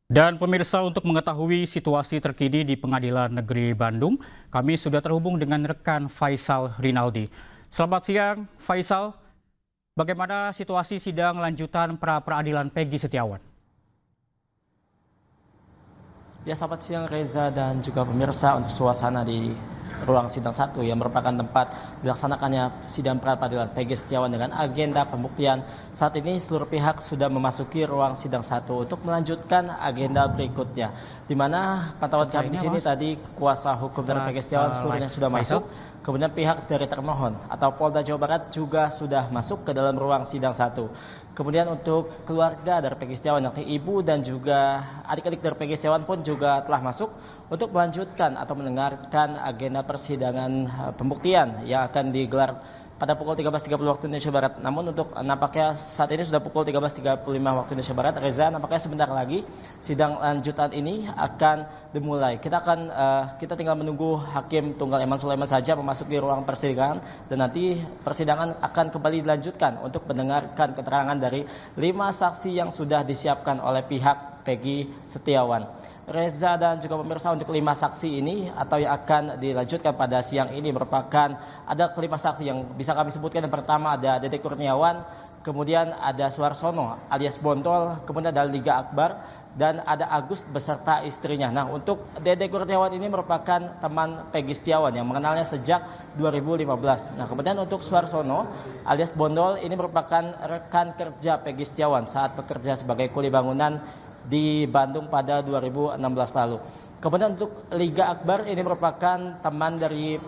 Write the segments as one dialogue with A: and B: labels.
A: Dan pemirsa, untuk mengetahui situasi terkini di Pengadilan Negeri Bandung, kami sudah terhubung dengan rekan Faisal Rinaldi. Selamat siang, Faisal. Bagaimana situasi sidang lanjutan pra-peradilan Peggy Setiawan?
B: Ya, selamat siang Reza dan juga pemirsa. Untuk suasana di ruang sidang 1 yang merupakan tempat dilaksanakannya sidang pra-peradilan Peggy Setiawan dengan agenda pembuktian. Saat ini seluruh pihak sudah memasuki ruang sidang 1 untuk melanjutkan agenda berikutnya. Di mana pantauan kami di sini tadi kuasa hukum dari Peggy Setiawan seluruhnya sudah masuk. Kemudian pihak dari termohon atau Polda Jawa Barat juga sudah masuk ke dalam ruang sidang 1. Kemudian untuk keluarga dari Peggy Setiawan, yakni ibu dan juga adik-adik dari Peggy Setiawan pun juga telah masuk untuk melanjutkan atau mendengarkan agenda persidangan pembuktian yang akan digelar pada pukul 13.30 waktu Indonesia Barat. Namun untuk nampaknya saat ini sudah pukul 13.35 waktu Indonesia Barat. Reza, nampaknya sebentar lagi sidang lanjutan ini akan dimulai. Kita tinggal menunggu Hakim Tunggal Eman Sulaiman saja memasuki ruang persidangan, dan nanti persidangan akan kembali dilanjutkan untuk mendengarkan keterangan dari 5 saksi yang sudah disiapkan oleh pihak Peggy Setiawan. Reza dan juga pemirsa, untuk 5 saksi ini atau yang akan dilanjutkan pada siang ini merupakan ada kelima saksi yang bisa kami sebutkan. Yang pertama ada Dede Kurniawan, kemudian ada Suarsono alias Bontol, kemudian ada Liga Akbar, dan ada Agus beserta istrinya. Nah, untuk Dede Kurniawan ini merupakan teman Peggy Setiawan yang mengenalnya sejak 2015. Nah, kemudian untuk Suarsono alias Bondol ini merupakan rekan kerja Peggy Setiawan saat bekerja sebagai kuli bangunan di Bandung pada 2016 lalu. Kemudian untuk Liga Akbar ini merupakan teman dari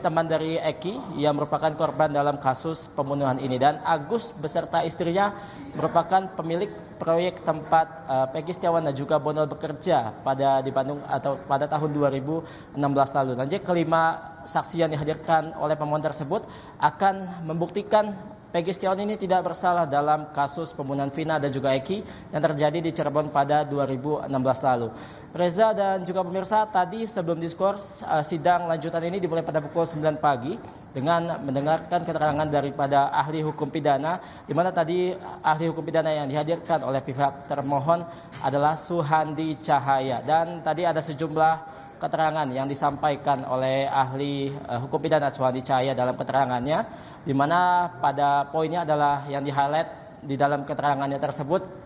B: teman dari Eki yang merupakan korban dalam kasus pembunuhan ini, dan Agus beserta istrinya merupakan pemilik proyek tempat Peggy Setiawan dan juga Bondol bekerja di Bandung atau pada tahun 2016 lalu. Nanti kelima saksi yang dihadirkan oleh pemohon tersebut akan membuktikan Peggy Setiawan ini tidak bersalah dalam kasus pembunuhan Vina dan juga Eki yang terjadi di Cirebon pada 2016 lalu. Reza dan juga pemirsa, tadi sebelum diskors sidang lanjutan ini dimulai pada pukul 9 pagi dengan mendengarkan keterangan daripada ahli hukum pidana, di mana tadi ahli hukum pidana yang dihadirkan oleh pihak termohon adalah Suhandi Cahaya, dan tadi ada sejumlah keterangan yang disampaikan oleh ahli hukum pidana Suhandi Cahaya dalam keterangannya, di mana pada poinnya adalah yang di-highlight di dalam keterangannya tersebut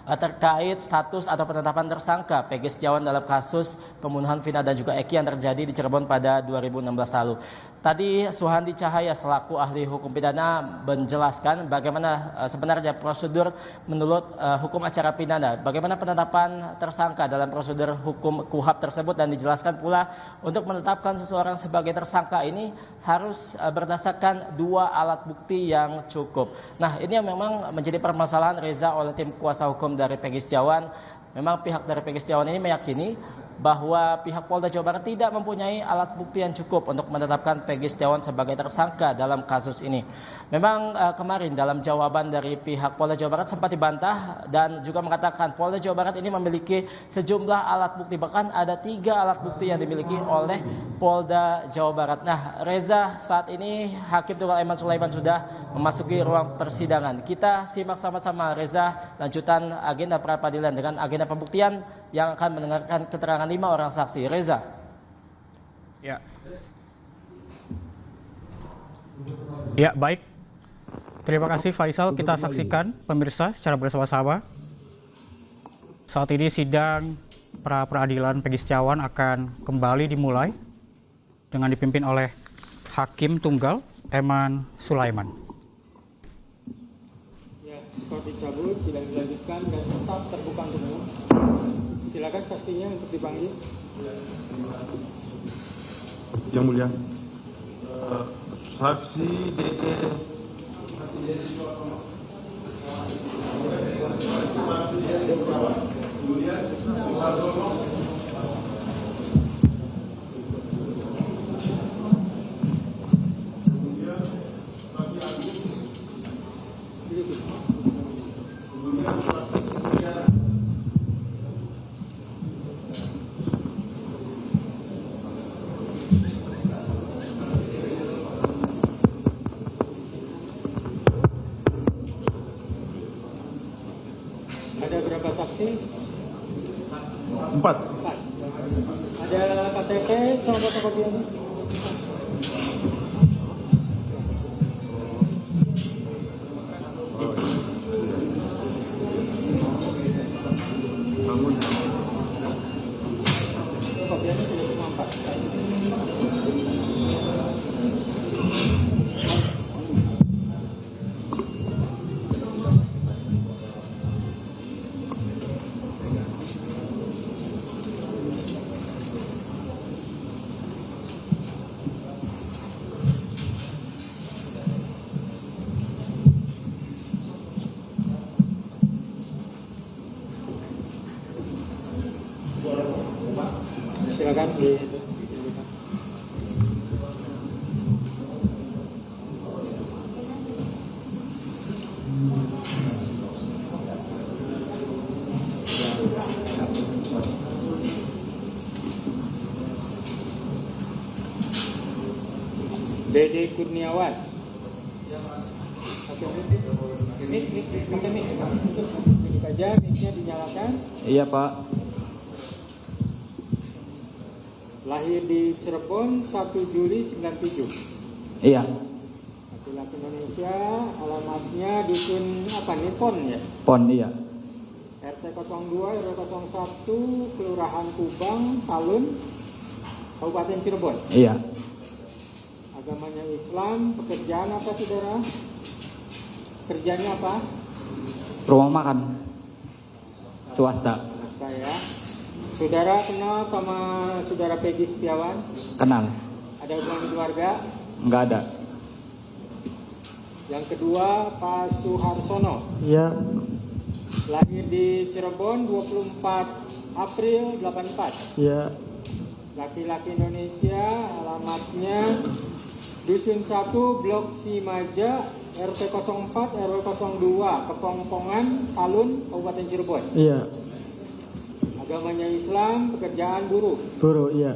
B: terkait status atau penetapan tersangka Peggy Setiawan dalam kasus pembunuhan Vina dan juga Eki yang terjadi di Cirebon pada 2016 lalu. Tadi Suhandi Cahaya selaku ahli hukum pidana menjelaskan bagaimana sebenarnya prosedur menurut hukum acara pidana, bagaimana penetapan tersangka dalam prosedur hukum KUHAP tersebut, dan dijelaskan pula untuk menetapkan seseorang sebagai tersangka ini harus berdasarkan 2 alat bukti yang cukup. Nah, ini yang memang menjadi permasalahan Reza oleh tim kuasa hukum dari Peggy Setiawan. Memang pihak dari Peggy Setiawan ini meyakini bahwa pihak Polda Jawa Barat tidak mempunyai alat bukti yang cukup untuk menetapkan Peggy Setiawan sebagai tersangka dalam kasus ini. Memang kemarin dalam jawaban dari pihak Polda Jawa Barat sempat dibantah dan juga mengatakan Polda Jawa Barat ini memiliki sejumlah alat bukti, bahkan ada 3 alat bukti yang dimiliki oleh Polda Jawa Barat. Nah, Reza, saat ini Hakim Tunggal Eman Sulaiman sudah memasuki ruang persidangan. Kita simak sama-sama, Reza, lanjutan agenda pra-peradilan dengan agenda pembuktian yang akan mendengarkan keterangan 5 orang saksi. Reza.
A: Ya, baik. Terima kasih Faisal. Kita saksikan pemirsa secara bersama-sama. Saat ini sidang pra-peradilan Peggy Setiawan akan kembali dimulai dengan dipimpin oleh Hakim Tunggal Eman Sulaiman.
C: Ya, skor dicabut, sidang dilanjutkan dan tetap terbuka untuk umum. Silakan saksinya untuk dipanggil.
D: Yang mulia, saksi Dede.
C: Ada berapa saksi saksi?
D: 4.
C: 4. Ada KTP sama fotokopiannya?
D: Bangun.
C: Fotokopiannya sudah cuma 4. Silakan di Dede Kurniawan. Oke, pakai mic. Mic aja, mic-nya dinyalakan.
E: Iya Pak.
C: Lahir di Cirebon 1 Juli 97.
E: Iya.
C: Laki-laki Indonesia, alamatnya dusun apa nih, Pon ya?
E: Pon iya.
C: RT 02 RW 01 Kelurahan Kubang, Talun, Kabupaten Cirebon.
E: Iya.
C: Agamanya Islam, pekerjaan apa saudara? Kerjanya apa?
E: Rumah makan. Swasta.
C: Swasta ya. Saudara kenal sama saudara Peggy Setiawan?
E: Kenal.
C: Ada hubungan keluarga?
E: Enggak ada.
C: Yang kedua Pak Suharsono.
E: Iya.
C: Lahir di Cirebon 24 April 84.
E: Iya.
C: Laki-laki Indonesia, alamatnya Dusun 1 Blok Simaja RT 04 RW 02 Kepongpongan, Talun, Kabupaten Cirebon.
E: Iya.
C: Agamanya Islam, pekerjaan buruh.
E: Guru iya.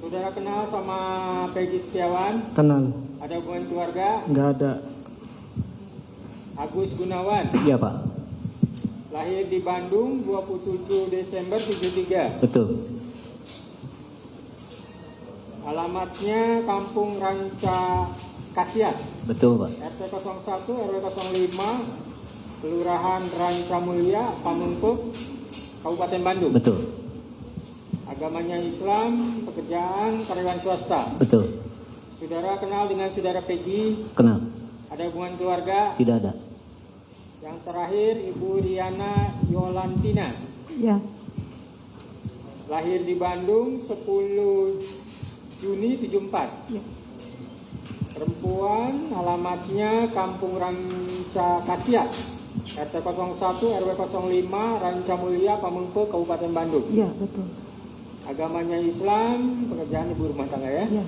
C: Saudara kenal sama Peggy Setiawan?
E: Kenal.
C: Ada hubungan keluarga?
E: Enggak ada.
C: Agus Gunawan.
E: Iya Pak.
C: Lahir di Bandung 27 Desember 73.
E: Betul.
C: Alamatnya Kampung Ranca Kasiat,
E: Betul Pak.
C: RT 01 RW 05 Kelurahan Ranca Mulia, Pamengpeuk, Kabupaten Bandung.
E: Betul.
C: Agamanya Islam, pekerjaan karyawan swasta.
E: Betul.
C: Saudara kenal dengan saudara Peggy?
E: Kenal.
C: Ada hubungan keluarga?
E: Tidak ada.
C: Yang terakhir Ibu Riana Yolantina.
F: Ya,
C: Lahir di Bandung 10 Juni 74.
F: ya.
C: Perempuan, alamatnya Kampung Ranca Kasiat, RT 01 RW 05 Ranca Mulia, Pamengpeuk, Kabupaten Bandung.
F: Ya, betul.
C: Agamanya Islam, pekerjaan ibu rumah tangga ya.
F: Ya,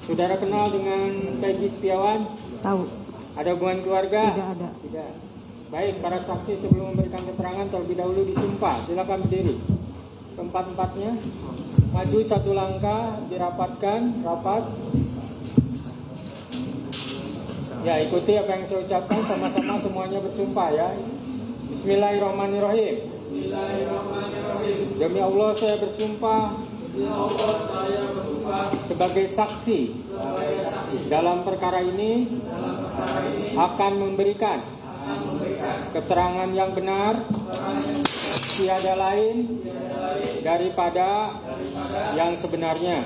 C: Saudara kenal dengan Peggy Setiawan?
F: tahu.
C: Ada hubungan keluarga?
F: Tidak ada.
C: Tidak. Baik, para saksi sebelum memberikan keterangan terlebih dahulu disumpah. Silakan berdiri. Keempat-empatnya maju satu langkah, dirapatkan, rapat. Ya, ikuti apa yang saya ucapkan, sama-sama semuanya bersumpah ya. Bismillahirrahmanirrahim. Demi Allah saya bersumpah. Sebagai saksi dalam perkara ini akan memberikan keterangan yang benar, tiada lain daripada yang sebenarnya.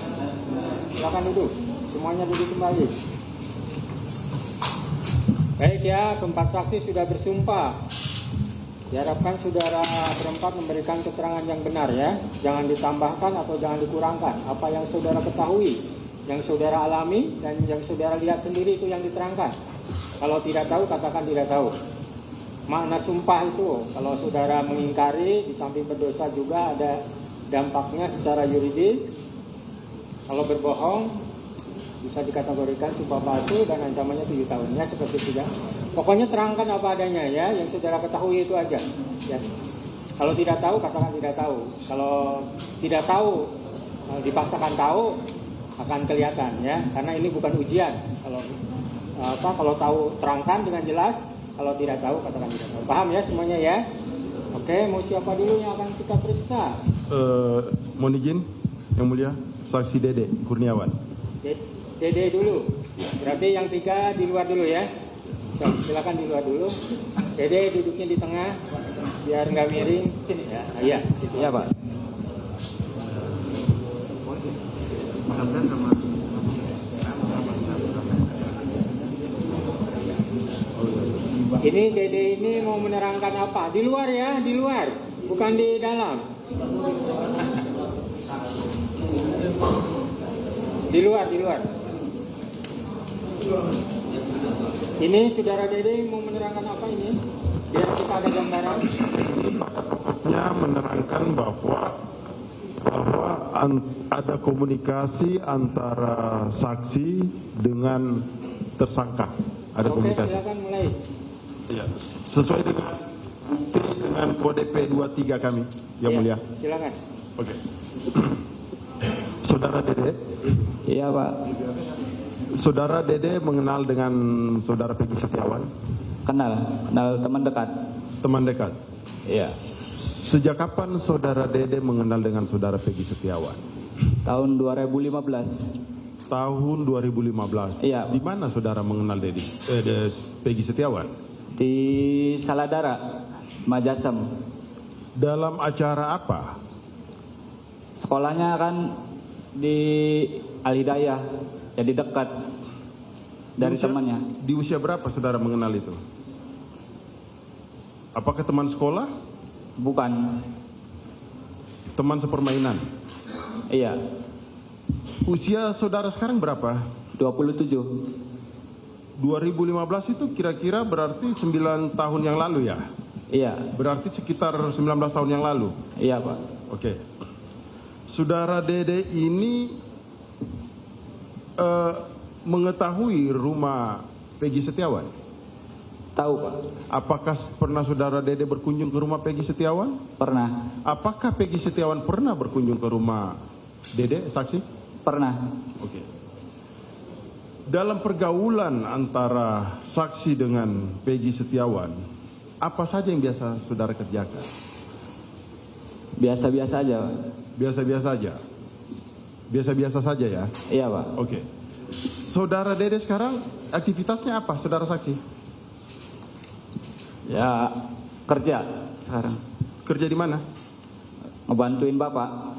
C: Silakan duduk. Semuanya duduk kembali. Baik ya, keempat saksi sudah bersumpah. Diharapkan saudara berempat memberikan keterangan yang benar ya. Jangan ditambahkan atau jangan dikurangkan. Apa yang saudara ketahui, yang saudara alami, dan yang saudara lihat sendiri itu yang diterangkan. Kalau tidak tahu, katakan tidak tahu. Makna sumpah itu, kalau saudara mengingkari, di samping berdosa juga ada dampaknya secara yuridis. Kalau berbohong, bisa dikategorikan sumpah palsu dan ancamannya 7 tahun ya, seperti tidak. Pokoknya terangkan apa adanya ya, yang saudara ketahui itu aja ya. Kalau tidak tahu, katakan tidak tahu. Kalau tidak tahu, dipaksakan tahu, akan kelihatan ya, karena ini bukan ujian. Kalau tahu terangkan dengan jelas, kalau tidak tahu katakan tidak tahu. Paham ya semuanya ya? Oke. Oke, mau siapa dulu yang akan kita periksa?
D: Mohon izin, Yang Mulia, saksi Dede Kurniawan.
C: Dede dulu. Berarti yang 3 di luar dulu ya. Silakan di luar dulu. Dede duduknya di tengah, biar nggak miring. Sini ya. Iya, situ.
E: Iya, Pak.
C: Ini Dede ini mau menerangkan apa? Di luar ya, di luar, bukan di dalam. Di luar, di luar. Ini saudara Dede mau menerangkan apa ini? Biar kita ada gambaran.
D: Nya menerangkan bahwa ada komunikasi antara saksi dengan tersangka. Ada
C: Oke,
D: komunikasi.
C: silakan mulai.
D: Ya, sesuai dengan kode P23 kami, Yang
C: Iya,
D: Mulia.
C: silakan.
D: Oke. Saudara Dede,
E: Iya, Pak.
D: Saudara Dede mengenal dengan Saudara Peggy Setiawan,
E: Kenal teman dekat.
D: teman dekat.
E: Iya.
D: Sejak kapan Saudara Dede mengenal dengan Saudara Peggy Setiawan?
E: Tahun 2015.
D: Tahun 2015.
E: Iya.
D: Di mana Saudara mengenal Peggy Setiawan?
E: Di Saladara, Majasem.
D: Dalam acara apa?
E: Sekolahnya kan di Al-Hidayah, jadi dekat dari temannya.
D: Di usia berapa Saudara mengenal itu? Apakah teman sekolah?
E: Bukan.
D: Teman sepermainan?
E: Iya.
D: Usia Saudara sekarang berapa?
E: 27.
D: 2015 itu kira-kira berarti 9 tahun yang lalu ya?
E: Iya.
D: Berarti sekitar 19 tahun yang lalu?
E: Iya, Pak.
D: Oke. Saudara Dede ini mengetahui rumah Peggy Setiawan?
E: Tahu, Pak.
D: Apakah pernah Saudara Dede berkunjung ke rumah Peggy Setiawan?
E: Pernah.
D: Apakah Peggy Setiawan pernah berkunjung ke rumah Dede, saksi?
E: Pernah.
D: Oke. Dalam pergaulan antara saksi dengan Peggy Setiawan, apa saja yang biasa Saudara kerjakan?
E: Biasa-biasa aja, Pak.
D: Biasa-biasa saja. Biasa-biasa saja ya.
E: Iya, Pak.
D: Oke. Saudara Dede sekarang aktivitasnya apa, Saudara saksi?
E: Ya, kerja sekarang.
D: Kerja di mana?
E: Ngebantuin Bapak.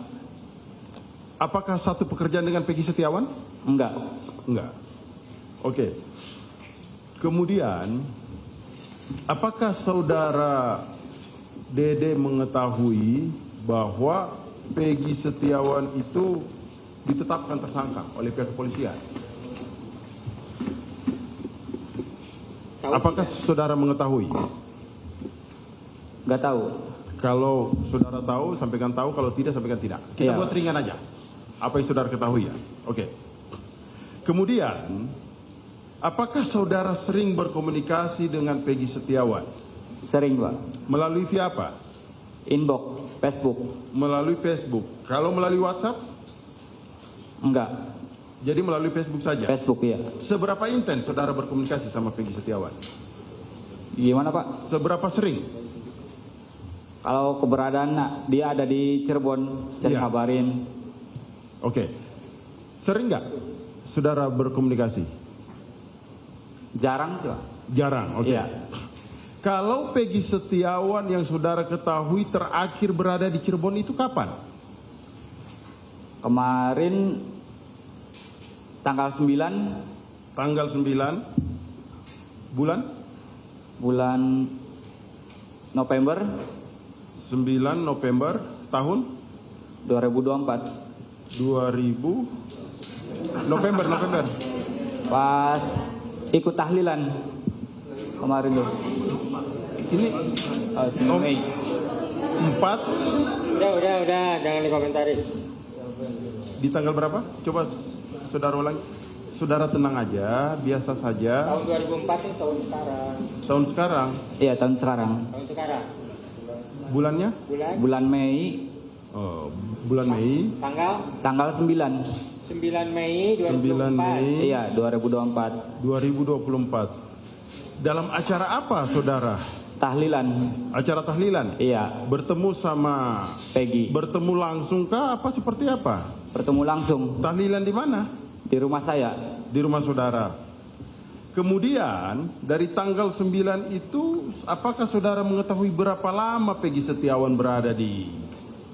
D: Apakah satu pekerjaan dengan Peggy Setiawan?
E: Enggak.
D: Enggak. Oke. Kemudian, apakah Saudara Dede mengetahui bahwa Peggy Setiawan itu ditetapkan tersangka oleh pihak kepolisian? Apakah Saudara mengetahui?
E: Enggak tahu.
D: Kalau Saudara tahu, sampaikan tahu. Kalau tidak, sampaikan tidak. Kita
E: Iya.
D: buat ringan aja. Apa yang Saudara ketahui ya? Oke. Kemudian, apakah Saudara sering berkomunikasi dengan Peggy Setiawan?
E: Sering, Pak.
D: Melalui via apa?
E: Inbox, Facebook.
D: Melalui Facebook. Kalau melalui WhatsApp,
E: Enggak.
D: jadi melalui Facebook saja.
E: Facebook, ya.
D: Seberapa intens Saudara berkomunikasi sama Peggy Setiawan?
E: Gimana, Pak?
D: Seberapa sering?
E: Kalau keberadaan dia ada di Cirebon, saya
D: Iya.
E: ngabarin.
D: Oke. Sering nggak Saudara berkomunikasi?
E: Jarang sih, Pak.
D: Jarang, oke.
E: Iya.
D: Kalau Peggy Setiawan yang Saudara ketahui terakhir berada di Cirebon itu kapan?
E: Kemarin tanggal 9
D: Tanggal 9 bulan
E: bulan November
D: 9 November tahun
E: 2024.
D: 2000 November
E: Pas ikut tahlilan kemarin tuh.
D: ini
E: Mei.
D: 4
C: Udah, jangan dikomentari.
D: di tanggal berapa? Coba Saudara ulang. Saudara tenang aja, biasa saja.
C: Tahun 2004 itu tahun sekarang.
D: Tahun sekarang,
E: Iya, tahun sekarang.
C: Tahun sekarang.
D: bulannya?
C: Bulan,
E: Bulan Mei,
D: Oh, bulan Mei.
E: tanggal 9.
C: 9 Mei
D: 9
C: 2004.
D: Mei
E: Iya, 2024.
D: 2024. Dalam acara apa Saudara
E: Tahlilan.
D: Acara tahlilan.
E: Iya,
D: Bertemu sama
E: Peggy.
D: bertemu langsung kah apa seperti apa?
E: Bertemu langsung
D: Tahlilan di mana?
E: di rumah saya.
D: Di rumah saudara. Kemudian dari tanggal 9 itu apakah saudara mengetahui berapa lama Peggy Setiawan berada di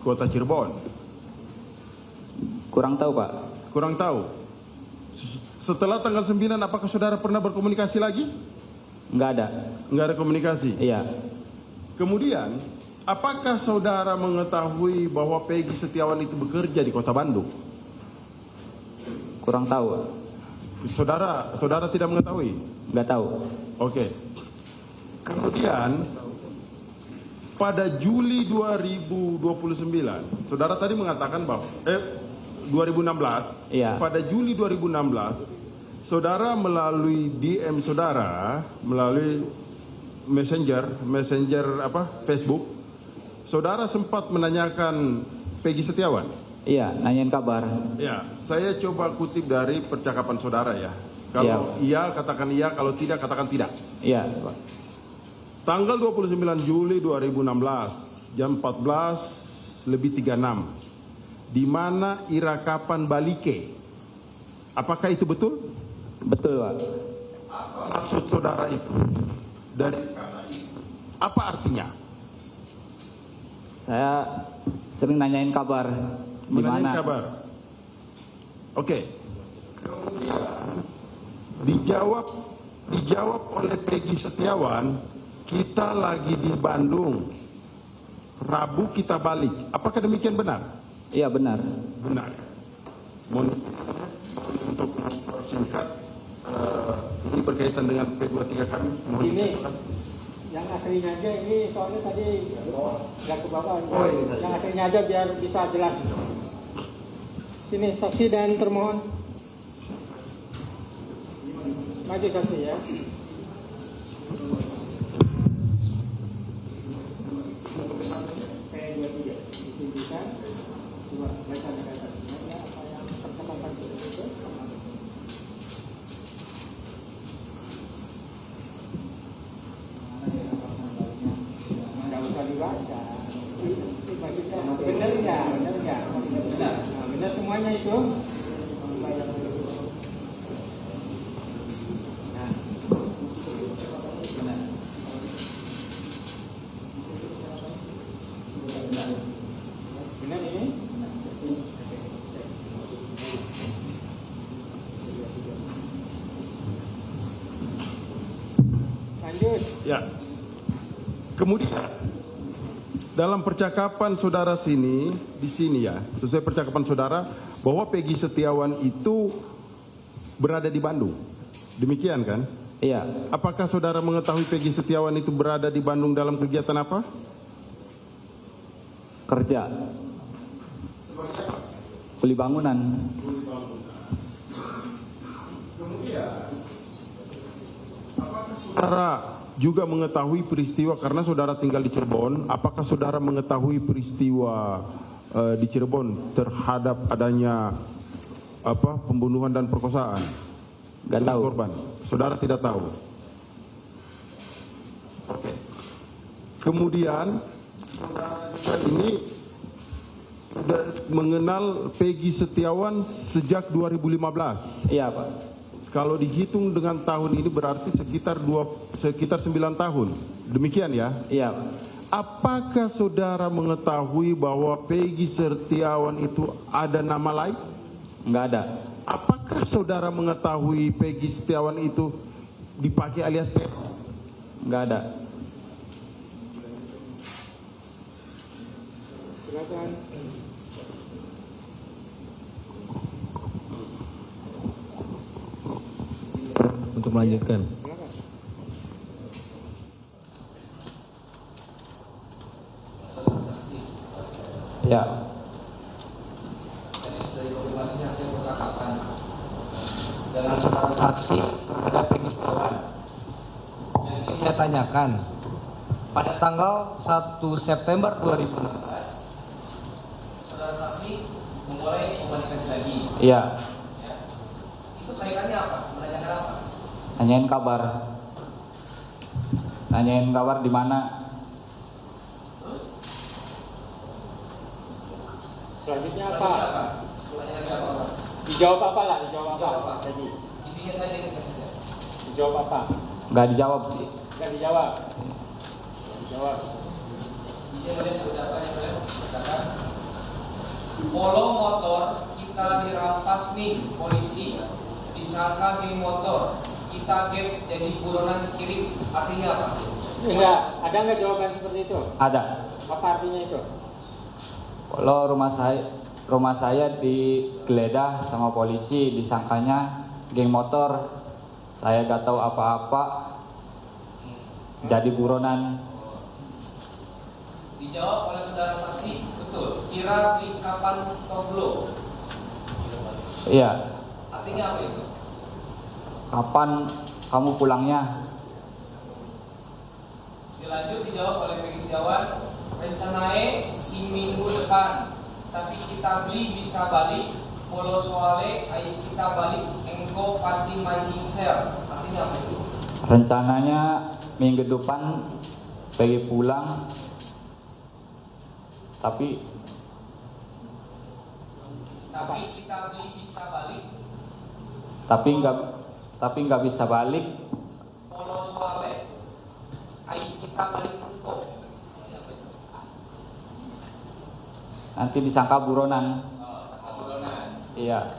D: kota Cirebon?
E: Kurang tahu, Pak.
D: Kurang tahu. Setelah tanggal 9 apakah saudara pernah berkomunikasi lagi?
E: Nggak ada.
D: Enggak ada komunikasi.
E: Iya,
D: Kemudian apakah saudara mengetahui bahwa Peggy Setiawan itu bekerja di kota Bandung?
E: kurang tahu, Pak.
D: Saudara tidak mengetahui?
E: Nggak tahu.
D: Oke. Kemudian pada Juli 2029, saudara tadi mengatakan bahwa 2016.
E: Iya.
D: Pada Juli 2016, saudara melalui DM saudara, melalui messenger Facebook, saudara sempat menanyakan Peggy Setiawan.
E: Iya, nanyain kabar.
D: Ya, saya coba kutip dari percakapan saudara ya. Kalau iya katakan iya, kalau tidak katakan tidak.
E: Iya, Pak.
D: Tanggal 29 Juli 2016 jam 14:36 di mana Irakapan Balike. Apakah itu betul?
E: Betul, Pak.
D: Apa maksud saudara itu? Dari kata itu. Apa artinya?
E: Saya sering nanyain kabar. Di
D: Menanyain
E: mana?
D: kabar. Oke. Kemudian dijawab oleh Peggy Setiawan, kita lagi di Bandung. Rabu kita balik. Apakah demikian benar?
E: Iya, benar.
D: Benar. Mohon untuk mempersingkat ini berkaitan dengan P23 kami. Mohon
C: Ini
D: dipercepat.
C: yang aslinya aja, ini soalnya tadi nggak ke bawah.
D: Oh, iya.
C: Yang aslinya aja biar bisa jelas. Sini saksi dan termohon. Maju saksi ya. Ditunjukkan. Coba baca kata-katanya apa yang percakapan itu. Nggak usah dibaca. Benar nggak? Benar nggak? Benar. Nah, benar semuanya itu. Nah. Benar ini? Lanjut.
D: Ya. Kemudian dalam percakapan saudara di sini ya, sesuai percakapan saudara bahwa Peggy Setiawan itu berada di Bandung. Demikian kan?
E: Iya,
D: Apakah saudara mengetahui Peggy Setiawan itu berada di Bandung dalam kegiatan apa?
E: kerja. Kuli bangunan.
D: Saudara juga mengetahui peristiwa karena saudara tinggal di Cirebon. Apakah saudara mengetahui peristiwa di Cirebon terhadap adanya pembunuhan dan perkosaan
E: Nggak
D: dengan
E: tahu.
D: korban? Saudara tidak tahu. Oke. Kemudian saudara ini sudah mengenal Peggy Setiawan sejak 2015.
E: Iya, Pak.
D: Kalau dihitung dengan tahun ini berarti sekitar 9 tahun. Demikian ya.
E: Iya, Pak.
D: Apakah saudara mengetahui bahwa Peggy Setiawan itu ada nama lain?
E: Nggak ada.
D: Apakah saudara mengetahui Peggy Setiawan itu dipakai alias P?
E: Nggak ada.
C: Silakan.
F: Untuk melanjutkan.
C: Silakan.
E: Ya.
G: Dalam status saksi terhadap Peggy Setiawan. Yang ingin saya tanyakan, pada tanggal 1 September 2016, saudara saksi memulai komunikasi lagi.
E: Iya.
G: Itu kaitannya apa? Menanyakan apa?
E: Nanyain kabar. nanyain kabar di mana.
C: Selanjutnya apa? Dijawab apa lah? Dijawab apa? Jadi
G: Intinya saja.
C: dijawab apa?
E: Nggak dijawab sih.
C: Nggak dijawab. Nggak dijawab.
G: Polo motor kita dirampas nih polisi, disangka geng motor, kita get jadi buronan kiri. Artinya apa?
C: Enggak. Ada nggak jawaban seperti itu?
E: Ada.
C: Apa artinya itu?
E: Kalau rumah saya digeledah sama polisi, disangkanya geng motor. Saya gak tahu apa-apa, jadi buronan.
G: Dijawab oleh saudara saksi, betul. Kira beli kapan toblo?
E: Iya.
G: Artinya apa itu?
E: Kapan kamu pulangnya?
G: Dilanjut dijawab oleh Peggy Setiawan, rencanae si minggu depan, tapi kita beli bisa balik. Polo soale, ayo kita balik, engko pasti mancing sel. Artinya apa itu?
E: Rencananya minggu depan pergi pulang, tapi
G: kita beli bisa balik.
E: tapi nggak bisa balik.
G: Polo soale, ayo kita balik engko.
E: Nanti disangka buronan. Iya.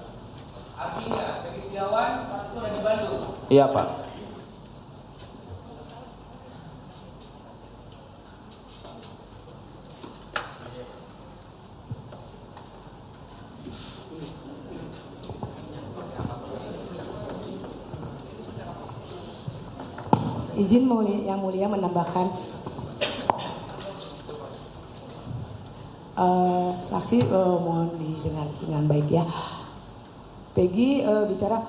G: Artinya Peggy Setiawan saat itu ada di Bandung.
E: Iya, Pak.
H: Izin yang mulia menambahkan, saksi mohon didengar dengan baik ya. Peggy bicara,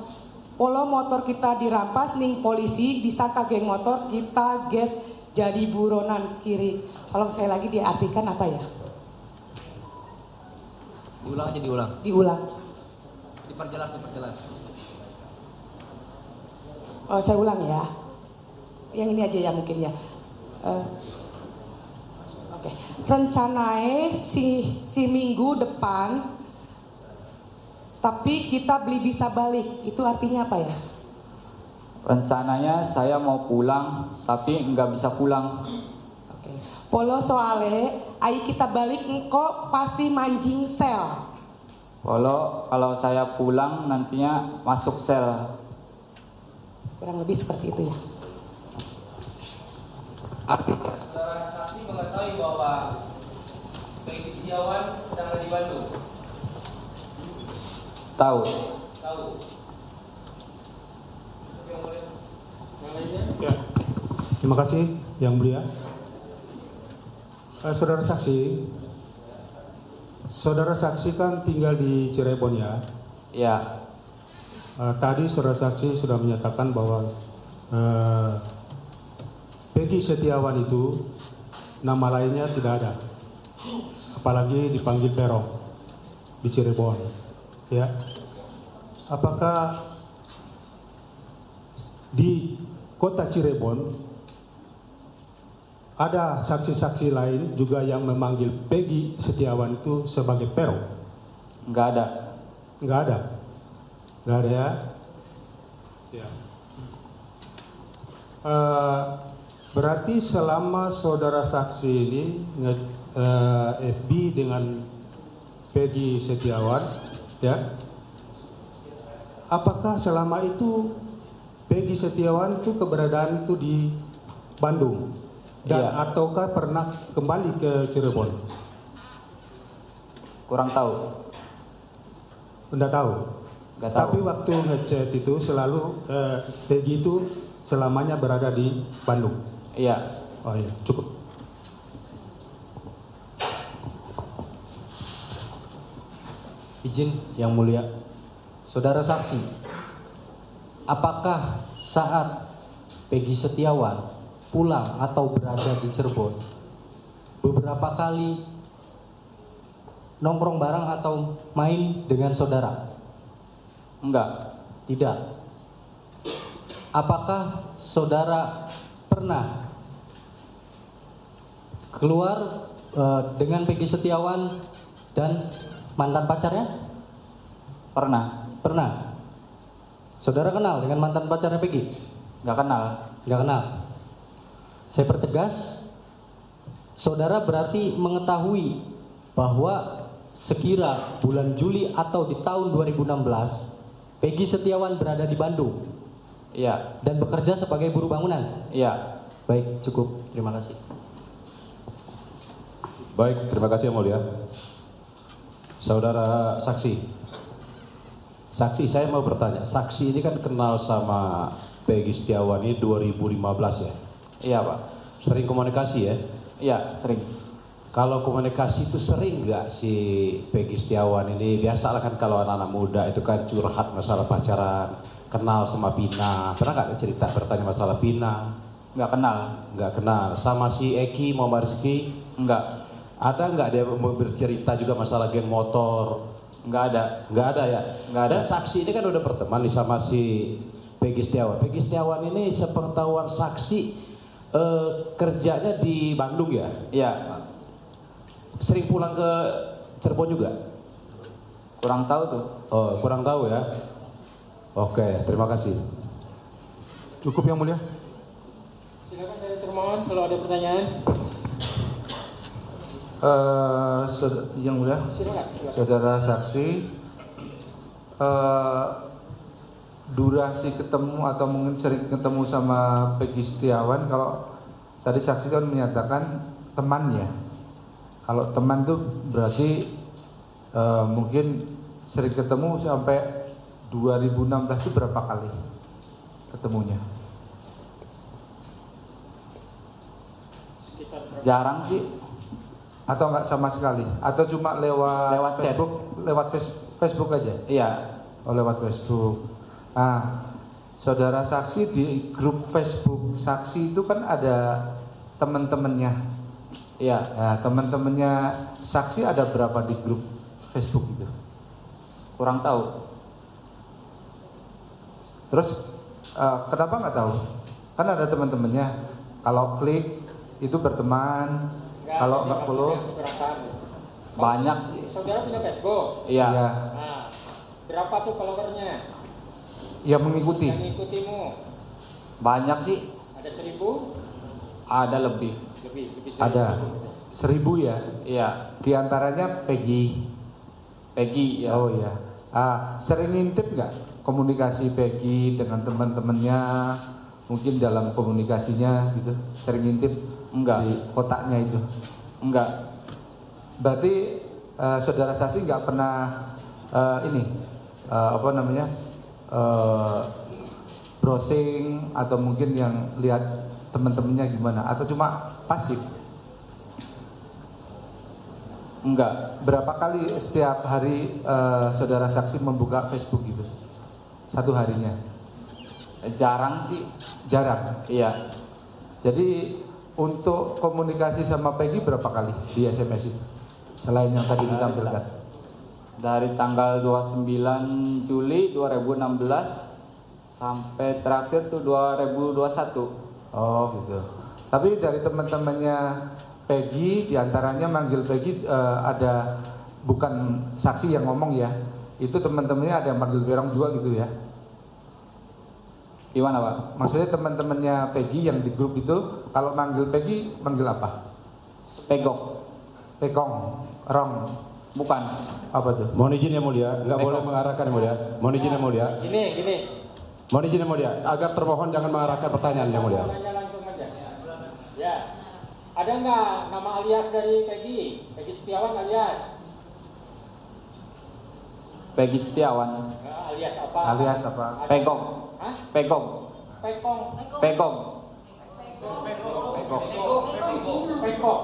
H: polo motor kita dirampas nih polisi, disangka geng motor, kita get jadi buronan kiri. Kalau saya lagi diartikan apa ya?
F: Diulang aja, diulang.
H: Diulang.
F: Diperjelas.
H: Saya ulang ya. Yang ini aja ya mungkin ya. Oke. Rencanae si minggu depan, tapi kita beli bisa balik. Itu artinya apa ya?
E: Rencananya saya mau pulang, tapi nggak bisa pulang.
H: Oke. Polo soale, ayo kita balik engko pasti mancing sel.
E: Kalau saya pulang nantinya masuk sel.
H: Kurang lebih seperti itu ya.
G: Artinya saudara saksi mengetahui bahwa Peggy Setiawan sedang ada di Bandung.
E: Tahu.
I: Ya, terima kasih yang mulia. Saudara saksi kan tinggal di Cirebon ya.
E: Iya.
I: Tadi saudara saksi sudah menyatakan bahwa Peggy Setiawan itu nama lainnya tidak ada, apalagi dipanggil Peron di Cirebon. Ya, apakah di kota Cirebon ada saksi-saksi lain juga yang memanggil Peggy Setiawan itu sebagai Peron?
E: Nggak ada.
I: Nggak ada ya. Ya. Berarti selama saudara saksi ini FB dengan Peggy Setiawan, ya, apakah selama itu Peggy Setiawan itu keberadaan itu di Bandung dan
E: Iya.
I: ataukah pernah kembali ke Cirebon?
E: Kurang tahu.
I: Anda tahu?
E: Nggak tahu.
I: Tapi waktu ngechat itu selalu Peggy itu selamanya berada di Bandung.
E: Iya.
I: Oh iya, cukup.
F: Izin yang mulia. Saudara saksi, apakah saat Peggy Setiawan pulang atau berada di Cirebon beberapa kali nongkrong bareng atau main dengan saudara?
E: Enggak.
F: Tidak. Apakah saudara pernah keluar dengan Peggy Setiawan dan mantan pacarnya?
E: Pernah.
F: Pernah. Saudara kenal dengan mantan pacarnya Peggy?
E: Nggak kenal.
F: Nggak kenal. Saya pertegas, saudara berarti mengetahui bahwa sekira bulan Juli atau di tahun 2016 Peggy Setiawan berada di Bandung.
E: Iya.
F: Dan bekerja sebagai buruh bangunan.
E: Iya.
F: Baik, cukup. Terima kasih.
J: Baik, terima kasih yang mulia. Saudara saksi. Saksi, saya mau bertanya. Saksi ini kan kenal sama Peggy Setiawan ini 2015 ya?
E: Iya, Pak.
J: Sering komunikasi ya?
E: Iya, sering.
J: Kalau komunikasi itu sering nggak si Peggy Setiawan ini? Biasalah kan kalau anak-anak muda itu kan curhat masalah pacaran, kenal sama Pina. Pernah nggak cerita bertanya masalah Pina?
E: Nggak kenal.
J: Nggak kenal. Sama si Eki Muhammad Rizky?
E: Nggak.
J: Ada nggak dia mau bercerita juga masalah geng motor?
E: Nggak ada.
J: Nggak ada ya?
E: Nggak ada.
J: Dan saksi ini kan udah berteman nih sama si Peggy Setiawan. Peggy Setiawan ini sepengetahuan saksi kerjanya di Bandung ya?
E: Iya.
J: Sering pulang ke Cirebon juga?
E: Kurang tahu tuh.
J: Oh, kurang tahu ya? Oke, terima kasih.
D: Cukup yang mulia.
C: Silakan dari termohon kalau ada pertanyaan.
K: Yang mulia,
C: Silakan.
K: saudara saksi, durasi ketemu atau mungkin sering ketemu sama Peggy Setiawan. Kalau tadi saksi kan menyatakan temannya. Kalau teman tuh berarti mungkin sering ketemu sampai 2016 itu berapa kali ketemunya?
E: Jarang sih.
K: Atau enggak sama sekali? Atau cuma lewat
E: chat.
K: Facebook, lewat Facebook aja?
E: Iya.
K: Oh, lewat Facebook. Nah, saudara saksi di grup Facebook saksi itu kan ada teman-temannya.
E: Iya.
K: Nah, teman-temannya saksi ada berapa di grup Facebook itu?
E: Kurang tahu.
K: Terus kenapa nggak tahu? Kan ada teman-temannya. Kalau klik itu berteman. Kalau nggak follow,
E: Banyak sih.
C: Saudara punya Facebook?
E: Iya.
K: ya,
C: Nah, berapa tuh followernya
K: yang mengikuti.
C: yang ngikutimu?
E: Banyak sih.
C: Ada 1000?
E: Ada lebih.
C: Lebih
K: Ada 1000 ya.
E: Iya.
K: Di antaranya Peggy.
E: Peggy ya.
K: Oh ya. Sering ngintip nggak komunikasi Peggy dengan teman-temannya? Mungkin dalam komunikasinya gitu. Sering ngintip?
E: Enggak.
K: Di kotaknya itu.
E: Enggak.
K: Berarti saudara saksi nggak pernah browsing atau mungkin yang lihat teman-temannya gimana? Atau cuma pasif?
E: Enggak.
K: Berapa kali setiap hari saudara saksi membuka Facebook gitu? Satu harinya?
E: Jarang sih.
K: Jarang?
E: Iya.
K: Jadi untuk komunikasi sama Peggy berapa kali di SMS itu? Selain yang tadi ditampilkan.
E: Dari tanggal 29 Juli 2016 sampai terakhir tuh 2021.
K: Oh gitu. Tapi dari teman-temannya Peggy, diantaranya manggil Peggy ada bukan saksi yang ngomong ya. Itu teman-temannya ada yang manggil Berong juga gitu ya.
E: Gimana Pak?
K: Maksudnya teman-temannya Peggy yang di grup itu kalau manggil Peggy manggil apa?
E: Pegok.
K: Pekong, Rong.
E: Bukan.
K: Apa tuh?
J: Mohon izin yang mulia, nggak boleh mengarahkan yang mulia. Mohon izin yang mulia.
C: Gini.
J: Mohon izin yang mulia, agar termohon jangan mengarahkan pertanyaan yang mulia.
C: Langsung aja. Ya. Ada nggak nama alias dari Peggy? Peggy Setiawan alias?
E: Peggy Setiawan.
C: Alias apa?
K: Alias apa?
E: Pegok.
C: Hah?
E: Pegok.
C: Pekong.
E: Pegok.
C: Peko.
E: Pegok.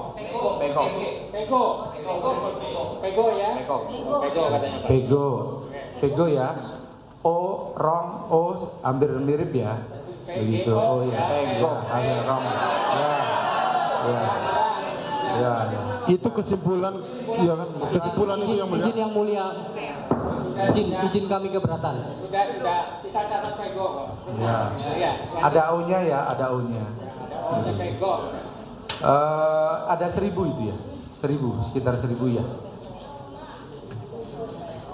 C: Pego ya?
E: Pegok.
C: Pego katanya Pak.
K: Pego. Pego ya. O, Rong, O hampir mirip ya. Begitu. Oh ya.
E: Pego.
K: Ada Rong. Ya. Ya.
D: Itu kesimpulan, ya kan? Kesimpulan itu yang mulia.
F: Izin yang mulia. Izin kami keberatan.
C: Sudah. Kita catat Pego kok.
K: Ya.
C: Ya.
K: Ada O-nya ya, ada O-nya.
C: Ada Pego.
K: Ada 1.000 itu ya, 1.000, sekitar 1.000 ya.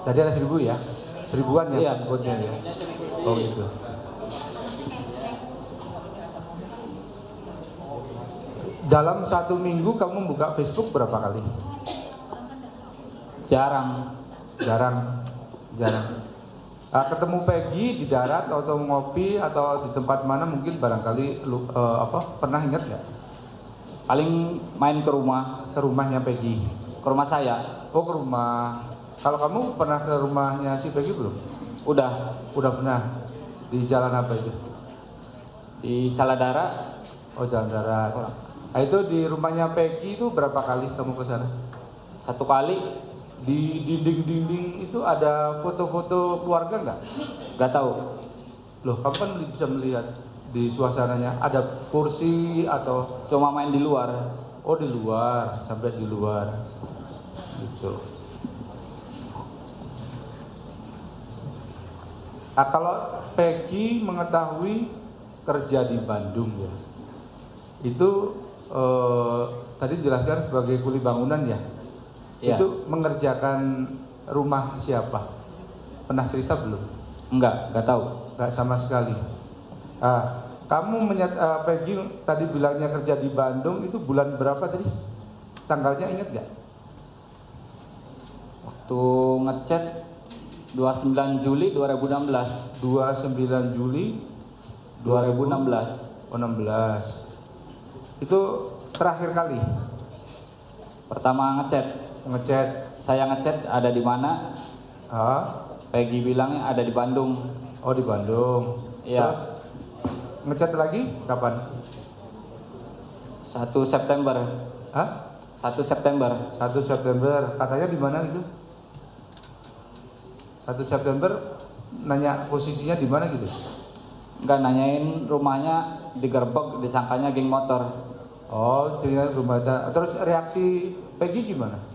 K: Tadi ada 1.000 ya, 1.000-an ya
E: Iya.
K: pengikutnya ya. Oh gitu. Dalam 1 minggu kamu buka Facebook berapa kali?
E: Jarang.
K: Jarang. Ketemu Peggy di darat atau ngopi atau di tempat mana mungkin barangkali pernah ingat nggak?
E: Paling main ke rumah.
K: Ke rumahnya Peggy.
E: Ke rumah saya.
K: Oh ke rumah. Kalau kamu pernah ke rumahnya si Peggy belum?
E: Udah
K: pernah. Di jalan apa itu?
E: di Saladara.
K: Oh jalan darat. Nah, itu di rumahnya Peggy itu berapa kali kamu ke sana?
E: 1 kali.
K: Di dinding-dinding itu ada foto-foto keluarga nggak?
E: Nggak tahu.
K: Loh, kamu kan bisa melihat di suasananya. Ada kursi atau?
E: Cuma main di luar.
K: Oh di luar, sampai di luar. Gitu. Nah, kalau Peggy mengetahui kerja di Bandung ya, itu tadi dijelaskan sebagai kuli bangunan ya.
E: Iya.
K: Itu mengerjakan rumah siapa? Pernah cerita belum?
E: Nggak tahu.
K: Nggak sama sekali. Kamu Peggy tadi bilangnya kerja di Bandung, itu bulan berapa tadi? Tanggalnya ingat nggak?
E: Waktu ngechat 29 Juli 2016.
K: 29 Juli
E: 2016.
K: Oh 16. Itu terakhir kali?
E: Pertama ngechat. Saya ngechat ada di mana? Peggy bilangnya ada di Bandung.
K: Oh di Bandung.
E: Iya.
K: Terus ngechat lagi kapan?
E: 1 September. 1 September.
K: 1 September. Katanya di mana itu? 1 September nanya posisinya di mana gitu?
E: Enggak, nanyain rumahnya digerebek, disangkanya geng motor.
K: Oh, cerita rumah. Terus reaksi Peggy gimana?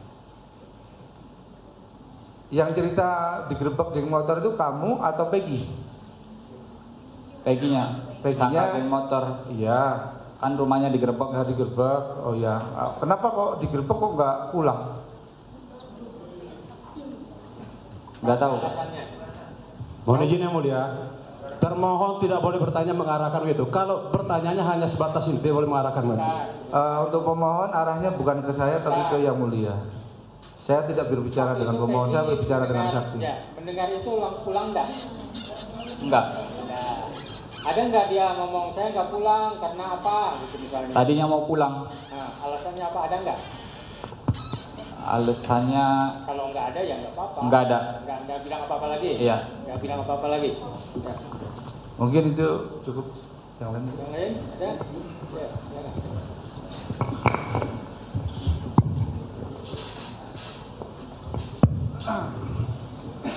K: Yang cerita digerebek geng motor itu kamu atau Peggy?
E: Peggy-nya. Sangka geng motor.
K: Iya.
E: Kan rumahnya digerebek.
K: Nggak digerebek. Oh ya. Kenapa kok digerebek kok nggak pulang?
E: Nggak tahu.
J: Mohon izin yang mulia. Termohon tidak boleh bertanya mengarahkan gitu. Kalau pertanyaannya hanya sebatas itu, boleh mengarahkan.
K: Untuk pemohon arahnya bukan ke saya tapi ke yang mulia. Saya tidak berbicara dengan pemohon, saya berbicara dengan saksi.
C: Mendengar itu pulang enggak?
E: Enggak.
C: Ada nggak dia ngomong saya nggak pulang karena apa gitu misalnya?
E: Tadinya mau pulang.
C: Nah, alasannya apa? Ada nggak?
E: Alasannya
C: Kalau nggak ada ya nggak apa-apa.
E: Nggak ada.
C: Nggak bilang apa-apa lagi.
E: Iya.
C: Nggak bilang apa-apa lagi. Ya.
K: Mungkin itu cukup. Yang lain?
C: Yang lain ada? Ya, silakan.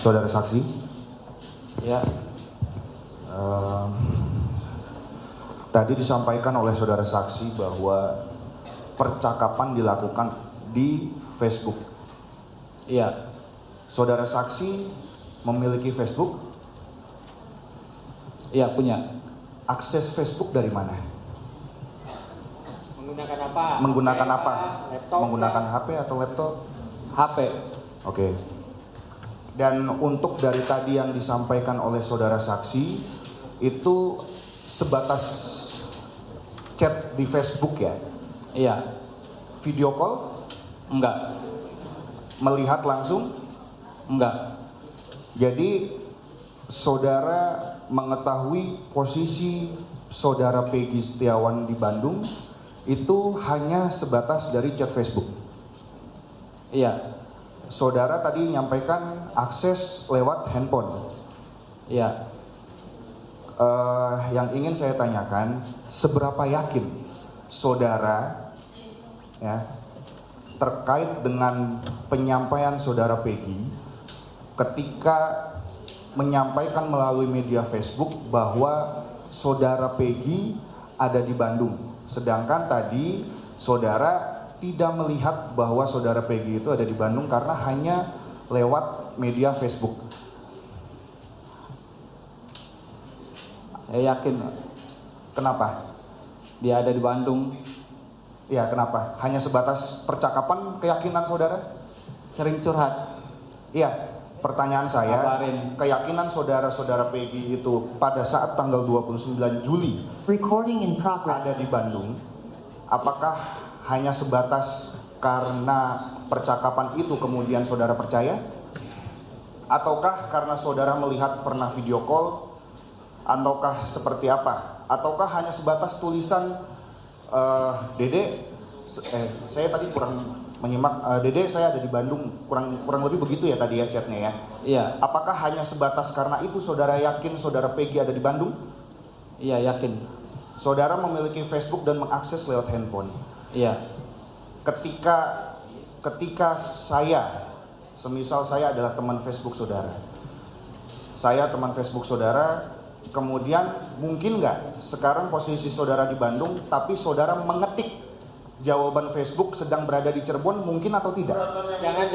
L: Saudara saksi.
E: Ya.
L: Tadi disampaikan oleh saudara saksi bahwa percakapan dilakukan di Facebook.
E: Iya.
L: Saudara saksi memiliki Facebook?
E: Iya, punya.
L: Akses Facebook dari mana?
C: Menggunakan apa?
L: Menggunakan apa?
C: Laptop?
L: Menggunakan HP atau laptop?
E: HP.
L: Oke. Dan untuk dari tadi yang disampaikan oleh saudara saksi itu sebatas chat di Facebook ya?
E: Iya.
L: Video call?
E: Enggak.
L: Melihat langsung?
E: Enggak.
L: Jadi saudara mengetahui posisi saudara Peggy Setiawan di Bandung itu hanya sebatas dari chat Facebook?
E: Iya.
L: Saudara tadi menyampaikan akses lewat handphone?
E: Iya.
L: Yang ingin saya tanyakan, seberapa yakin saudara ya terkait dengan penyampaian saudara Peggy ketika menyampaikan melalui media Facebook bahwa saudara Peggy ada di Bandung, sedangkan tadi saudara tidak melihat bahwa saudara Peggy itu ada di Bandung karena hanya lewat media Facebook?
E: Saya yakin.
L: Kenapa?
E: Dia ada di Bandung.
L: Ya, kenapa? Hanya sebatas percakapan keyakinan saudara?
E: Sering curhat.
L: Iya, pertanyaan saya,
E: Kabarin.
L: keyakinan saudara-saudara Peggy itu pada saat tanggal 29 Juli
M: Recording in progress.
L: ada di Bandung, apakah hanya sebatas karena percakapan itu kemudian saudara percaya? Ataukah karena saudara melihat pernah video call? Ataukah seperti apa? Ataukah hanya sebatas tulisan Dede, saya tadi kurang menyimak, Dede saya ada di Bandung, kurang lebih begitu ya tadi ya chatnya ya?
E: Iya.
L: Apakah hanya sebatas karena itu saudara yakin saudara Peggy ada di Bandung?
E: Iya, yakin.
L: Saudara memiliki Facebook dan mengakses lewat handphone?
E: Iya.
L: Ketika saya, semisal saya adalah teman Facebook saudara, saya teman Facebook saudara, kemudian mungkin nggak sekarang posisi saudara di Bandung, tapi saudara mengetik jawaban Facebook sedang berada di Cirebon, mungkin atau tidak?
C: Jangan.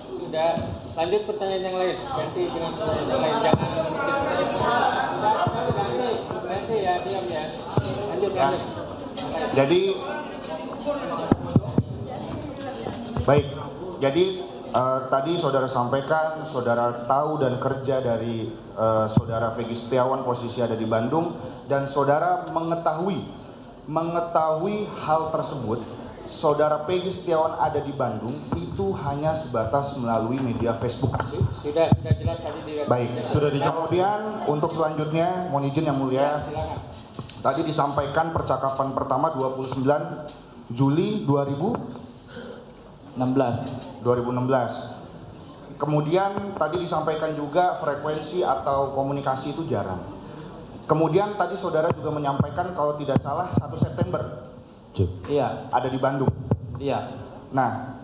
C: Sudah. Lanjut pertanyaan yang lain. Ganti dengan pertanyaan yang lain. Jangan. Ganti ya, diam ya. Lanjut.
L: Jadi, baik. Jadi tadi saudara sampaikan, saudara tahu dan kerja dari saudara Peggy Setiawan posisi ada di Bandung, dan saudara mengetahui hal tersebut, saudara Peggy Setiawan ada di Bandung itu hanya sebatas melalui media Facebook.
C: Sudah jelas tadi di.
L: Baik, sudah dijawab. Kemudian untuk selanjutnya, mohon izin yang mulia, tadi disampaikan percakapan pertama 29 Juli 2016. Kemudian tadi disampaikan juga frekuensi atau komunikasi itu jarang. Kemudian tadi saudara juga menyampaikan kalau tidak salah 1 September
E: Iya.
L: ada di Bandung.
E: Iya.
L: Nah,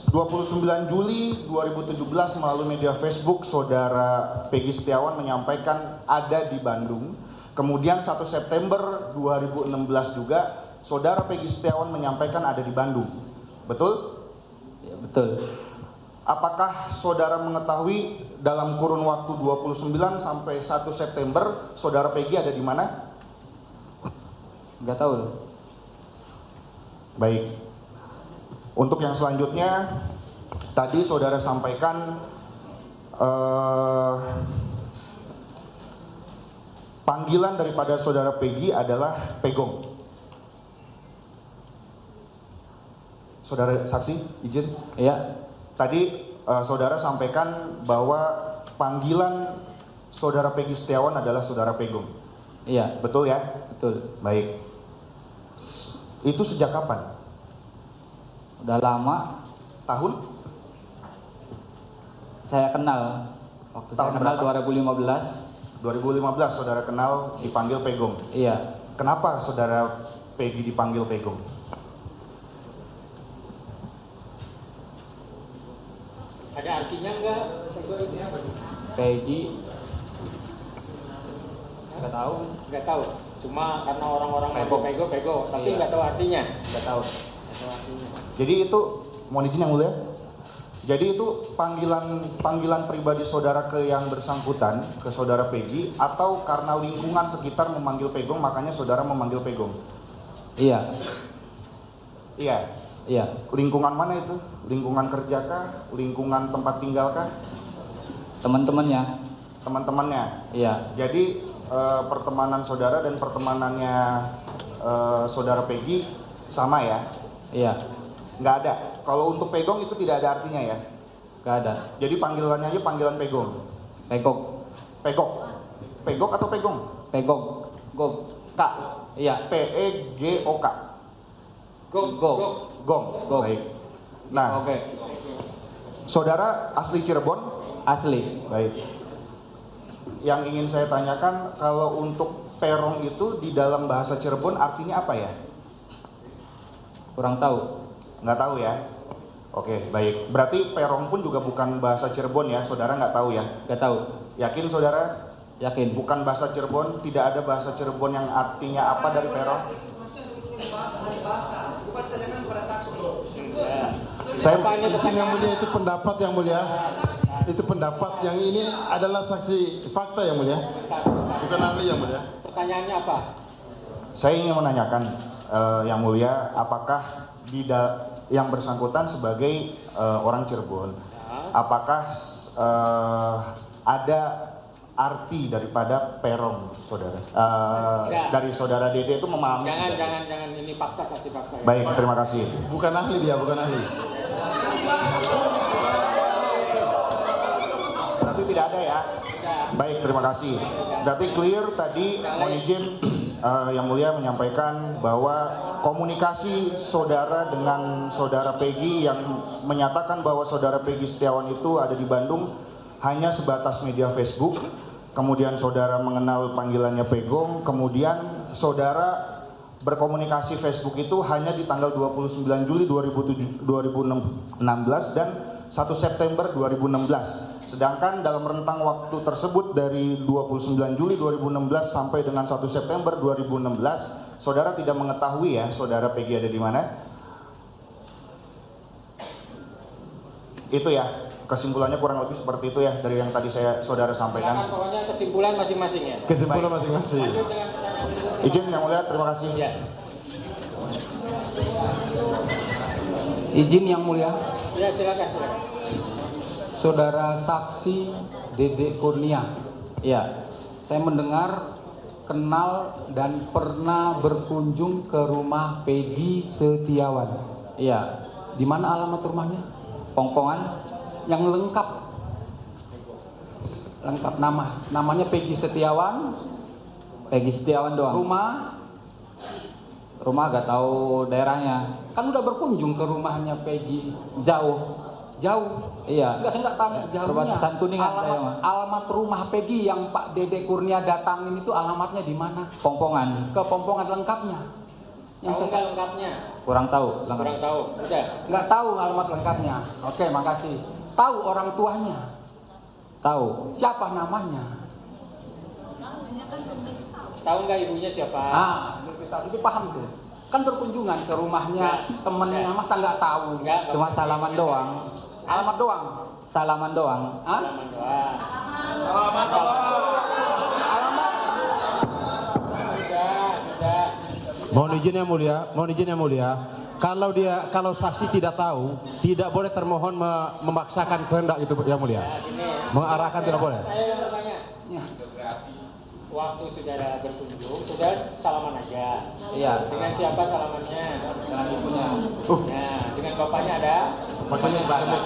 L: 29 Juli 2017 melalui media Facebook saudara Peggy Setiawan menyampaikan ada di Bandung. Kemudian 1 September 2016 juga saudara Peggy Setiawan menyampaikan ada di Bandung. Betul?
E: Ya, betul.
L: Apakah saudara mengetahui dalam kurun waktu 29 sampai 1 September saudara Peggy ada di mana?
E: Nggak tahu.
L: Baik. Untuk yang selanjutnya, tadi saudara sampaikan panggilan daripada saudara Peggy adalah Pegong. Saudara saksi, izin?
E: Iya.
L: Tadi saudara sampaikan bahwa panggilan saudara Peggy Setiawan adalah saudara Pegong.
E: Iya.
L: Betul ya?
E: Betul.
L: Baik. Itu sejak kapan?
E: Udah lama.
L: Tahun?
E: Saya kenal. Waktu
L: Tahun
E: saya kenal
L: berapa?
E: 2015.
L: 2015 saudara kenal dipanggil Pegong.
E: Iya.
L: Kenapa saudara Peggy dipanggil Pegong?
C: Ada artinya enggak?
E: Peggy. Nggak tahu.
C: Nggak tahu. Cuma karena orang-orang
E: Pego.
C: pego, tapi
E: Iya.
C: nggak tahu artinya.
E: Nggak tahu.
L: Jadi itu, mohon izin yang mulia. Jadi itu panggilan pribadi saudara ke yang bersangkutan, ke saudara Peggy, atau karena lingkungan sekitar memanggil Pegong, makanya saudara memanggil Pegong?
E: Iya.
L: Iya.
E: Iya.
L: Lingkungan mana itu? Lingkungan kerja kah? Lingkungan tempat tinggal kah?
E: Teman-temannya.
L: Teman-temannya.
E: Iya.
L: Jadi pertemanan saudara dan pertemanannya saudara Peggy sama ya?
E: Iya.
L: Nggak ada. Kalau untuk Pegong itu tidak ada artinya ya?
E: Nggak ada.
L: Jadi panggilannya aja panggilan Pegong.
E: Pegok.
L: Pegok. Pegok atau Pegong?
E: Pegok. Gog.
L: K.
E: Iya.
L: P-E-G-O-K.
E: Gog.
L: Gong.
E: Gong.
L: Baik. Nah,
E: Oke.
L: saudara asli Cirebon?
E: Asli.
L: Baik. Yang ingin saya tanyakan, kalau untuk perong itu di dalam bahasa Cirebon artinya apa ya?
E: Kurang tahu.
L: Nggak tahu ya? Oke, baik. Berarti perong pun juga bukan bahasa Cirebon ya? Saudara nggak tahu ya?
E: Nggak tahu.
L: Yakin saudara?
E: Yakin.
L: Bukan bahasa Cirebon, tidak ada bahasa Cirebon yang artinya apa dari perong?
I: Saya izin yang mulia, itu pendapat yang mulia.
D: Itu pendapat yang ini adalah saksi fakta yang mulia, bukan ahli yang mulia.
C: Pertanyaannya apa?
L: Saya ingin menanyakan yang mulia, apakah yang bersangkutan sebagai orang Cirebon, apakah ada arti daripada peron saudara? Dari saudara Dede itu memahami?
C: Jangan ini fakta, saksi fakta. Ya.
L: Baik, terima kasih.
D: Bukan ahli dia, bukan ahli.
L: Berarti tidak ada ya? Baik, terima kasih. Berarti clear tadi, mohon izin yang mulia menyampaikan bahwa komunikasi saudara dengan saudara Peggy yang menyatakan bahwa saudara Peggy Setiawan itu ada di Bandung hanya sebatas media Facebook. Kemudian saudara mengenal panggilannya Pegong, kemudian saudara berkomunikasi Facebook itu hanya di tanggal 29 Juli 2016 dan 1 September 2016. Sedangkan dalam rentang waktu tersebut dari 29 Juli 2016 sampai dengan 1 September 2016, saudara tidak mengetahui ya saudara Peggy ada di mana? Itu ya. Kesimpulannya kurang lebih seperti itu ya dari yang tadi saudara sampaikan.
C: Pokoknya kesimpulan masing-masing ya.
D: Kesimpulan masing-masing.
L: Izin yang mulia, terima kasih.
C: Ya.
E: Izin yang mulia.
C: Ya silakan.
E: Saudara saksi Dede Kurnia. Ya, saya mendengar, kenal dan pernah berkunjung ke rumah Peggy Setiawan. Iya. Di mana alamat rumahnya? Pongpongan. Yang lengkap namanya Peggy Setiawan. Peggy Setiawan doang. Rumah gak tahu daerahnya. Kan udah berkunjung ke rumahnya Peggy. Jauh. Iya. Enggak, saya nggak tanya jauhnya. Perbatasan Kuningan. Alamat rumah Peggy yang Pak Dede Kurnia datangin itu alamatnya di mana? Pongpongan. Ke Pongpongan lengkapnya.
C: Tahu nggak lengkapnya?
E: Kurang tahu.
C: Kurang tahu. Udah.
E: Nggak tahu alamat lengkapnya. Oke, makasih. Tahu orang tuanya? Tahu. Siapa namanya?
C: Tahu nggak ibunya siapa?
E: Itu paham tuh. Kan berkunjungan ke rumahnya temennya, masa nggak tahu? Cuma salaman doang. Alamat doang? Salaman doang.
C: Salaman doang.
E: Alamat?
C: Sudah.
J: Mohon izin yang mulia. Kalau saksi tidak tahu, tidak boleh termohon memaksakan kehendak itu yang mulia. Mengarahkan tidak boleh.
C: Saya yang bertanya. Waktu saudara berkunjung, sudah salaman aja.
E: Iya.
C: Dengan siapa salamannya?
E: Dengan ibunya.
C: Nah, dengan bapaknya ada?
E: Bapaknya nggak ada.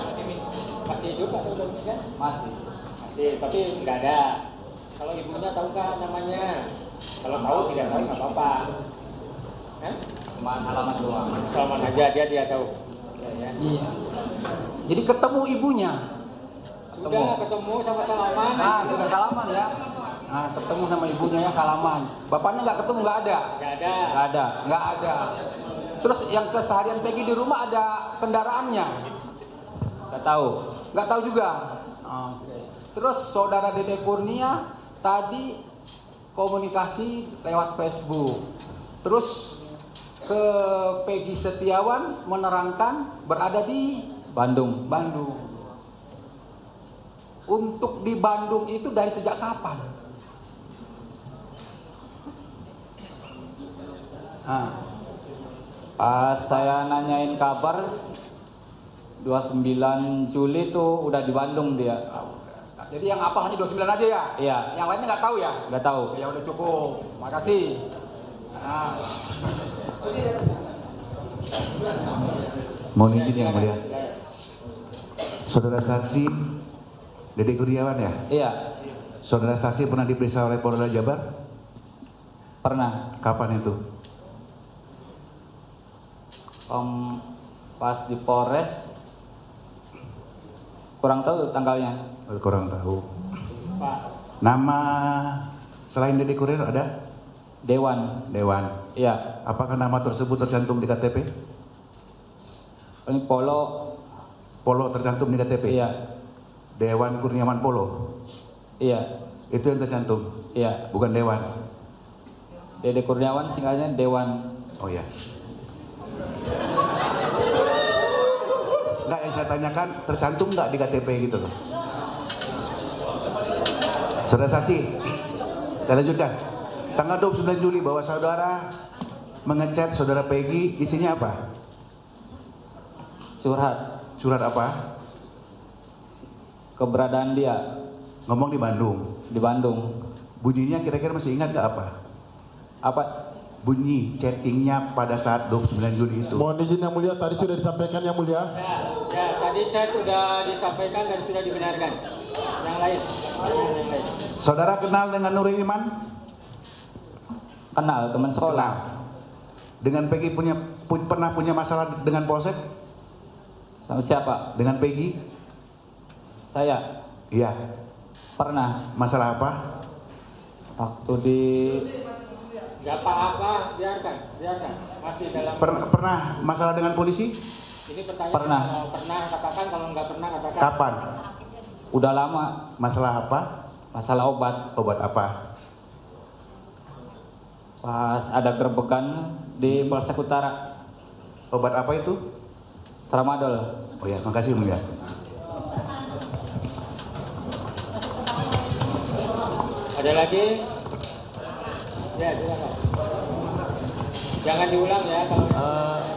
C: Masih hidup atau sudah meninggal?
E: Masih,
C: tapi nggak ada. Kalau ibunya tahukah namanya? Kalau tahu tidak tahu nggak apa-apa.
E: Cuma alamat doang.
C: Salaman aja dia tahu. Ya.
E: Iya. Jadi ketemu ibunya.
C: Sudah ketemu sama salaman.
E: Sudah salaman ya. Ketemu sama ibunya ya, salaman. Bapaknya nggak ketemu, nggak ada. Nggak ada. Terus yang keseharian Peggy di rumah ada kendaraannya? Nggak tahu juga. Oke. Terus saudara Dede Kurnia tadi komunikasi lewat Facebook. Terus ke Peggy Setiawan menerangkan berada di Bandung. Untuk di Bandung itu dari sejak kapan? Pas saya nanyain kabar 29 Juli tuh udah di Bandung dia. Jadi yang apa hanya 29 aja ya? Iya. Yang lainnya nggak tahu ya? Nggak tahu. Ya udah cukup. Makasih.
L: Mohon izin yang mulia. Saudara saksi Dede Kurniawan ya?
E: Iya.
L: Saudara saksi pernah diperiksa oleh Polda Jabar?
E: Pernah.
L: Kapan itu?
E: Pas di Polres, kurang tahu tanggalnya.
L: Kurang tahu. Nama selain Dede Kurniawan ada?
E: Dewan. Iya.
L: Apakah nama tersebut tercantum di KTP?
E: Ini Polo
L: tercantum di KTP?
E: Iya.
L: Dewan Kurniawan Polo?
E: Iya.
L: Itu yang tercantum?
E: Iya.
L: Bukan Dewan?
E: Dede Kurniawan singkatnya Dewan.
L: Oh ya. Enggak, yang saya tanyakan tercantum enggak di KTP gitu loh? Saudara saksi, saya lanjutkan. Tanggal 29 Juli bahwa saudara mengechat saudara Peggy, isinya apa?
E: Surat.
L: Surat apa?
E: Keberadaan dia.
L: Ngomong di Bandung.
E: Di Bandung.
L: Bunyinya kira-kira masih ingat gak apa?
E: Apa?
L: Bunyi chattingnya pada saat 29 Juli itu.
D: Mohon izin Yang Mulia, tadi sudah disampaikan Yang Mulia.
C: Ya, tadi chat sudah disampaikan dan sudah dibenarkan. Yang lain.
L: Saudara kenal dengan Nuril Iman?
E: Kenal, teman sekolah.
L: Dengan Peggy pernah punya masalah dengan Polsek?
E: Sama siapa?
L: Dengan Peggy?
E: Saya.
L: Iya.
E: Pernah.
L: Masalah apa?
E: Waktu di
C: Gak apa-apa, biarkan. Masih dalam.
L: Pernah masalah dengan polisi?
C: Ini pertanyaan.
E: Pernah.
C: Kalau pernah katakan, kalau nggak pernah katakan.
L: Kapan?
E: Udah lama.
L: Masalah apa?
E: Masalah obat.
L: Obat apa?
E: Pas ada gerbekan di Polsek Utara.
L: Obat apa itu?
E: Tramadol.
L: Oh ya, makasih Mulia.
C: Ada lagi? Ya, silakan. Jangan diulang ya kalau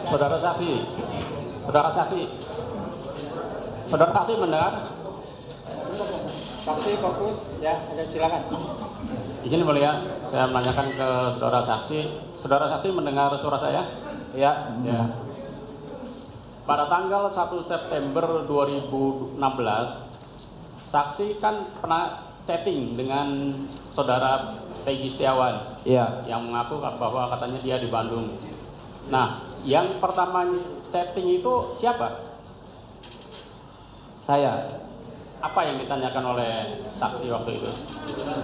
M: Saudara saksi mendengar?
C: saksi fokus ya, ada silakan.
M: Izin Mulia, saya menanyakan ke saudara saksi. Saudara saksi mendengar suara saya?
E: Ya.
M: Ya. Pada tanggal 1 September 2016, saksi kan pernah chatting dengan saudara Peggy Setiawan.
E: Iya.
M: Yang mengaku bahwa katanya dia di Bandung. Nah, yang pertama chatting itu siapa?
E: Saya.
M: Apa yang ditanyakan oleh saksi waktu itu?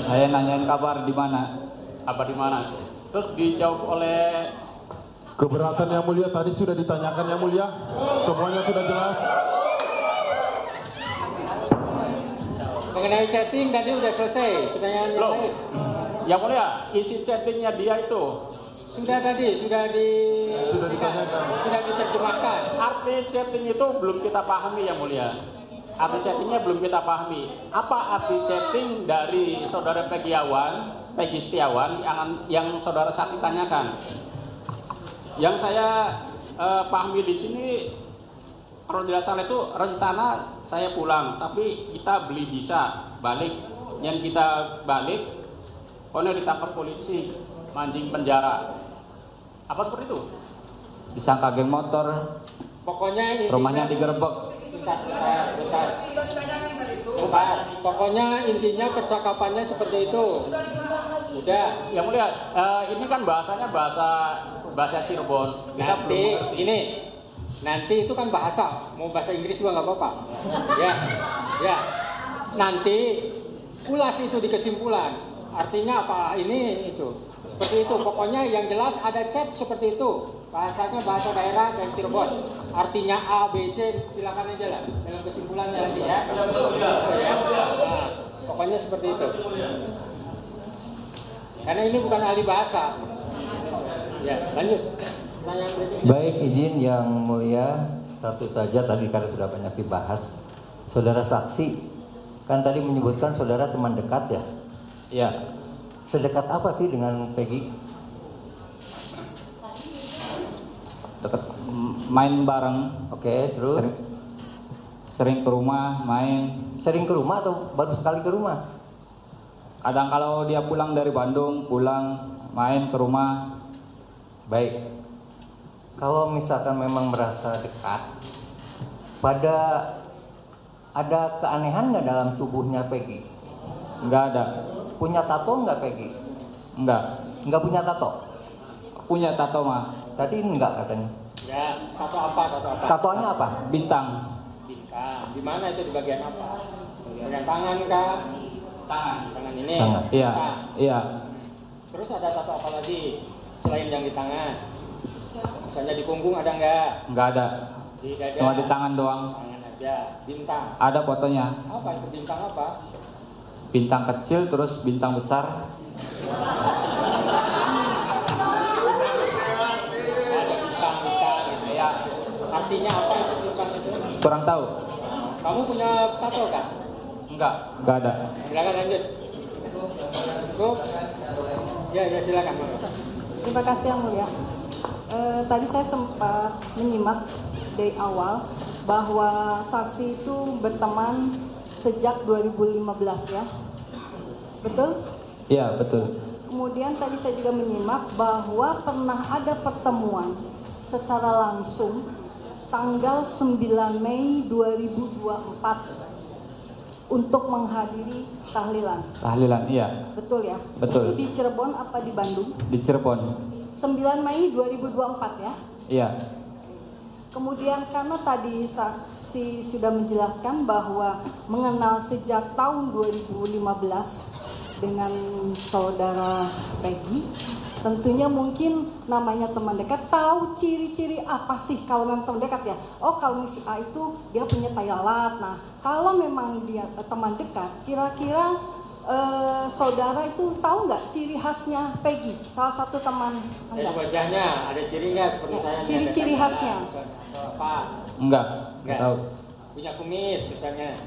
E: Saya nanyain kabar di mana.
M: Kabar di mana? Terus dijawab oleh
D: Keberatan Yang Mulia tadi sudah ditanyakan Yang Mulia. Semuanya sudah jelas.
C: Mengenai chatting tadi udah selesai. Pertanyaan yang lain.
M: Yang Mulia, isi chattingnya dia itu
C: sudah ditanyakan. Sudah diterjemahkan.
M: Arti chatting itu belum kita pahami Yang Mulia. Arti chattingnya belum kita pahami. Apa arti chatting dari saudara Peggy Setiawan yang saudara saksi tanyakan? Yang saya pahami di sini, kalau tidak salah itu rencana saya pulang, tapi kita beli bisa balik. Yang kita balik, pokoknya ditangkap polisi, mancing penjara. Apa seperti itu?
E: Disangka geng motor.
C: Pokoknya
E: rumahnya digerebek.
C: Bentar. Pokoknya intinya percakapannya seperti itu. Udah.
M: Yang Mulia, ini kan bahasanya bahasa Cirebon. Kita
C: Nanti ini. Nanti itu kan bahasa, mau bahasa Inggris juga nggak apa-apa. Ya. Nanti ulas itu di kesimpulan. Artinya apa? Ini itu. Seperti itu. Pokoknya yang jelas ada chat seperti itu. Bahasanya bahasa daerah dan Cirebon. Artinya A, B, C, silakan aja lah dalam kesimpulannya nanti ya. Nah, pokoknya seperti itu. Karena ini bukan ahli bahasa. Ya, lanjut.
F: Baik, izin Yang Mulia, satu saja tadi karena sudah banyak dibahas. Saudara saksi, kan tadi menyebutkan saudara teman dekat ya?
E: Iya.
F: Sedekat apa sih dengan Peggy?
E: Dekat, main bareng.
F: Oke, terus?
E: Sering ke rumah, main.
F: Sering ke rumah atau baru sekali ke rumah?
E: Kadang kalau dia pulang dari Bandung, pulang main ke rumah.
F: Baik. Kalau misalkan memang merasa dekat, ada keanehan nggak dalam tubuhnya Peggy?
E: Nggak ada.
F: Punya tato nggak Peggy?
E: Nggak.
F: Nggak punya tato?
E: Punya tato mah.
F: Tadi enggak katanya.
C: Ya, tato apa?
F: Tatoannya apa?
E: Bintang.
C: Bintang. Di mana itu, di bagian apa? Bagian tangan kah? Tangan ini.
F: Tangan.
E: Iya.
C: Nah,
E: Iya.
C: terus ada tato apa lagi selain yang di tangan? Misalnya di punggung ada nggak?
E: Nggak ada.
C: Di dada.
E: Cuma di tangan doang.
C: Tangan aja. Bintang.
E: Ada fotonya.
C: Apa itu bintang apa?
E: Bintang kecil terus bintang besar.
C: Ya, artinya apa itu bintang itu?
E: Kurang tahu.
C: Kamu punya tato kan?
E: Enggak ada.
C: Silakan lanjut. Cukup? Ya silakan.
N: Terima kasih Yang Mulia. Tadi saya sempat menyimak dari awal bahwa saksi itu berteman sejak 2015 ya, betul?
E: Iya, betul.
N: Kemudian tadi saya juga menyimak bahwa pernah ada pertemuan secara langsung tanggal 9 Mei 2024 untuk menghadiri tahlilan.
E: Tahlilan, iya.
N: Betul ya?
E: Betul.
N: Itu di Cirebon apa di Bandung?
E: Di Cirebon.
N: 9 Mei 2024 ya?
E: Iya.
N: Kemudian karena tadi saksi sudah menjelaskan bahwa mengenal sejak tahun 2015 dengan saudara Peggy, tentunya mungkin namanya teman dekat, tahu ciri-ciri apa sih kalau memang teman dekat ya? Oh, kalau si A itu dia punya tai lalat. Nah, kalau memang dia teman dekat, kira-kira saudara itu tahu nggak ciri khasnya Peggy, salah satu teman Anda?
C: Dari wajahnya ada ciri nggak seperti saya?
N: Ciri-ciri khasnya?
C: Apa?
E: Enggak tahu.
C: Punya kumis misalnya.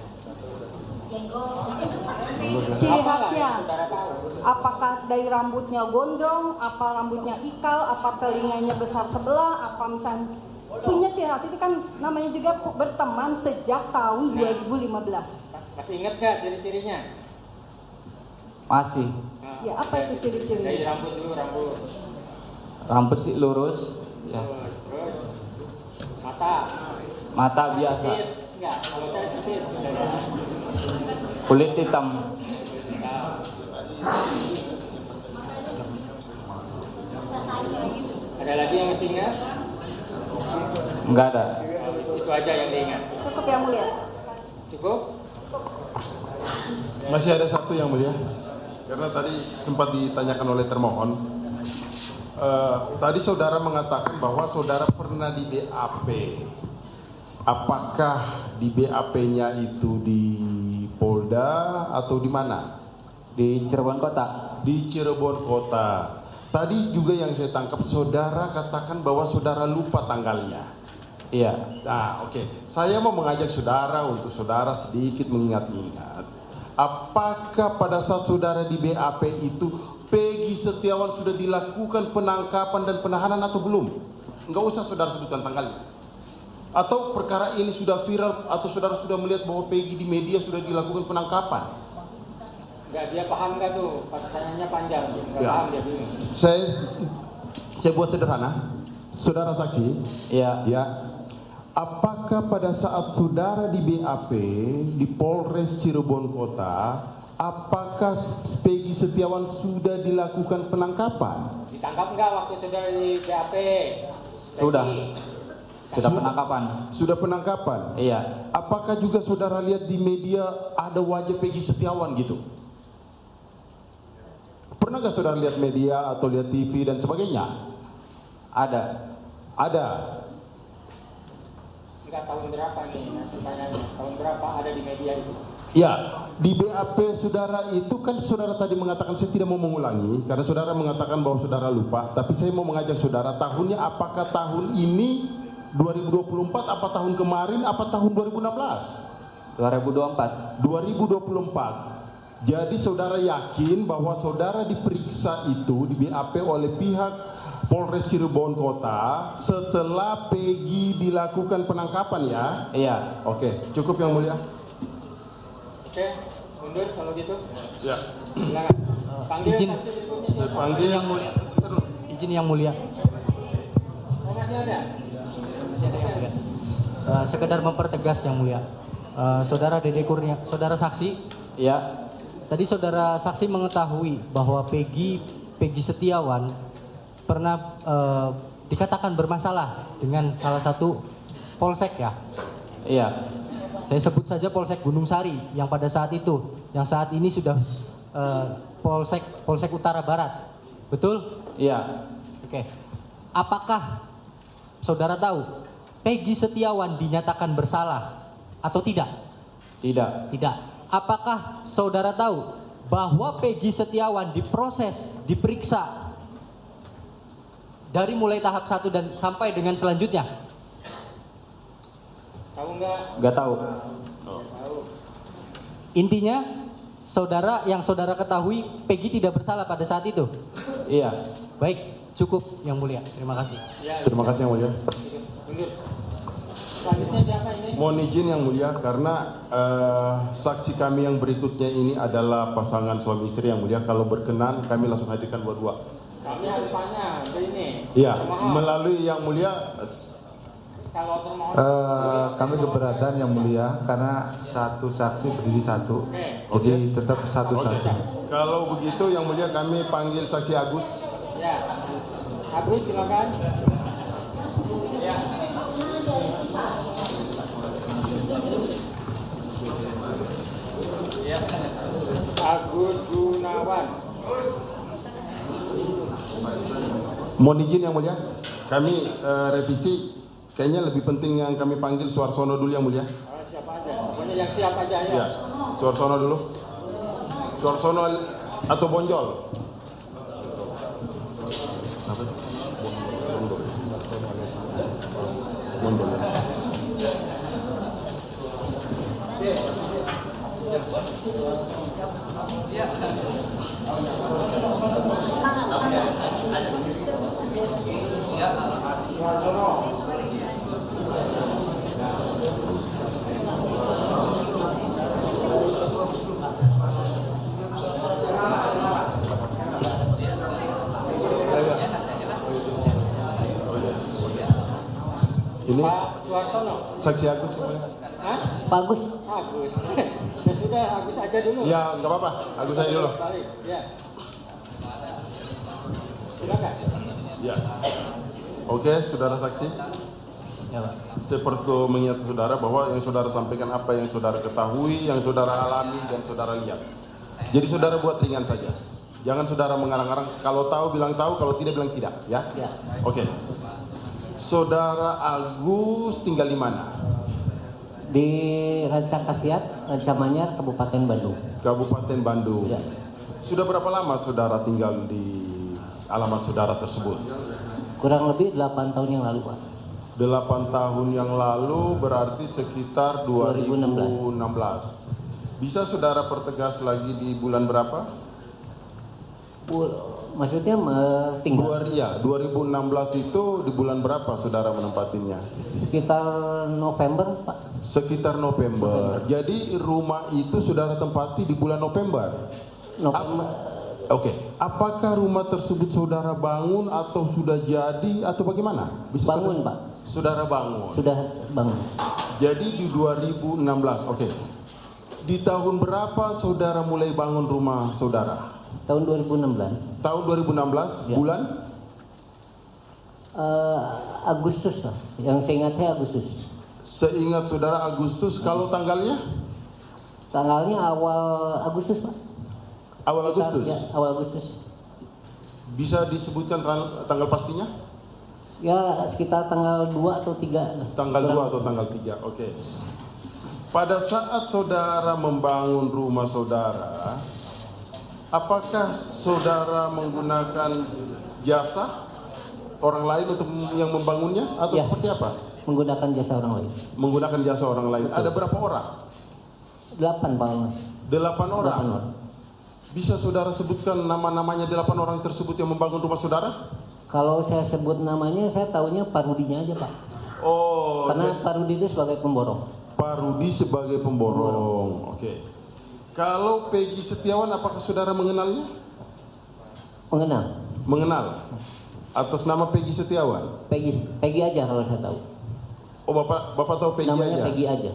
N: Ciri khasnya, apakah dari rambutnya gondrong, apa rambutnya ikal, apa telinganya besar sebelah, apa misalnya punya ciri khas itu kan namanya juga berteman sejak tahun 2015.
C: Masih ingat nggak ciri-cirinya?
E: Masih.
N: Ya, apa itu ciri-cirinya?
C: Dari rambut dulu, rambut.
E: Rambut sih lurus. Ya.
C: Terus mata.
E: Mata biasa.
C: Sipit. Enggak, kalau saya sipit misalnya.
E: Kulit hitam.
C: Ada lagi yang masih ingat?
E: Enggak ada.
C: Itu aja yang diingat.
N: Cukup Yang Mulia.
C: Cukup?
D: Masih ada satu Yang Mulia. Karena tadi sempat ditanyakan oleh termohon. Tadi saudara mengatakan bahwa saudara pernah di BAP. Apakah di BAP-nya itu di Polda atau di mana?
E: Di Cirebon Kota.
D: Di Cirebon Kota. Tadi juga yang saya tangkap saudara katakan bahwa saudara lupa tanggalnya.
E: Iya.
D: Nah, oke. Saya mau mengajak saudara untuk saudara sedikit mengingat-ingat. Apakah pada saat saudara di BAP itu Peggy Setiawan sudah dilakukan penangkapan dan penahanan atau belum? Enggak usah saudara sebutkan tanggalnya. Atau perkara ini sudah viral atau saudara sudah melihat bahwa Peggy di media sudah dilakukan penangkapan?
C: Enggak, dia paham nggak tuh? Pertanyaannya panjang. Enggak
D: Ya.
C: paham dia bingung.
D: Saya buat sederhana. Saudara saksi.
E: Iya.
D: Ya. Apakah pada saat saudara di BAP di Polres Cirebon Kota, apakah Peggy Setiawan sudah dilakukan penangkapan?
C: Ditangkap nggak waktu saudara di BAP?
E: Sudah. Sudah penangkapan.
D: Sudah penangkapan?
E: Iya.
D: Apakah juga saudara lihat di media ada wajah Peggy Setiawan gitu? Pernah nggak saudara lihat media atau lihat TV dan sebagainya?
E: Ada.
D: Ada.
C: Enggak, tahun berapa nih pertanyaannya? Tahun berapa ada di media itu?
D: Ya, di BAP saudara itu kan saudara tadi mengatakan, saya tidak mau mengulangi karena saudara mengatakan bahwa saudara lupa, tapi saya mau mengajak saudara tahunnya apakah tahun ini 2024 apa tahun kemarin apa tahun 2016?
E: 2024.
D: 2024. Jadi saudara yakin bahwa saudara diperiksa itu di BAP oleh pihak Polres Cirebon Kota setelah Peggy dilakukan penangkapan ya?
E: Iya.
D: Oke, cukup Yang Mulia.
C: Oke, mundur kalau gitu.
D: Ya.
C: Silakan. Panggil
F: Izin.
C: saksi berikutnya.
D: Saya panggil
F: Yang Mulia. Izin Yang Mulia.
C: Oh, masih ada?
F: Masih ada Yang Mulia. Sekedar mempertegas Yang Mulia. Saudara Dede Kurnia, saudara saksi,
E: Iya.
F: tadi saudara saksi mengetahui bahwa Peggy Setiawan pernah dikatakan bermasalah dengan salah satu polsek ya?
E: Iya.
F: Saya sebut saja Polsek Gunung Sari yang pada saat itu, yang saat ini sudah Polsek Utara Barat, betul?
E: Iya.
F: Oke. Apakah saudara tahu Peggy Setiawan dinyatakan bersalah atau tidak?
E: Tidak.
F: Tidak. Apakah saudara tahu bahwa Peggy Setiawan diproses, diperiksa dari mulai tahap 1 dan sampai dengan selanjutnya?
C: Tahu nggak?
E: Nggak tahu.
F: Intinya saudara ketahui Peggy tidak bersalah pada saat itu?
J: Iya.
F: Baik, cukup Yang Mulia. Terima kasih.
D: Terima kasih Yang Mulia.
C: Selanjutnya siapa ini?
D: Mohon izin Yang Mulia karena saksi kami yang berikutnya ini adalah pasangan suami istri Yang Mulia. Kalau berkenan kami langsung hadirkan dua-dua.
C: Kami harus tanya ke ini.
D: Iya, melalui Yang Mulia.
C: Kalau termohon.
K: Kami keberatan Yang Mulia karena satu saksi berdiri satu. Jadi tetap satu-satu.
D: Kalau begitu Yang Mulia kami panggil saksi Agus.
C: Ya, Agus silakan. Ya. Agus Gunawan.
D: Mohon izin Yang Mulia, kami revisi. Kayaknya lebih penting yang kami panggil Suarsono dulu Yang Mulia.
C: Siapa aja? Pokoknya yang siap aja ya.
D: Ya, Suarsono dulu. Suarsono atau Bonjol? Apa? Bonjol. Ini
C: Pak Suarsono.
D: saksi Agus.
C: Hah?
F: Pak Agus.
C: Agus. Ya sudah, Agus aja dulu.
D: Ya, nggak apa-apa. Agus aja dulu.
C: Ya. Silakan.
D: Ya. Oke, saudara saksi.
F: Ya, Pak.
D: Saya perlu mengingat saudara bahwa yang saudara sampaikan apa yang saudara ketahui, yang saudara alami, dan saudara lihat. Jadi saudara buat ringan saja. Jangan saudara mengarang-arang. Kalau tahu bilang tahu, kalau tidak bilang tidak. Ya.
F: Ya.
D: Oke. Saudara Agus tinggal di mana?
F: Di Rancakasiat, Rancamanyar, Kabupaten Bandung.
D: Kabupaten Bandung.
F: Ya.
D: Sudah berapa lama saudara tinggal di alamat saudara tersebut?
F: Kurang lebih 8 tahun yang lalu, Pak.
D: 8 tahun yang lalu berarti sekitar 2016. Bisa saudara pertegas lagi di bulan berapa?
F: Maksudnya tinggal?
D: 2016 itu di bulan berapa saudara menempatinya?
F: Sekitar November, Pak.
D: Sekitar November. Jadi rumah itu saudara tempati di bulan November? Oke. Apakah rumah tersebut saudara bangun atau sudah jadi atau bagaimana? Bisa
F: bangun,
D: saudara,
F: Pak.
D: Saudara bangun?
F: Sudah bangun.
D: Jadi di 2016, oke. Di tahun berapa saudara mulai bangun rumah saudara?
F: Tahun 2016.
D: Tahun 2016,
F: ya.
D: Bulan?
F: Agustus lah. Yang seingat saya Agustus.
D: Seingat saudara Agustus, kalau tanggalnya?
F: Tanggalnya awal Agustus, Pak.
D: Awal Agustus?
F: Ya, awal Agustus.
D: Bisa disebutkan tanggal pastinya?
F: Ya, sekitar tanggal 2 atau 3.
D: Tanggal 2 atau tanggal 3, oke. Pada saat saudara membangun rumah saudara, apakah saudara menggunakan jasa orang lain untuk yang membangunnya atau
F: ya,
D: seperti apa?
F: Menggunakan jasa orang lain.
D: Menggunakan jasa orang lain.
F: Betul.
D: Ada berapa orang?
F: 8, Pak Mas.
D: 8 orang.
F: 8 orang.
D: Bisa saudara sebutkan nama-namanya 8 orang tersebut yang membangun rumah saudara?
F: Kalau saya sebut namanya, saya tahunya Pak Rudinya aja, Pak.
D: Oh.
F: Karena Pak Rudi itu sebagai pemborong.
D: Pak Rudi sebagai pemborong. Oke. Kalau Peggy Setiawan, apakah saudara mengenalnya?
F: Mengenal.
D: Mengenal. Atas nama Peggy Setiawan.
F: Peggy aja kalau saya tahu.
D: Oh, Bapak tahu Peggy
F: namanya
D: aja?
F: Peggy aja.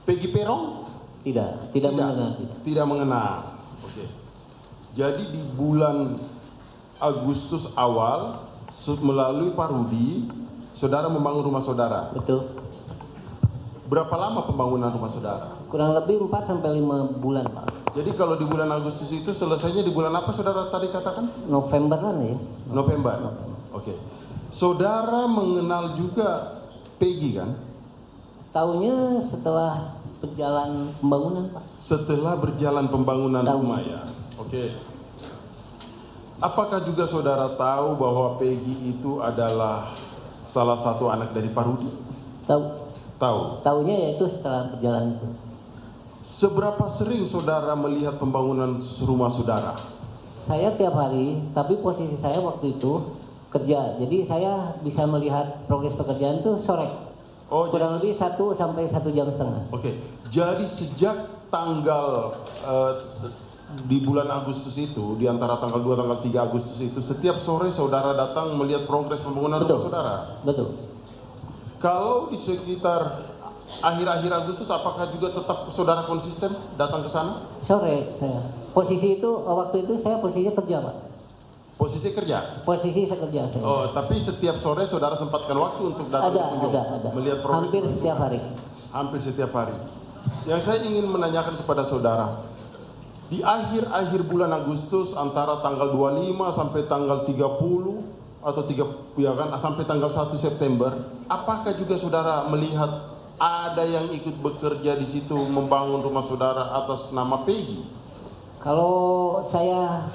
D: Peggy Perong?
F: Tidak mengenal.
D: Tidak mengenal. Oke. Jadi di bulan Agustus awal melalui Pak Rudi, saudara membangun rumah saudara.
F: Betul.
D: Berapa lama pembangunan rumah saudara?
F: Kurang lebih 4 sampai 5 bulan, Pak.
D: Jadi kalau di bulan Agustus itu selesainya di bulan apa saudara tadi katakan?
F: Novemberan ya.
D: November. Oke. Saudara mengenal juga Peggy kan?
F: Tahunya setelah berjalan pembangunan, Pak.
D: Setelah berjalan pembangunan rumah ya. Oke. Apakah juga saudara tahu bahwa Peggy itu adalah salah satu anak dari Pak Rudi?
F: Tahu.
D: Tahu.
F: Tahunya yaitu setelah berjalan itu.
D: Seberapa sering saudara melihat pembangunan rumah saudara?
O: Saya tiap hari, tapi posisi saya waktu itu kerja. Jadi saya bisa melihat progres pekerjaan itu sore.
D: Oh,
O: kurang lebih 1 sampai 1,5 jam.
D: Oke. Jadi sejak tanggal di bulan Agustus itu, di antara tanggal 2 tanggal 3 Agustus itu, setiap sore saudara datang melihat progres pembangunan rumah saudara?
O: Betul.
D: Kalau di sekitar akhir-akhir Agustus, apakah juga tetap saudara konsisten datang ke sana?
O: Sore saya. Posisi itu, waktu itu saya posisinya kerja, Pak.
D: Posisi kerja?
O: Posisi sekerja saya.
D: Oh, tapi setiap sore saudara sempatkan waktu untuk datang berkunjung?
O: Ada.
D: Melihat progres?
O: Hampir setiap hari.
D: Hampir setiap hari. Yang saya ingin menanyakan kepada saudara, di akhir-akhir bulan Agustus antara tanggal 25 sampai tanggal 30 atau sampai tanggal 1 September, apakah juga saudara melihat ada yang ikut bekerja di situ membangun rumah saudara atas nama Peggy?
O: Kalau saya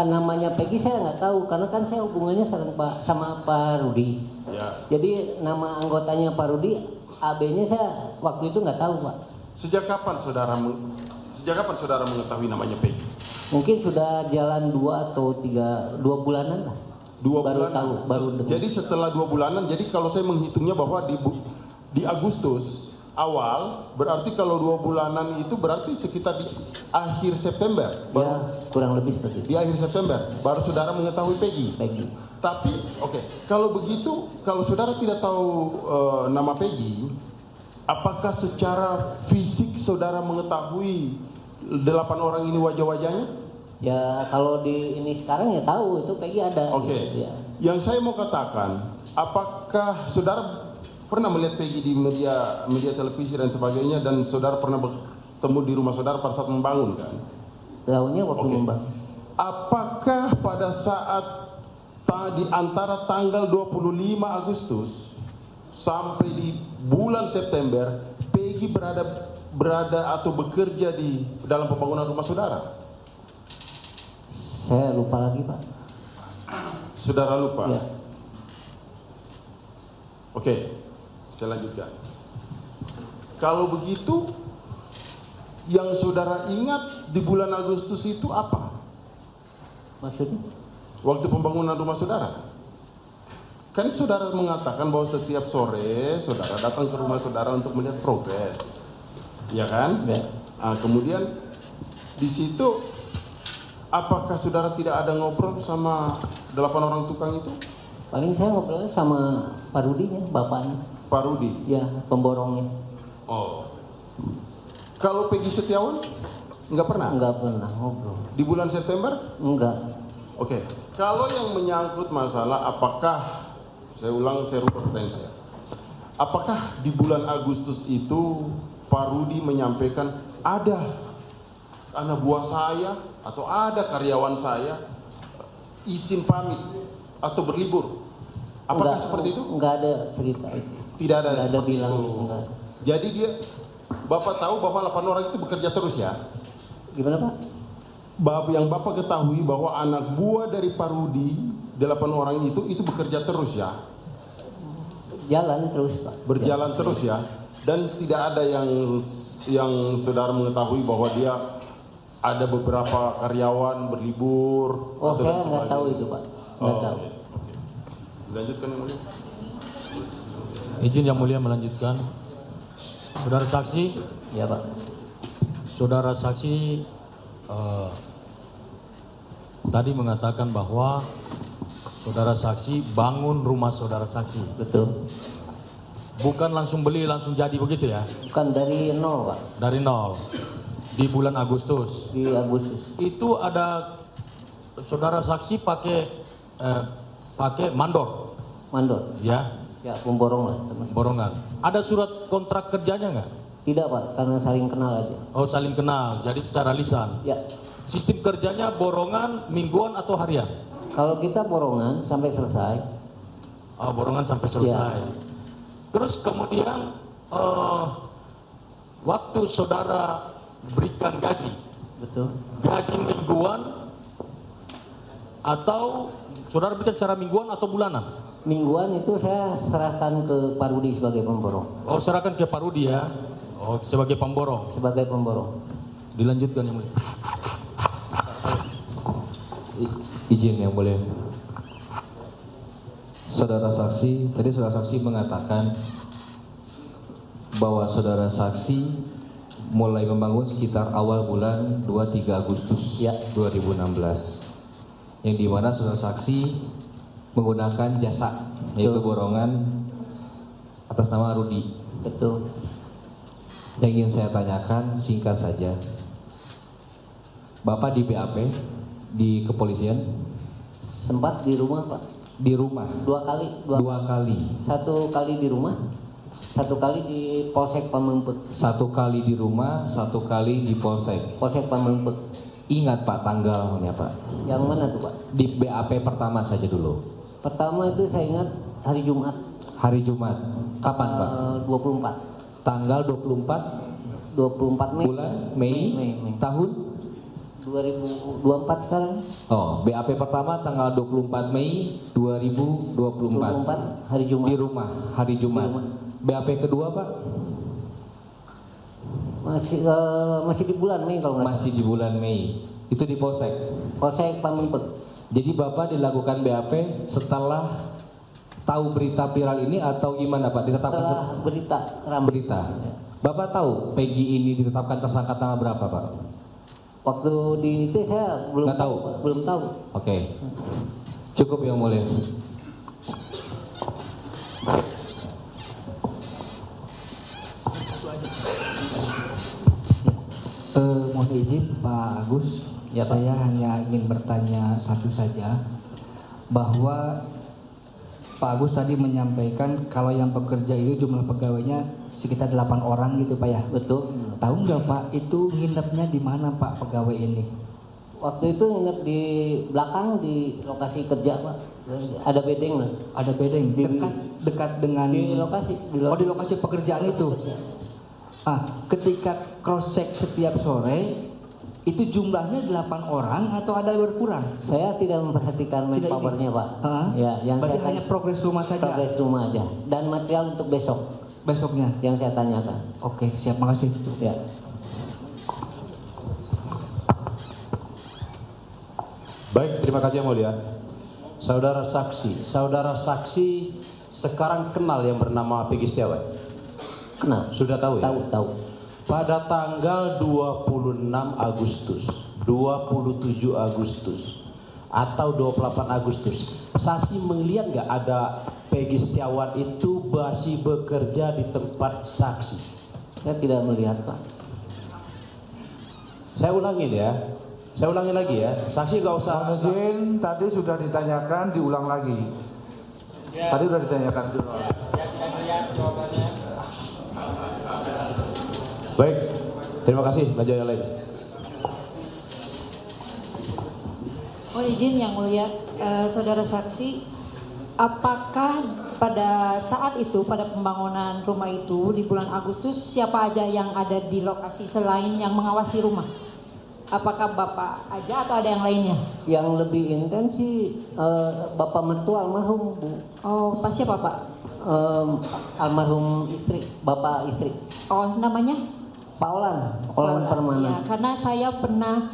O: namanya Peggy saya nggak tahu, karena kan saya hubungannya sama Pak Rudi.
D: Ya.
O: Jadi nama anggotanya Pak Rudi, AB-nya saya waktu itu nggak tahu, Pak.
D: Sejak kapan saudara mengetahui namanya Peggy?
O: Mungkin sudah jalan 2 atau 2 bulanan lah.
D: 2
O: baru
D: bulanan.
O: Tahu, baru dengar.
D: Jadi setelah 2 bulanan, jadi kalau saya menghitungnya bahwa di Agustus awal, berarti kalau 2 bulanan itu berarti sekitar di akhir September.
O: Ya, kurang lebih seperti itu.
D: Di akhir September baru saudara mengetahui Peggy. Tapi oke, kalau begitu, kalau saudara tidak tahu nama Peggy, apakah secara fisik saudara mengetahui 8 orang ini wajah-wajahnya?
O: Ya kalau di ini sekarang ya tahu itu Peggy ada.
D: Oke.
O: Ya.
D: Yang saya mau katakan, apakah saudara pernah melihat Peggy di media televisi dan sebagainya, dan saudara pernah bertemu di rumah saudara pada saat membangun kan?
O: Tahunya waktu membangun.
D: Apakah pada saat di antara tanggal 25 Agustus sampai di bulan September, Peggy berada atau bekerja di dalam pembangunan rumah saudara?
O: Saya lupa lagi, Pak.
D: Saudara lupa?
O: Ya.
D: Oke, saya lanjutkan. Kalau begitu, yang saudara ingat di bulan Agustus itu apa?
O: Maksudnya?
D: Waktu pembangunan rumah saudara. Kan saudara mengatakan bahwa setiap sore saudara datang ke rumah saudara untuk melihat progres. Ya kan?
O: Ya.
D: Nah, kemudian di situ apakah saudara tidak ada ngobrol sama 8 orang tukang itu?
O: Paling saya ngobrolnya sama Pak Rudi ya, bapaknya.
D: Pak Rudi?
O: Ya, pemborongnya.
D: Oh. Kalau Peggy Setiawan? Enggak pernah?
O: Enggak pernah ngobrol.
D: Di bulan September?
O: Enggak.
D: Oke. Kalau yang menyangkut masalah apakah, saya rubah pertanyaan saya. Apakah di bulan Agustus itu Pak Rudi menyampaikan ada anak buah saya atau ada karyawan saya izin pamit atau berlibur? Apakah seperti itu?
O: Enggak ada cerita itu.
D: Tidak ada
O: enggak
D: seperti
O: ada bilang,
D: itu.
O: enggak.
D: Jadi Bapak tahu bahwa 8 orang itu bekerja terus ya?
O: Gimana, Pak?
D: Yang Bapak ketahui bahwa anak buah dari Pak Rudi 8 orang itu bekerja terus ya?
O: Jalan terus, Pak.
D: Berjalan terus ya? Dan tidak ada yang saudara mengetahui bahwa dia ada beberapa karyawan berlibur?
O: Oh, saya nggak tahu itu, Pak. Nggak tahu.
D: Oke. Lanjutkan yang mulia.
P: Izin yang mulia melanjutkan. Saudara saksi?
O: Ya, Pak.
P: Saudara saksi tadi mengatakan bahwa saudara saksi bangun rumah saudara saksi.
O: Betul.
P: Bukan langsung beli, langsung jadi begitu ya?
O: Bukan dari nol, Pak.
P: Dari nol. Di bulan Agustus.
O: Di Agustus.
P: Itu ada saudara saksi pakai mandor.
O: Mandor.
P: Ya.
O: Ya, pemborongan.
P: Borongan. Ada surat kontrak kerjanya nggak?
O: Tidak, Pak, karena saling kenal aja.
P: Oh, saling kenal, jadi secara lisan.
O: Ya.
P: Sistem kerjanya borongan, mingguan atau harian?
O: Kalau kita borongan sampai selesai.
P: Oh, borongan sampai selesai.
O: Ya.
P: Terus kemudian waktu saudara berikan gaji,
O: betul.
P: Gaji mingguan atau saudara berikan secara mingguan atau bulanan?
O: Mingguan itu saya serahkan ke Pak Rudi sebagai pemborong.
P: Oh, serahkan ke Pak Rudi ya. Oh, sebagai pemborong.
O: Sebagai pemborong.
P: Dilanjutkan yang mulia.
J: Izin yang mulia. Saudara saksi, tadi saudara saksi mengatakan bahwa saudara saksi mulai membangun sekitar awal bulan 23 Agustus 2016. Yang dimana saudara saksi menggunakan jasa, yaitu borongan atas nama Rudi.
O: Betul.
J: Yang ingin saya tanyakan singkat saja, Bapak di BAP di kepolisian?
O: Sempat di rumah, Pak.
J: Di rumah?
O: Dua kali. Satu kali di rumah, satu kali di Polsek Pamengpeuk.
J: Satu kali di rumah, satu kali di Polsek.
O: Polsek Pamengpeuk.
J: Ingat Pak tanggalnya Pak?
O: Yang mana tuh Pak?
J: Di BAP pertama saja dulu.
O: Pertama itu saya ingat hari Jumat.
J: Hari Jumat. Kapan Pak?
O: 24.
J: Tanggal 24
O: Mei.
J: Bulan Mei. Tahun
O: 2024 sekarang.
J: Oh, BAP pertama tanggal 24 Mei 2024.
O: Hari Jumat.
J: Di rumah, hari Jumat. BAP kedua Pak?
O: Masih di bulan Mei kalau nggak salah.
J: Masih di bulan Mei. Itu di Polsek.
O: Polsek Pamengpeuk.
J: Jadi Bapak dilakukan BAP setelah tahu berita viral ini atau gimana Pak? Ditetapkan
O: setelah berita.
J: Bapak tahu Peggy ini ditetapkan tersangka tanggal berapa Pak?
O: Waktu di itu saya belum
J: nggak tahu.
O: Belum tahu.
J: Oke. Cukup yang mulia.
Q: Mohon izin Pak Agus,
O: ya, Pak.
Q: saya hanya ingin bertanya satu saja, bahwa Pak Agus tadi menyampaikan kalau yang bekerja itu jumlah pegawainya sekitar 8 orang gitu Pak ya?
O: Betul.
Q: Tahu nggak Pak itu nginepnya di mana Pak pegawai ini?
O: Waktu itu nginep di belakang di lokasi kerja Pak. Ada bedeng lah.
Q: Ada bedeng. Dekat dengan
O: di lokasi.
Q: Oh di lokasi pekerjaan itu. Ketika cross check setiap sore itu jumlahnya 8 orang atau ada berkurang?
O: Saya tidak memperhatikan manpowernya Pak. Ya, yang
Q: berarti
O: saya
Q: hanya progres rumah saja.
O: Progres rumah aja. Dan material untuk besoknya yang saya tanyakan.
Q: Oke, siap, makasih.
O: Ya.
J: Baik, terima kasih yang mulia. Saudara saksi sekarang kenal yang bernama Peggy Setiawan?
O: Kenal.
J: Sudah tahu ya?
O: Tahu.
J: Pada tanggal 26 Agustus, 27 Agustus, atau 28 Agustus, saksi melihat nggak ada Peggy Setiawan itu masih bekerja di tempat saksi?
O: Saya tidak melihat Pak.
J: Saya ulangin lagi ya. Saksi nggak usah.
K: Mohon izin, tadi sudah ditanyakan, diulang lagi. Tadi sudah ditanyakan.
J: Baik, terima kasih. Lanjut yang lain.
R: Mohon izin yang mulia, saudara saksi, apakah pada saat itu, pada pembangunan rumah itu di bulan Agustus, siapa aja yang ada di lokasi selain yang mengawasi rumah? Apakah Bapak aja atau ada yang lainnya?
O: Yang lebih intens sih Bapak mertua almarhum Bu.
R: Oh, pas siapa Pak?
O: Almarhum istri, Bapak istri.
R: Oh, namanya?
O: Pak Olan Permana.
R: Ya, karena saya pernah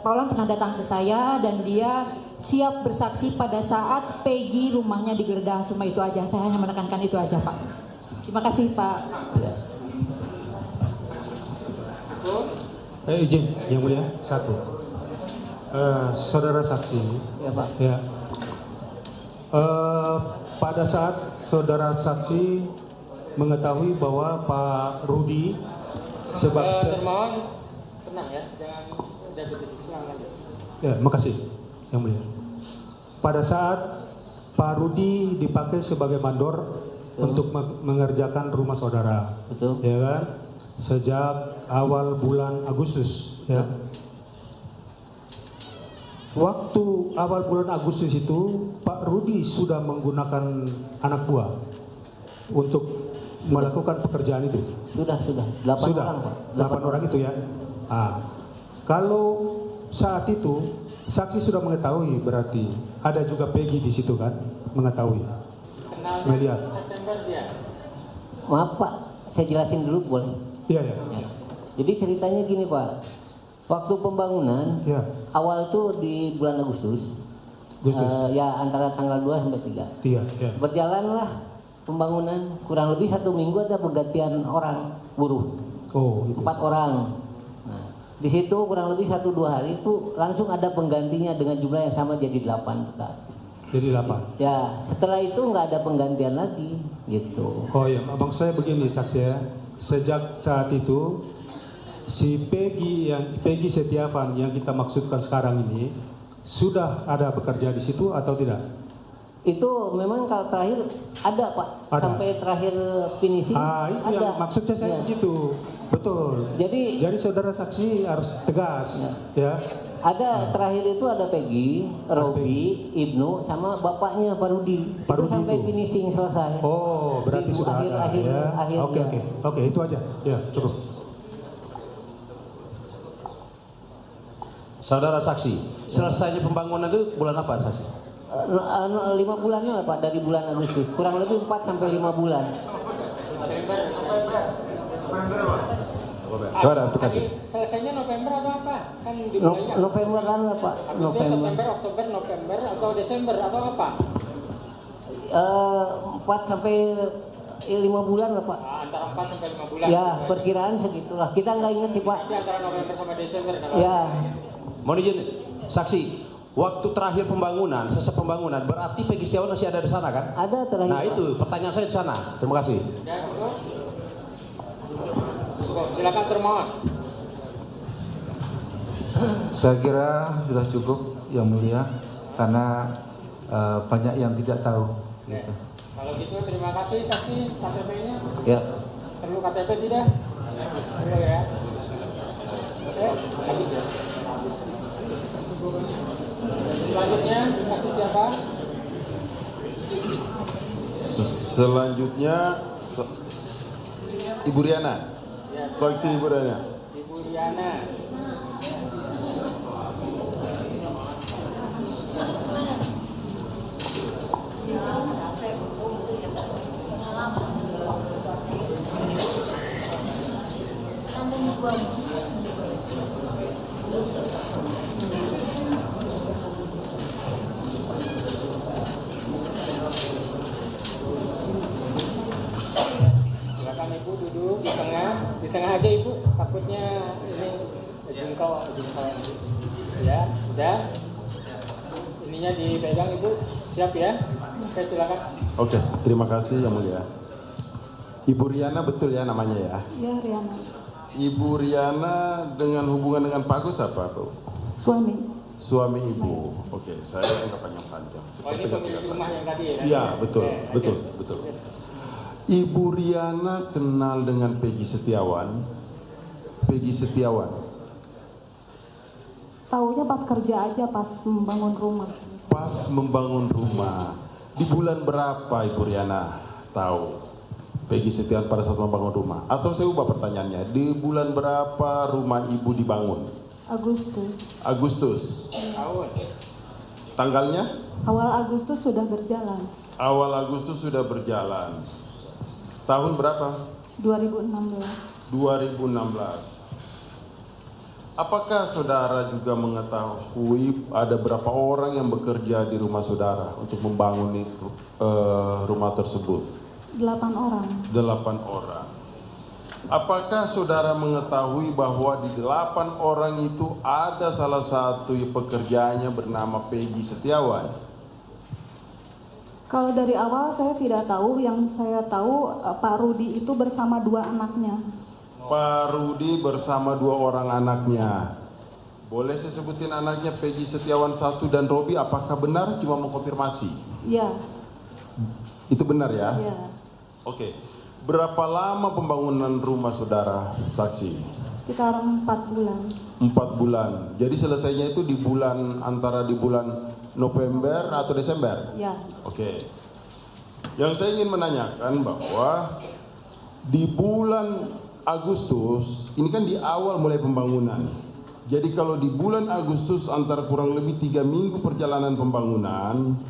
R: Pak Olan pernah datang ke saya dan dia siap bersaksi pada saat Peggy rumahnya digeledah. Cuma itu aja, saya hanya menekankan itu aja Pak. Terima kasih Pak. Yes.
I: Izin yang mulia, satu. Saudara saksi.
O: Ya Pak.
I: Ya. Pada saat saudara saksi mengetahui bahwa Pak Rudi
C: termohon tenang ya, jangan silakan.
I: Ya, makasih yang mulia. Pada saat Pak Rudi dipakai sebagai mandor untuk mengerjakan rumah saudara, ya kan? Sejak awal bulan Agustus, ya. Waktu awal bulan Agustus itu Pak Rudi sudah menggunakan anak buah untuk melakukan pekerjaan itu.
O: Sudah. 8 orang Pak.
I: 8 orang itu ya. Kalau saat itu saksi sudah mengetahui, berarti ada juga Peggy di situ kan, mengetahui. Melihat.
C: September dia.
O: Maaf Pak, saya jelasin dulu boleh.
I: Iya, ya.
O: Jadi ceritanya gini Pak, waktu pembangunan awal tuh di bulan Agustus. Ya antara tanggal 2 sampai 3.
I: Ya.
O: Berjalanlah pembangunan kurang lebih 1 minggu ada pergantian orang buruh.
I: Oh, gitu.
O: 4 orang. Nah, di situ kurang lebih 1-2 hari itu langsung ada penggantinya dengan jumlah yang sama jadi 8 tetap.
I: Jadi 8.
O: Ya, setelah itu nggak ada penggantian lagi gitu.
I: Oh ya, abang saya begini saksi ya. Sejak saat itu si Peggy Setiawan yang kita maksudkan sekarang ini sudah ada bekerja di situ atau tidak?
O: Itu memang kalau terakhir ada Pak, sampai terakhir finishing
I: itu
O: ada.
I: yang maksudnya saya begitu, betul.
O: Jadi
I: saudara saksi harus tegas, ya.
O: Ada terakhir itu ada Peggy, Robi, Ibnu, sama bapaknya Pak Rudi. Itu sampai finishing selesai.
I: Oh, berarti
O: Di
I: sudah ada ya.
O: akhirnya.
I: Oke, itu aja. Ya, cukup.
J: Saudara saksi, selesainya pembangunan itu bulan apa saksi?
O: 5 bulannya lah Pak, dari bulan Agustus. Kurang lebih 4 sampai 5 bulan.
J: Ada aplikasi.
C: Selesainya November atau apa? Kan dimulainya.
O: November kan lah Pak.
C: Agustus,
O: November.
C: September, Oktober, November atau Desember atau apa?
O: 4 sampai 5 bulan lah Pak.
C: Antara 4 sampai 5 bulan.
O: Ya, perkiraan segitulah. Kita nggak ingat sih Pak.
C: Berarti antara November sampai Desember kan?
O: Ya.
J: Mohon izin, saksi. Waktu terakhir pembangunan, selesai pembangunan, berarti Peggy Setiawan masih ada di sana kan?
O: Ada terakhir.
J: Nah itu pertanyaan saya di sana. Terima kasih.
C: Ya, silakan termohon.
K: Saya kira sudah cukup Yang Mulia karena banyak yang tidak tahu. Gitu.
C: Kalau gitu terima kasih saksi KTP-nya.
O: Ya.
C: Perlu KTP tidak? Perlu ya. Oke, habis ya. Selanjutnya saksi siapa?
D: Selanjutnya Ibu Riana. Saksi Ibu Riana.
C: Ibu Riana. Silakan Ibu duduk di tengah aja Ibu, takutnya ini jengkol. Ya, sudah. Ininya dipegang Ibu, siap ya? Oke, silakan.
D: Oke, terima kasih Yang Mulia. Ibu Riana betul ya namanya ya?
N: Ya, Riana.
D: Ibu Riana dengan hubungan dengan Pak Agus apa, Bu?
N: Suami.
D: Suami Ibu. Oke, saya nggak panjang-panjang.
C: Oh, ini pemilik rumah yang tadi ya?
D: Iya, betul, betul. Ibu Riana kenal dengan Peggy Setiawan. Peggy Setiawan.
N: Taunya pas kerja aja, pas membangun rumah.
D: Pas membangun rumah. Di bulan berapa Ibu Riana tahu Peggy Setiawan pada saat membangun rumah? Atau saya ubah pertanyaannya, di bulan berapa rumah Ibu dibangun?
N: Agustus.
D: Agustus.
C: Tahun.
D: Tanggalnya?
N: Awal Agustus sudah berjalan.
D: Awal Agustus sudah berjalan. Tahun berapa?
N: 2016.
D: 2016. Apakah saudara juga mengetahui ada berapa orang yang bekerja di rumah saudara untuk membangun rumah tersebut?
N: 8 orang.
D: 8 orang. Apakah saudara mengetahui bahwa di 8 orang itu ada salah satu pekerjaannya bernama Peggy Setiawan?
N: Kalau dari awal saya tidak tahu, yang saya tahu Pak Rudi itu bersama 2 anaknya.
D: Pak Rudi bersama 2 orang anaknya. Boleh saya sebutin anaknya Peggy Setiawan 1 dan Robi, apakah benar? Cuma mau konfirmasi.
N: Iya.
D: Itu benar ya?
N: Iya.
D: Oke. Berapa lama pembangunan rumah saudara, saksi?
N: Sekitar 4 bulan.
D: 4 bulan. Jadi selesainya itu di bulan, antara di bulan November atau Desember?
N: Ya.
D: Oke. Yang saya ingin menanyakan bahwa di bulan Agustus, ini kan di awal mulai pembangunan. Jadi kalau di bulan Agustus antara kurang lebih 3 minggu perjalanan pembangunan,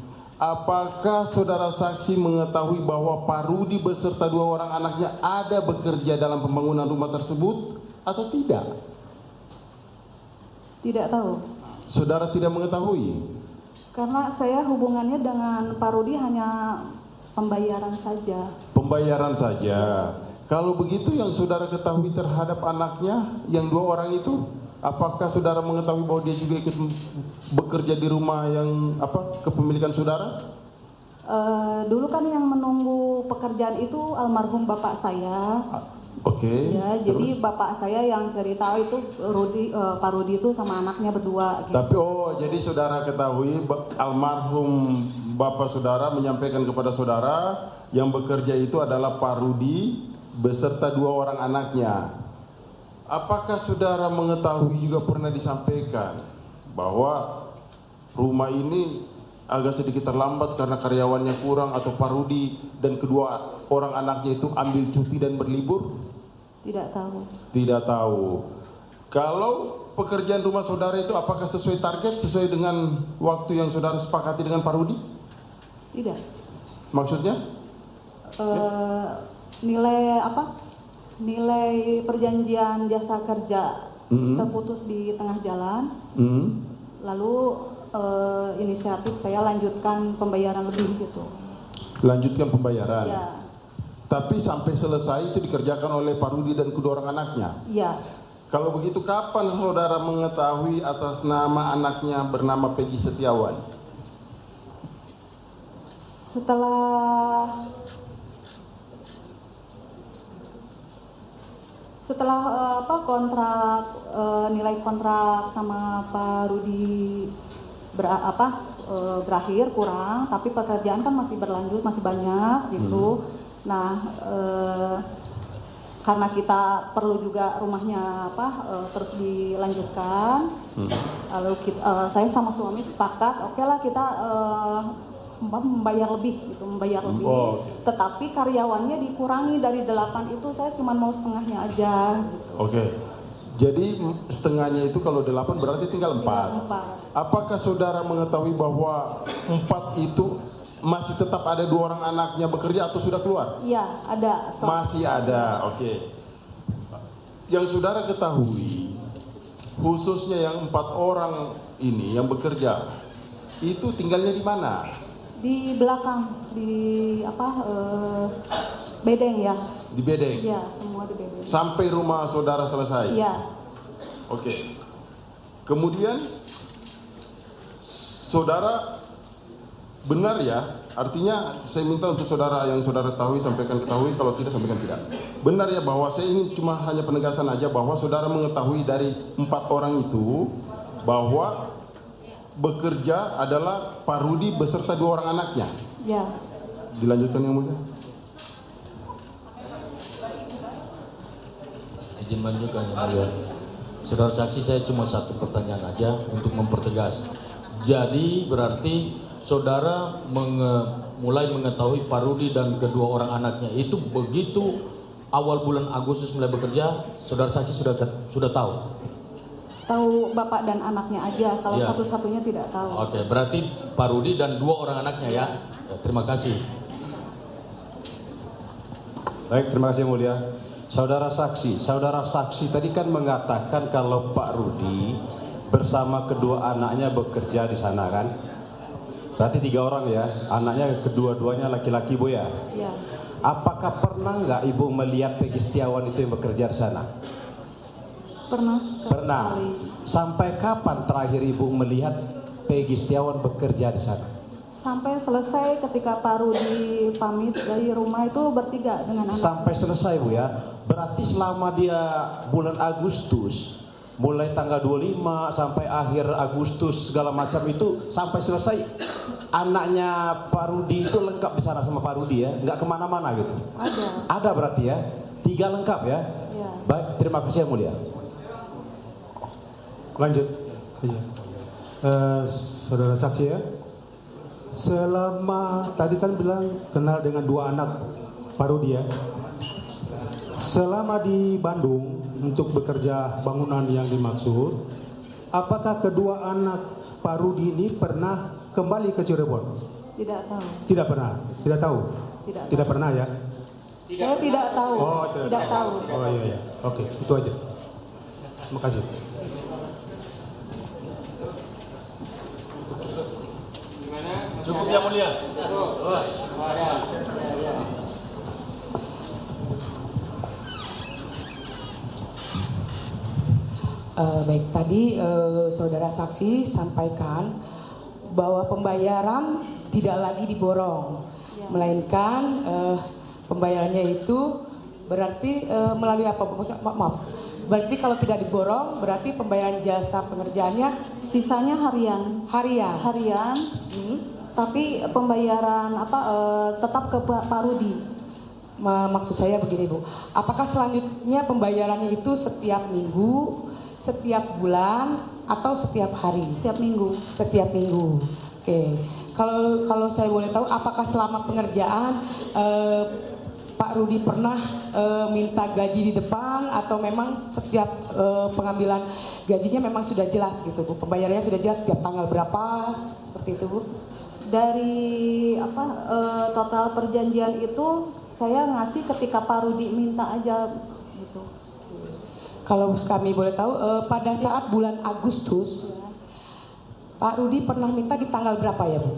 D: apakah saudara saksi mengetahui bahwa Pak Rudi beserta 2 orang anaknya ada bekerja dalam pembangunan rumah tersebut atau tidak?
N: Tidak tahu.
D: Saudara tidak mengetahui?
N: Karena saya hubungannya dengan Pak Rudi hanya pembayaran saja.
D: Pembayaran saja. Kalau begitu yang saudara ketahui terhadap anaknya yang 2 orang itu, apakah saudara mengetahui bahwa dia juga ikut bekerja di rumah yang kepemilikan saudara?
N: Dulu kan yang menunggu pekerjaan itu almarhum bapak saya.
D: Oke.
N: Ya, jadi bapak saya yang cerita itu Pak Rudi itu sama anaknya berdua. Gitu.
D: Tapi jadi saudara ketahui almarhum bapak saudara menyampaikan kepada saudara yang bekerja itu adalah Pak Rudi beserta 2 orang anaknya. Apakah saudara mengetahui juga pernah disampaikan bahwa rumah ini agak sedikit terlambat karena karyawannya kurang atau Pak Rudi dan kedua orang anaknya itu ambil cuti dan berlibur?
N: Tidak tahu.
D: Tidak tahu. Kalau pekerjaan rumah saudara itu apakah sesuai target, sesuai dengan waktu yang saudara sepakati dengan Pak Rudi?
N: Tidak.
D: Maksudnya?
N: Nilai perjanjian jasa kerja terputus di tengah jalan. Lalu inisiatif saya lanjutkan pembayaran lebih gitu.
D: Lanjutkan pembayaran.
N: Ya.
D: Tapi sampai selesai itu dikerjakan oleh Pak Rudi dan kedua orang anaknya.
N: Iya.
D: Kalau begitu kapan saudara mengetahui atas nama anaknya bernama Peggy Setiawan?
N: Setelah kontrak nilai kontrak sama Pak Rudi berakhir kurang, tapi pekerjaan kan masih berlanjut, masih banyak gitu. Nah, karena kita perlu juga rumahnya terus dilanjutkan, lalu saya sama suami sepakat, oke lah kita membayar lebih gitu, tetapi karyawannya dikurangi dari 8 itu saya cuma mau setengahnya aja gitu.
D: Oke. Jadi setengahnya itu kalau 8 berarti tinggal 4.
N: Ya, 4.
D: Apakah saudara mengetahui bahwa 4 itu masih tetap ada 2 orang anaknya bekerja atau sudah keluar?
N: Iya, ada.
D: Masih ada, oke. Yang saudara ketahui, khususnya yang 4 orang ini yang bekerja, itu tinggalnya di mana?
N: Di belakang, di bedeng ya.
D: Di bedeng?
N: Iya, semua di bedeng.
D: Sampai rumah saudara selesai?
N: Iya.
D: Oke. Kemudian saudara benar ya, artinya saya minta untuk saudara yang saudara ketahui sampaikan ketahui, kalau tidak sampaikan tidak. Benar ya bahwa saya ini cuma hanya penegasan aja bahwa saudara mengetahui dari 4 orang itu bahwa bekerja adalah Pak Rudi beserta 2 orang anaknya.
N: Ya.
D: Dilanjutkan yang mulia.
P: Izin melanjutkan yang mulia. Saudara saksi, saya cuma satu pertanyaan aja untuk mempertegas. Jadi berarti saudara mulai mengetahui Pak Rudi dan kedua orang anaknya itu begitu awal bulan Agustus mulai bekerja, saudara saksi sudah tahu?
N: Tahu bapak dan anaknya aja, kalau
P: ya.
N: Satu-satunya tidak tahu.
P: Oke, berarti Pak Rudi dan 2 orang anaknya ya. Terima kasih.
J: Baik, terima kasih mulia. Saudara saksi tadi kan mengatakan kalau Pak Rudi bersama kedua anaknya bekerja di sana kan? Berarti 3 orang ya, anaknya kedua-duanya laki-laki Bu ya?
N: Iya.
J: Apakah pernah nggak Ibu melihat Peggy Setiawan itu yang bekerja di sana? Pernah. Sampai kapan terakhir Ibu melihat Peggy Setiawan bekerja di sana?
N: Sampai selesai ketika Pak Rudi pamit dari rumah itu bertiga dengan anak.
J: Sampai selesai Bu ya. Berarti selama dia bulan Agustus, mulai tanggal 25 sampai akhir Agustus segala macam itu sampai selesai, anaknya Pak Rudi itu lengkap di sana sama Pak Rudi ya, nggak kemana-mana gitu. Ada berarti ya, 3 lengkap ya.
N: Ya.
J: Baik, terima kasih yang mulia.
I: Lanjut. Iya. Saudara saksi ya. Selama tadi kan bilang kenal dengan 2 anak Pak Rudi ya. Selama di Bandung untuk bekerja bangunan yang dimaksud, apakah kedua anak Pak Rudi ini pernah kembali ke Cirebon?
N: Tidak tahu.
I: Tidak pernah. Tidak tahu. Tidak pernah ya.
N: Saya tidak tahu.
I: Oh,
N: tidak tahu.
I: Oh iya iya. Oke, itu aja. Terima kasih.
P: Cukup yang mulia.
H: Baik, tadi saudara saksi sampaikan bahwa pembayaran tidak lagi diborong, melainkan pembayarannya itu berarti melalui apa? Maaf, berarti kalau tidak diborong berarti pembayaran jasa pengerjaannya
N: Sisanya harian.
H: Harian.
N: Tapi pembayaran tetap ke Pak Rudi.
H: Maksud saya begini Bu, apakah selanjutnya pembayarannya itu setiap minggu, setiap bulan, atau setiap hari?
N: Setiap minggu.
H: Setiap minggu. Oke. Kalau saya boleh tahu, apakah selama pengerjaan Pak Rudi pernah minta gaji di depan, atau memang setiap pengambilan gajinya memang sudah jelas gitu Bu? Pembayarannya sudah jelas setiap tanggal berapa, seperti itu Bu?
N: Dari total perjanjian itu saya ngasih ketika Pak Rudi minta aja gitu.
H: Kalau kami boleh tahu, pada saat bulan Agustus, Pak Rudi pernah minta di tanggal berapa ya Bu?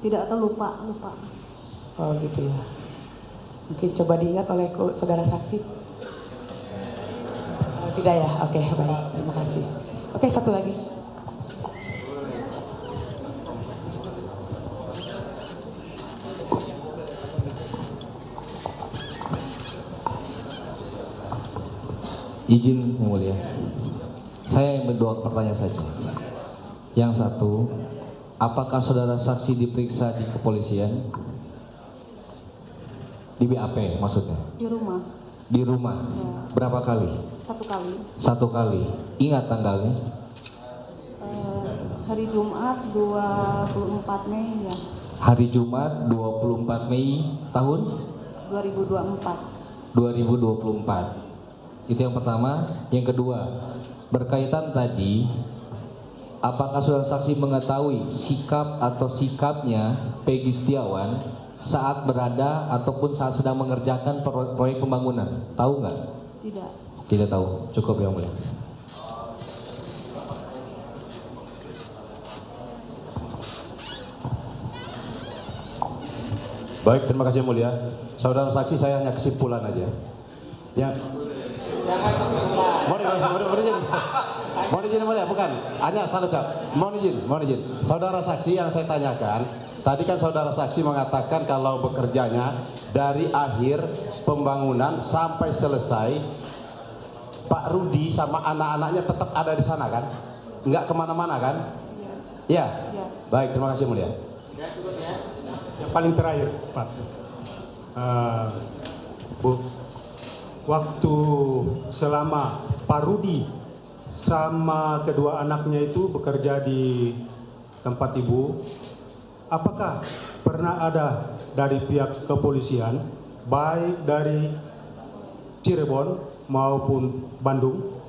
N: Tidak tahu, lupa.
H: Oh gitu ya. Mungkin coba diingat oleh saudara saksi. Tidak ya? Oke, baik. Terima kasih. Oke, satu lagi.
S: Izin yang mulia, saya yang berdua pertanyaan saja. Yang satu, apakah saudara saksi diperiksa di kepolisian? Di BAP maksudnya?
N: Di rumah.
S: Di rumah?
N: Ya.
S: Berapa kali?
N: 1 kali.
S: 1 kali. Ingat tanggalnya?
N: Hari Jumat 24 Mei ya.
S: Hari Jumat 24 Mei tahun?
N: 2024.
S: 2024. Itu yang pertama. Yang kedua, berkaitan tadi, apakah saudara saksi mengetahui sikap atau sikapnya Peggy Setiawan saat berada ataupun saat sedang mengerjakan proyek pembangunan? Tahu nggak?
N: Tidak.
S: Tidak tahu. Cukup yang mulia.
J: Baik, terima kasih yang mulia. Saudara saksi, saya hanya kesimpulan aja. Ya. Mohon izin mulia, bukan. Hanya salah ucap. Mohon izin. Saudara saksi yang saya tanyakan, tadi kan saudara saksi mengatakan kalau bekerjanya dari akhir pembangunan sampai selesai, Pak Rudi sama anak-anaknya tetap ada di sana kan? Enggak kemana-mana kan? Ya. Baik, terima kasih mulia.
I: Yang paling terakhir, Pak. Bu, waktu selama Pak Rudi sama kedua anaknya itu bekerja di tempat Ibu, apakah pernah ada dari pihak kepolisian, baik dari Cirebon maupun Bandung,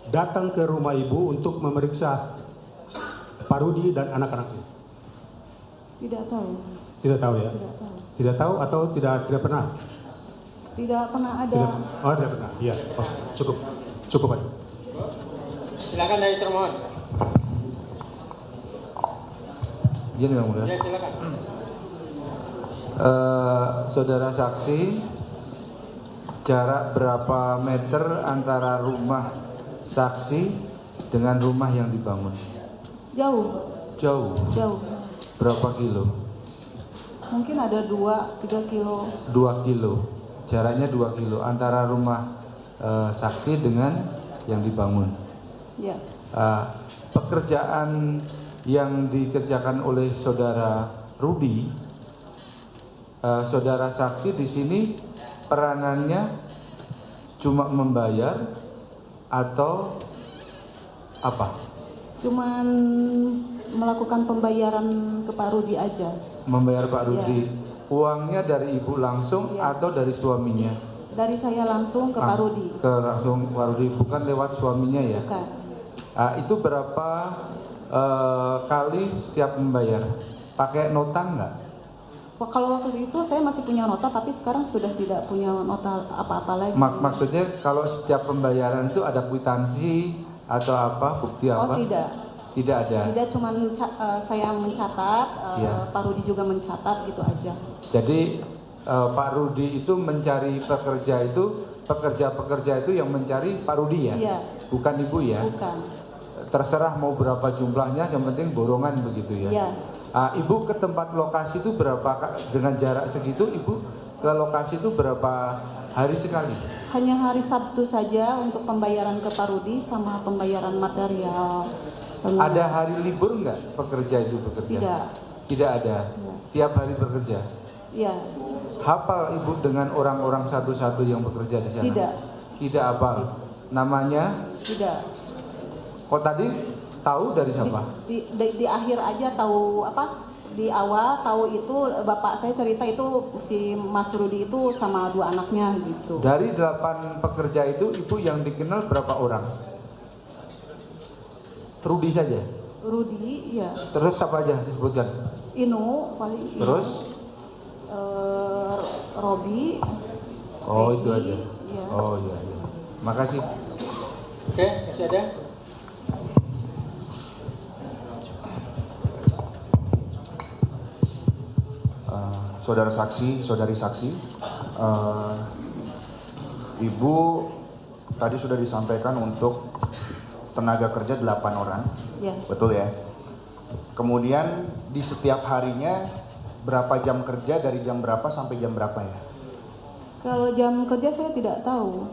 I: datang ke rumah Ibu untuk memeriksa Pak Rudi dan anak-anaknya?
N: Tidak tahu.
I: Tidak tahu ya?
N: Tidak tahu.
I: Tidak tahu atau tidak pernah?
N: Tidak pernah ada.
I: Tidak pernah. Iya. Oh, cukup Pak.
C: Silakan dari termohon.
K: Izin yang mulia.
C: Ya, silakan.
K: Saudara saksi, jarak berapa meter antara rumah saksi dengan rumah yang dibangun?
N: Jauh.
K: Jauh.
N: Jauh.
K: Berapa kilo?
N: Mungkin ada 2-3 kilo.
K: 2 kilo. Jaraknya 2 kilo antara rumah saksi dengan yang dibangun.
N: Ya.
K: Pekerjaan yang dikerjakan oleh saudara Rudi, saudara saksi di sini peranannya cuma membayar atau apa?
N: Cuman melakukan pembayaran ke Pak Rudi aja.
K: Membayar Pak Rudi. Uangnya dari ibu langsung atau dari suaminya?
N: Dari saya langsung ke Pak Rudi.
K: Langsung Pak Rudi, bukan lewat suaminya ya?
N: Bukan.
K: Itu berapa kali setiap membayar? pakai nota nggak?
N: Wah, kalau waktu itu saya masih punya nota, tapi sekarang sudah tidak punya nota apa-apa lagi.
K: Maksudnya kalau setiap pembayaran itu ada kwitansi atau apa, bukti apa?
N: Oh, tidak.
K: Tidak ada.
N: Tidak, cuma saya mencatat,
K: Iya.
N: Pak Rudi juga mencatat, gitu aja.
K: Jadi Pak Rudi itu mencari pekerja itu yang mencari Pak Rudi ya?
N: Iya.
K: Bukan Ibu ya?
N: Bukan.
K: Terserah mau berapa jumlahnya, yang penting borongan begitu ya?
N: Iya.
K: Ibu ke tempat lokasi itu berapa, dengan jarak segitu Ibu ke lokasi itu berapa hari sekali?
N: Hanya hari Sabtu saja untuk pembayaran ke Pak Rudi sama pembayaran material.
K: Ada hari libur nggak pekerja itu bekerja?
N: Tidak.
K: Tidak ada. Tiap hari bekerja.
N: Iya.
K: Hafal Ibu dengan orang-orang satu-satu yang bekerja di sana?
N: Tidak.
K: Tidak hafal. Namanya?
N: Tidak.
K: Oh tadi tahu dari siapa?
N: Di akhir aja tahu apa? Di awal tahu itu bapak saya cerita itu si Mas Rudi itu sama 2 anaknya gitu.
K: Dari 8 pekerja itu Ibu yang dikenal berapa orang? Rudi saja?
N: Rudi, iya.
K: Terus siapa aja disebutkan?
N: Inu paling.
K: Terus?
N: Robi.
K: Oh
N: Peggy,
K: itu aja.
N: iya.
K: Oh iya. Makasih.
C: Oke, masih ada?
L: Saudara saksi, saudari saksi, Ibu tadi sudah disampaikan untuk tenaga kerja 8 orang,
N: Ya.
L: betul ya? Kemudian di setiap harinya berapa jam kerja, dari jam berapa sampai jam berapa ya?
N: Kalau jam kerja saya tidak tahu,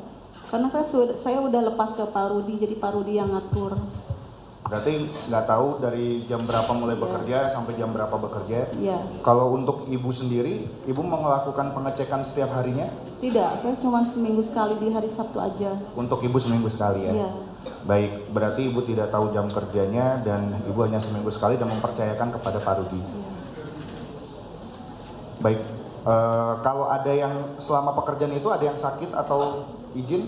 N: karena saya udah lepas ke Pak Rudi, jadi Pak Rudi yang ngatur.
L: Berarti nggak tahu dari jam berapa mulai bekerja sampai jam berapa bekerja?
N: Iya.
L: Kalau untuk Ibu sendiri, Ibu melakukan pengecekan setiap harinya?
N: Tidak, saya cuma seminggu sekali di hari Sabtu aja.
L: Untuk Ibu seminggu sekali ya?
N: Iya.
L: Baik, berarti Ibu tidak tahu jam kerjanya dan Ibu hanya seminggu sekali dan mempercayakan kepada Pak Rudi.
N: Iya.
L: Baik, kalau ada yang selama pekerjaan itu ada yang sakit atau izin?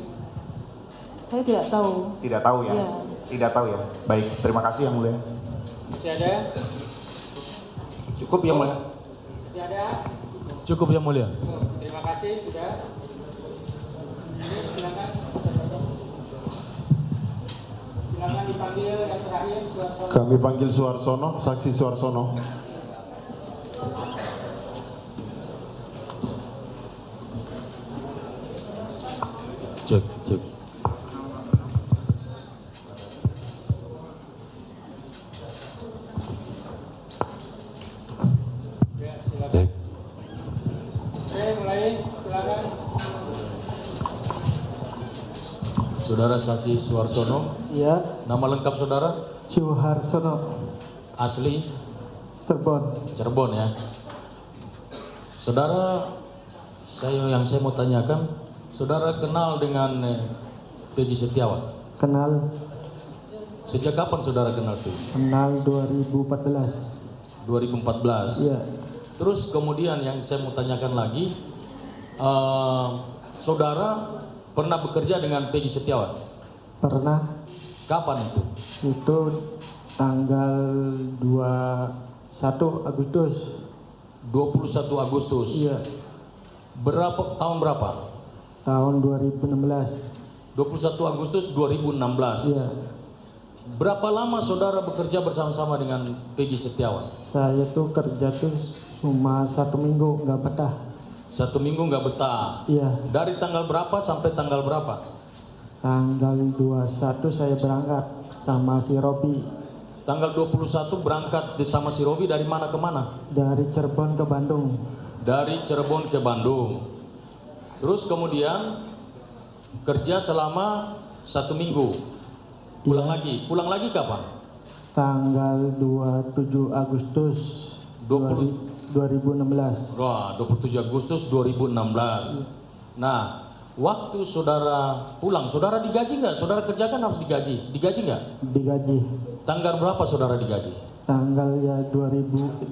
N: Saya tidak tahu.
L: Tidak tahu ya?
N: Iya.
L: Tidak tahu ya? Baik, terima kasih Yang Mulia.
C: Masih ada?
P: Cukup Yang Mulia.
C: Masih ada?
P: Cukup Yang Mulia.
C: Terima kasih, sudah. Silakan. Silakan dipanggil yang terakhir, Suarsono.
D: Kami panggil Suarsono, saksi Suarsono.
P: Cek.
C: Silakan. Oke, mulai. Silakan.
P: Saudara saksi Suarsono.
T: Iya.
P: Nama lengkap saudara?
T: Suharsono.
P: Asli?
T: Cirebon
P: ya. Saudara, yang saya mau tanyakan, saudara kenal dengan Peggy Setiawan?
T: Kenal.
P: Sejak kapan saudara kenal Peggy?
T: Kenal 2014.
P: 2014.
T: Iya.
P: Terus kemudian yang saya mau tanyakan lagi, saudara pernah bekerja dengan Peggy Setiawan?
T: Pernah.
P: Kapan itu?
T: Itu tanggal 21 Agustus.
P: 21 Agustus.
T: Iya.
P: Tahun berapa?
T: Tahun 2016.
P: 21 Agustus 2016.
T: Iya.
P: Berapa lama saudara bekerja bersama-sama dengan Peggy Setiawan?
T: Saya tuh kerja tuh cuma 1 minggu, nggak betah.
P: 1 minggu nggak betah?
T: Iya.
P: Dari tanggal berapa sampai tanggal berapa?
T: Tanggal 21 saya berangkat sama si Robi.
P: Tanggal 21 berangkat sama si Robi dari mana ke mana?
T: Dari Cirebon ke Bandung.
P: Dari Cirebon ke Bandung. Terus kemudian kerja selama 1 minggu. Pulang lagi. Pulang lagi kapan?
T: Tanggal 27 Agustus 2016.
P: Wah, 27 Agustus 2016. Nah, waktu saudara pulang, saudara digaji nggak? Saudara kerjakan harus digaji. Digaji nggak?
T: Digaji.
P: Tanggal berapa saudara digaji?
T: Tanggal ya 2027.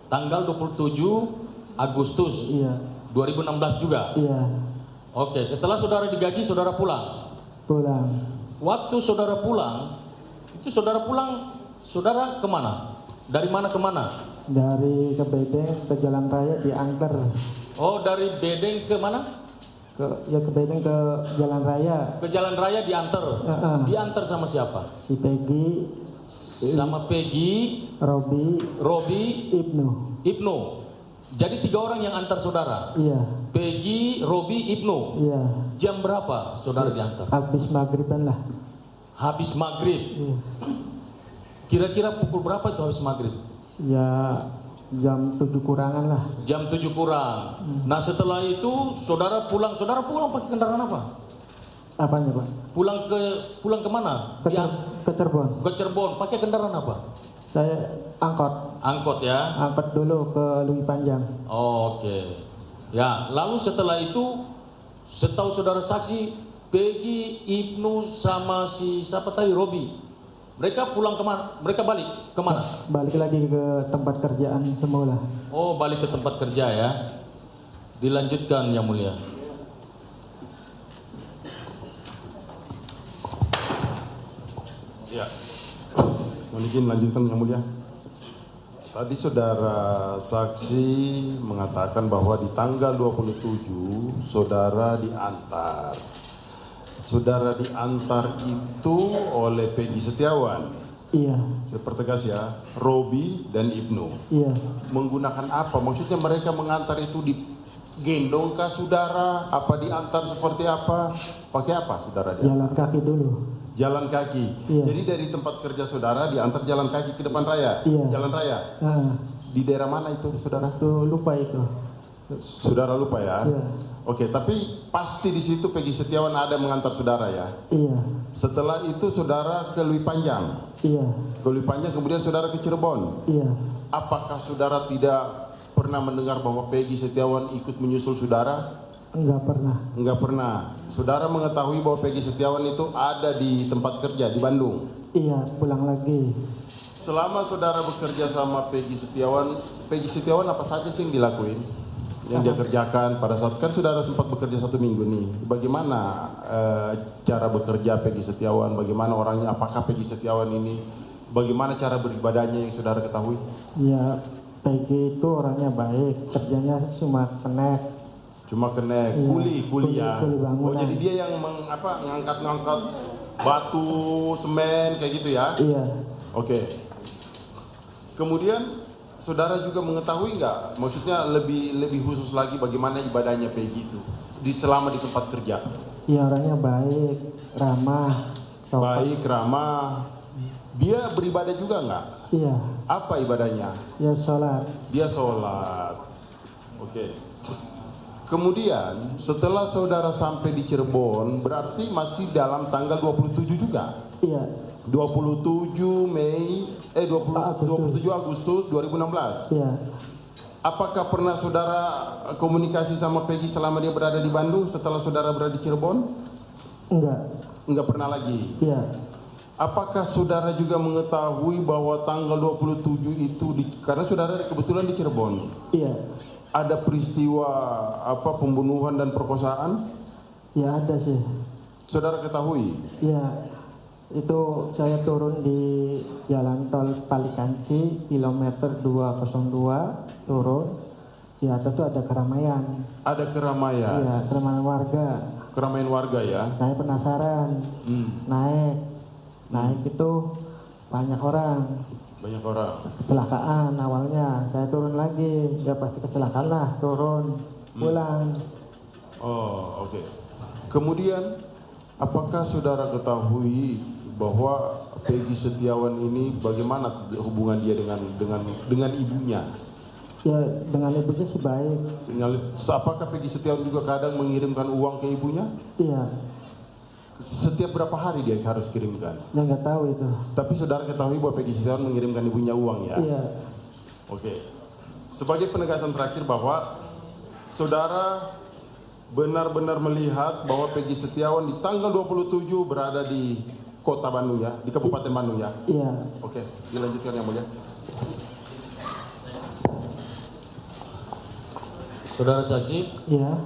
P: Tanggal 27 Agustus.
T: Iya.
P: 2016 juga?
T: Iya.
P: Oke, setelah saudara digaji, saudara pulang?
T: Pulang.
P: Waktu saudara pulang, itu saudara pulang, saudara kemana? Dari mana ke mana?
T: Dari ke Bedeng ke Jalan Raya diantar.
P: Oh, dari Bedeng ke mana?
T: Ke Bedeng ke Jalan Raya.
P: Ke Jalan Raya diantar. Diantar sama siapa?
T: Si Peggy.
P: Sama Peggy, Robi, Ibnu. Jadi 3 orang yang antar saudara.
T: Iya.
P: Peggy, Robi, Ibnu.
T: Iya.
P: Jam berapa saudara diantar?
T: Habis maghriban lah.
P: Habis maghrib.
T: Iya.
P: Kira-kira pukul berapa itu habis maghrib?
T: Ya jam 7 kurangan lah.
P: Jam 7 kurang. Nah setelah itu saudara pulang pakai kendaraan apa?
T: Apanya Pak?
P: Pulang ke mana?
T: Ke Cirebon.
P: Ke Cirebon. Pakai kendaraan apa?
T: Saya angkot.
P: Angkot ya?
T: Angkot dulu ke Lui Panjang.
P: Oke. Ya, lalu setelah itu setahu saudara saksi Peggy, Ibnu sama si siapa tadi Robi. Mereka pulang kemana? Mereka balik kemana?
T: Balik lagi ke tempat kerjaan semula.
P: Oh, balik ke tempat kerja ya. Dilanjutkan Yang Mulia.
D: Ya, mungkin lanjutkan Yang Mulia. Tadi saudara saksi mengatakan bahwa di tanggal 27 saudara diantar. Saudara diantar itu oleh Peggy Setiawan.
T: Iya.
D: Saya pertegas ya, Robi dan Ibnu.
T: Iya.
D: Menggunakan apa? Maksudnya mereka mengantar itu digendong kah saudara? Apa diantar seperti apa? Pakai apa saudara?
T: Jalan kaki dulu.
D: Jalan kaki.
T: Iya.
D: Jadi dari tempat kerja saudara diantar jalan kaki ke depan raya.
T: Iya.
D: Jalan raya. Di daerah mana itu saudara?
T: Lupa itu.
D: Saudara lupa ya?
T: Iya.
D: Oke, tapi pasti di situ Peggy Setiawan ada mengantar saudara ya?
T: Iya.
D: Setelah itu saudara ke Lui Panjang.
T: Iya.
D: Ke Lui Panjang kemudian saudara ke Cirebon.
T: Iya.
D: Apakah saudara tidak pernah mendengar bahwa Peggy Setiawan ikut menyusul saudara?
T: Enggak pernah.
D: Enggak pernah. Saudara mengetahui bahwa Peggy Setiawan itu ada di tempat kerja di Bandung?
T: Iya, pulang lagi.
D: Selama saudara bekerja sama Peggy Setiawan apa saja sih yang dilakuin? Yang dia kerjakan pada saat kan saudara sempat bekerja 1 minggu nih. Bagaimana cara bekerja Peggy Setiawan? Bagaimana orangnya? Apakah Peggy Setiawan ini? Bagaimana cara beribadahnya yang saudara ketahui?
T: Ya, Peggy itu orangnya baik. Kerjanya cuma kenek.
D: Iya, kuli ya. Oh, jadi dia yang ngangkat batu, semen kayak gitu ya?
T: Iya.
D: Oke. Kemudian saudara juga mengetahui nggak? Maksudnya lebih khusus lagi bagaimana ibadahnya Peggy itu selama di tempat kerja?
T: Iya, orangnya baik, ramah.
D: Baik, ramah. Dia beribadah juga nggak?
T: Iya.
D: Apa ibadahnya?
T: Ya sholat.
D: Dia sholat. Oke. Kemudian setelah saudara sampai di Cirebon berarti masih dalam tanggal 27 juga?
T: Iya.
D: 27 Agustus 2016.
T: Iya.
D: Apakah pernah saudara komunikasi sama Peggy selama dia berada di Bandung setelah saudara berada di Cirebon?
T: Enggak.
D: Enggak pernah lagi.
T: Iya.
D: Apakah saudara juga mengetahui bahwa tanggal 27 itu karena saudara kebetulan di Cirebon?
T: Iya.
D: Ada peristiwa pembunuhan dan perkosaan?
T: Ya ada sih.
D: Saudara ketahui?
T: Iya. Itu saya turun di jalan tol Palikanci kilometer 202 turun. Di atas itu ada keramaian.
D: Ada keramaian?
T: Iya, keramaian warga.
D: Keramaian warga ya?
T: Saya penasaran. Naik itu banyak orang.
D: Banyak orang.
T: Kecelakaan awalnya. Saya turun lagi. Ya pasti kecelakaan lah. Turun. Pulang.
D: Oh, oke. Kemudian apakah saudara ketahui bahwa Peggy Setiawan ini bagaimana hubungan dia dengan ibunya?
T: Ya dengan ibunya sih baik.
D: Apakah Peggy Setiawan juga kadang mengirimkan uang ke ibunya?
T: Iya.
D: Setiap berapa hari dia harus kirimkan?
T: Ya nggak tahu itu.
D: Tapi saudara ketahui bahwa Peggy Setiawan mengirimkan ibunya uang ya?
T: Iya.
D: Oke. Sebagai penegasan terakhir bahwa saudara benar-benar melihat bahwa Peggy Setiawan di tanggal 27 berada di kota Bandung ya, di Kabupaten Bandung ya?
T: Iya.
D: Oke, dilanjutkan Yang Mulia.
P: Saudara saksi?
T: Iya.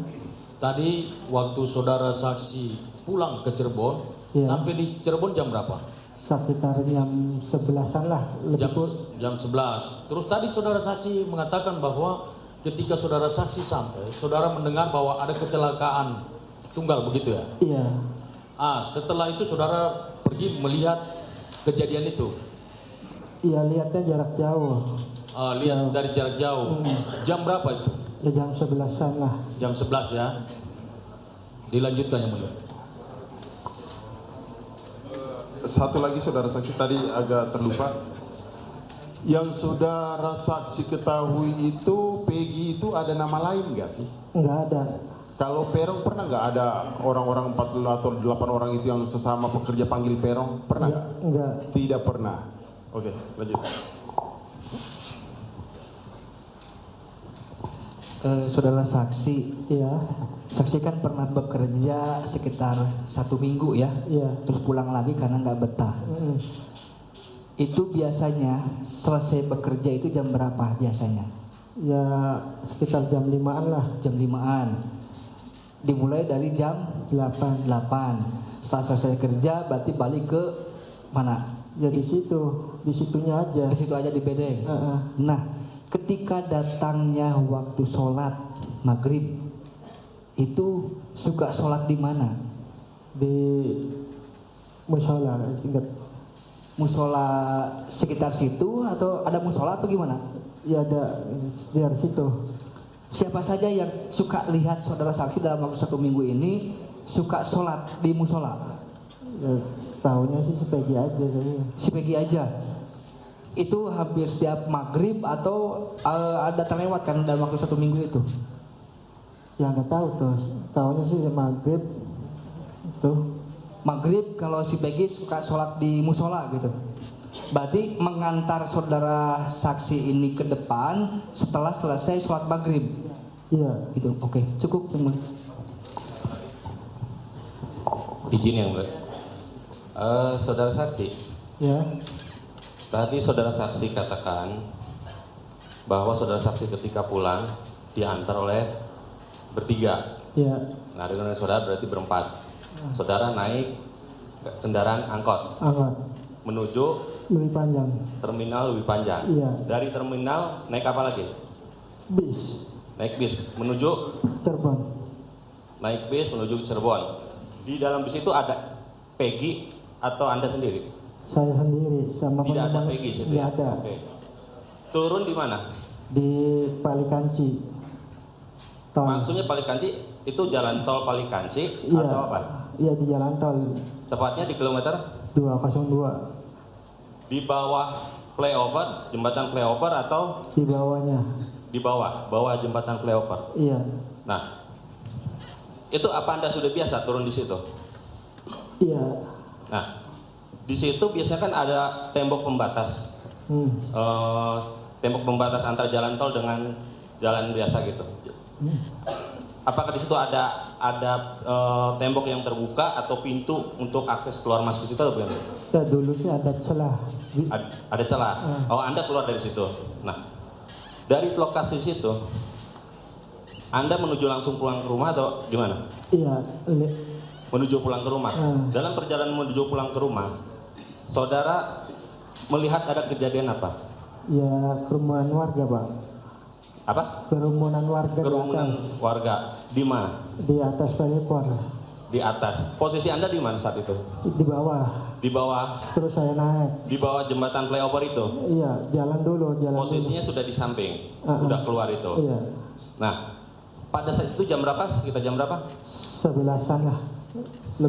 P: Tadi waktu saudara saksi pulang ke Cirebon, sampai di Cirebon jam berapa?
T: Sekitar jam 11-an lah.
P: Jam 11. Terus tadi saudara saksi mengatakan bahwa ketika saudara saksi sampai, saudara mendengar bahwa ada kecelakaan tunggal, begitu ya?
T: Iya.
P: Setelah itu saudara pergi melihat kejadian itu?
T: Iya, lihatnya jarak jauh.
P: Lihat dari jarak jauh. Jam berapa itu?
T: Ya, jam 11-an lah.
P: Jam 11 ya. Dilanjutkan yang mulia.
D: Satu lagi saudara saksi tadi agak terlupa. Yang saudara saksi ketahui itu Peggy itu ada nama lain nggak sih?
T: Nggak ada.
D: Kalau Peron pernah nggak ada orang-orang 40 atau 8 orang itu yang sesama pekerja panggil Peron? Pernah nggak?
T: Enggak.
D: Tidak pernah. Oke, lanjut.
Q: Saudara saksi, ya, saksi kan pernah bekerja sekitar 1 minggu ya, terus pulang lagi karena nggak betah. Itu biasanya selesai bekerja itu jam berapa biasanya?
T: Ya sekitar jam 5-an lah.
Q: Jam 5-an. Dimulai dari jam 8. Setelah selesai kerja berarti balik ke mana?
T: Ya di situnya aja.
Q: Di situ aja di bedeng. Nah, ketika datangnya waktu sholat maghrib itu suka sholat di mana?
T: Di musola, ingat.
Q: Musola sekitar situ atau ada musola atau gimana?
T: Ya ada di situ.
Q: Siapa saja yang suka lihat saudara saksi dalam waktu 1 minggu ini suka sholat di musola?
T: Ya, setahunya sih si Peggy aja.
Q: Si Peggy aja. Itu hampir setiap maghrib atau ada terlewat kan dalam waktu 1 minggu itu?
T: Ya nggak tahu tuh. Tahunya sih maghrib tuh.
Q: Maghrib kalau si Peggy suka sholat di musola gitu. Berarti mengantar saudara saksi ini ke depan setelah selesai sholat maghrib.
T: Iya.
Q: Gitu. Oke, cukup teman.
J: Izin yang mulia. Saudara saksi.
T: Ya.
J: Tadi saudara saksi katakan bahwa saudara saksi ketika pulang diantar oleh bertiga.
T: Ya.
J: Nah, dengan saudara berarti berempat. Saudara naik kendaraan angkot. Menuju
T: Lebih Panjang.
J: Terminal Lebih Panjang.
T: Iya.
J: Dari terminal naik apa lagi?
T: Bis.
J: Naik bis menuju
T: Cirebon.
J: Naik bis menuju Cirebon. Di dalam bis itu ada Peggy atau Anda sendiri?
T: Saya sendiri sama
J: Tidak ada Peggy situ.
T: Tidak
J: Ya?
T: ada.
J: Oke. Turun di mana?
T: Di Palikanci. Tol.
J: Maksudnya Palikanci itu jalan tol Palikanci
T: Iya.
J: atau apa?
T: Iya di jalan tol.
J: Tepatnya di kilometer
T: 202.
J: di bawah flyover, jembatan flyover atau
T: Di bawahnya.
J: di bawah jembatan flyover.
T: Iya.
J: Nah, itu apa Anda sudah biasa turun di situ?
T: Iya.
J: Nah, di situ biasanya kan ada tembok pembatas, tembok pembatas antara jalan tol dengan jalan biasa gitu. Apakah di situ ada tembok yang terbuka atau pintu untuk akses keluar masuk ke situ atau bagaimana?
T: Ya dulunya ada celah.
J: Ada celah. Oh, Anda keluar dari situ. Nah, dari lokasi situ, Anda menuju langsung pulang ke rumah atau gimana?
T: Iya.
J: Menuju pulang ke rumah. Dalam perjalanan menuju pulang ke rumah, saudara melihat ada kejadian apa?
T: Ya kerumunan warga, Pak.
J: Apa?
T: Kerumunan warga.
J: Kerumunan
T: di atas.
J: warga. Di mana?
T: Di atas flyover.
J: Di atas. Posisi Anda di mana saat itu?
T: Di bawah.
J: Di bawah.
T: Terus saya naik.
J: Di bawah jembatan flyover itu.
T: Iya, jalan dulu.
J: Posisinya sudah di samping. Udah keluar itu.
T: Iya.
J: Nah, pada saat itu jam berapa? Sekitar jam berapa?
T: 11-an lah.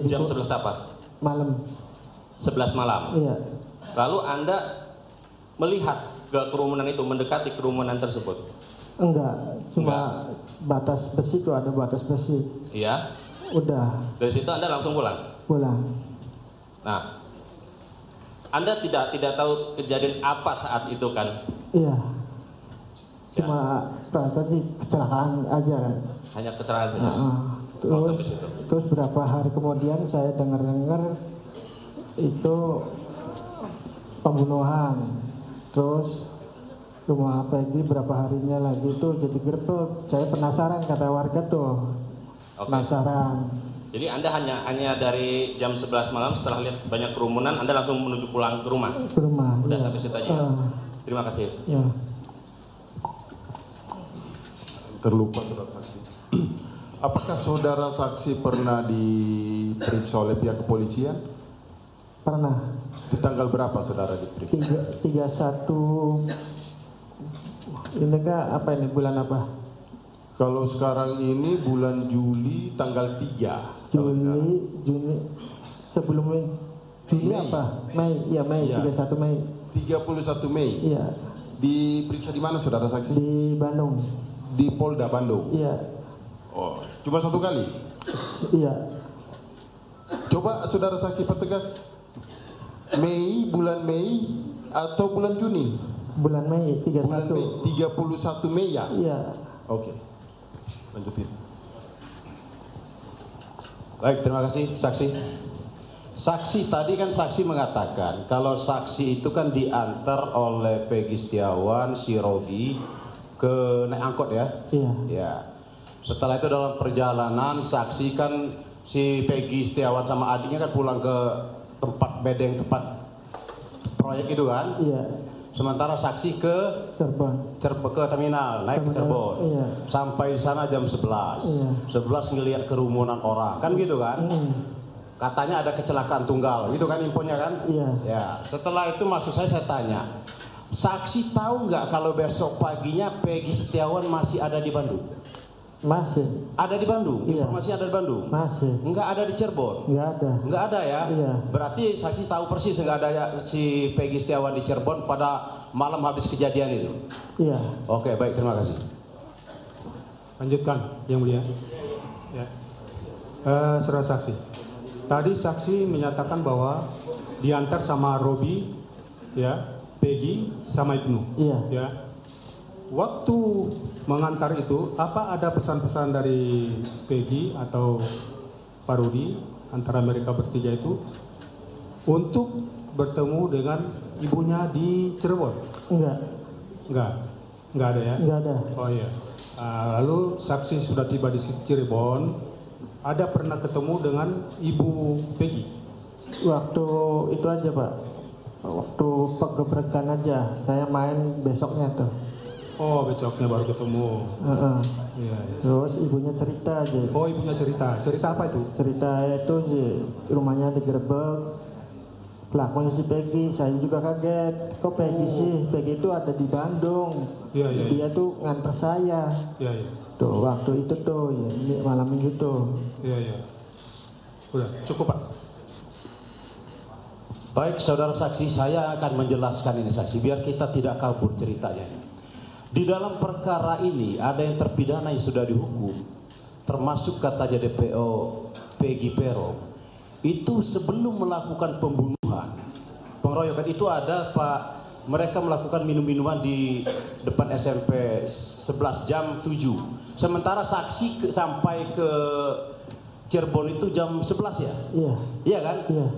J: Jam 11 apa?
T: Malam.
J: 11 malam.
T: Iya.
J: Lalu Anda melihat ke kerumunan itu, mendekati kerumunan tersebut?
T: Enggak, cuma batas besi tuh, ada batas besi.
J: Iya.
T: Udah.
J: Dari situ Anda langsung pulang?
T: Pulang.
J: Nah, Anda tidak tahu kejadian apa saat itu kan?
T: Iya. Cuma rasa sih kecelakaan aja.
J: Hanya kecelakaan saja.
T: Terus berapa hari kemudian saya dengar itu pembunuhan. Terus rumah Peggy berapa harinya lagi tuh jadi gerbek. Saya penasaran, kata warga tuh. Penasaran.
U: Jadi Anda hanya dari jam 11 malam setelah lihat banyak kerumunan, Anda langsung menuju pulang ke rumah?
T: Ke rumah.
U: Udah
T: Iya.
U: sampai situ aja. Terima kasih.
T: Ya.
D: Terlupa saudara saksi. Apakah saudara saksi pernah diperiksa oleh pihak kepolisian?
T: Pernah.
D: Di tanggal berapa saudara diperiksa?
T: 31 ini enggak apa ini bulan apa?
D: Kalau sekarang ini bulan Juli tanggal 3.
T: Juni sebelum Juli
D: Mei.
T: apa? Mei, ya Mei,
D: Iya.
T: 31 Mei.
D: 31 Mei.
T: Iya.
D: Diperiksa di mana saudara saksi?
T: Di Bandung.
D: Di Polda Bandung.
T: Iya.
D: Oh, cuma satu kali.
T: Iya.
D: Coba saudara saksi pertegas, bulan Mei atau bulan Juni?
T: Bulan Mei 31.
D: Bulan Mei 31 Mei ya?
T: Iya.
D: Oke. Lanjutin.
J: Baik, terima kasih saksi. Saksi tadi kan saksi mengatakan kalau saksi itu kan diantar oleh Peggy Setiawan, si Robi ke naik angkot ya.
T: Iya.
J: Ya. Setelah itu dalam perjalanan saksi kan si Peggy Setiawan sama adiknya kan pulang ke tempat bedeng tempat proyek itu kan.
T: Iya.
J: Sementara saksi ke
T: Cirebon.
J: ke terminal, naik ke Cirebon.
T: Iya.
J: Sampai di sana jam 11.
T: Iya.
J: 11 ngelihat kerumunan orang, kan gitu kan? Katanya ada kecelakaan tunggal, gitu kan infonya kan?
T: Iya.
J: Ya, setelah itu maksud saya tanya, saksi tahu nggak kalau besok paginya Peggy Setiawan masih ada di Bandung?
T: Masih.
J: Ada di Bandung?
T: Iya.
J: Informasi ada di Bandung?
T: Masih.
J: Nggak ada di Cirebon?
T: Nggak ada.
J: Nggak ada ya?
T: Iya.
J: Berarti saksi tahu persis nggak ada ya si Peggy Setiawan di Cirebon pada malam habis kejadian itu?
T: Iya.
J: Oke, baik, terima kasih.
I: Lanjutkan, Yang Mulia. Ya. Saudara saksi. Tadi saksi menyatakan bahwa diantar sama Robi, ya, Peggy sama Ibnu.
T: Iya.
I: Ya. Waktu mengantar itu, apa ada pesan-pesan dari Peggy atau Pak Rudi antara mereka bertiga itu untuk bertemu dengan ibunya di Cirebon?
T: Enggak.
I: Enggak ada ya?
T: Enggak ada.
I: Oh iya. Lalu saksi sudah tiba di Cirebon, ada pernah ketemu dengan ibu Peggy?
T: Waktu itu aja Pak. Waktu penggebrekan aja. Saya main besoknya tuh.
I: Oh, besoknya baru ketemu. Iya, iya.
T: Terus ibunya cerita aja.
I: Oh, ibunya cerita. Cerita apa itu?
T: Cerita itu sih rumahnya digerebek. Pelakunya si Peggy. Saya juga kaget. Kok Peggy sih? Peggy itu ada di Bandung.
I: Iya, iya.
T: Dia tuh nganter saya.
I: Iya, iya.
T: Tuh waktu itu tuh ya, malam minggu tuh.
I: Iya, iya. Udah, cukup Pak.
J: Baik, saudara saksi, saya akan menjelaskan ini saksi, biar kita tidak kabur ceritanya. Di dalam perkara ini ada yang terpidana yang sudah dihukum, termasuk kata JDPO Peggy Peron. Itu sebelum melakukan pembunuhan, pengeroyokan itu ada Pak, mereka melakukan minum-minuman di depan SMP 11 jam 7. Sementara saksi sampai ke Cirebon itu jam 11 ya?
T: Iya.
J: Iya kan?
T: Iya.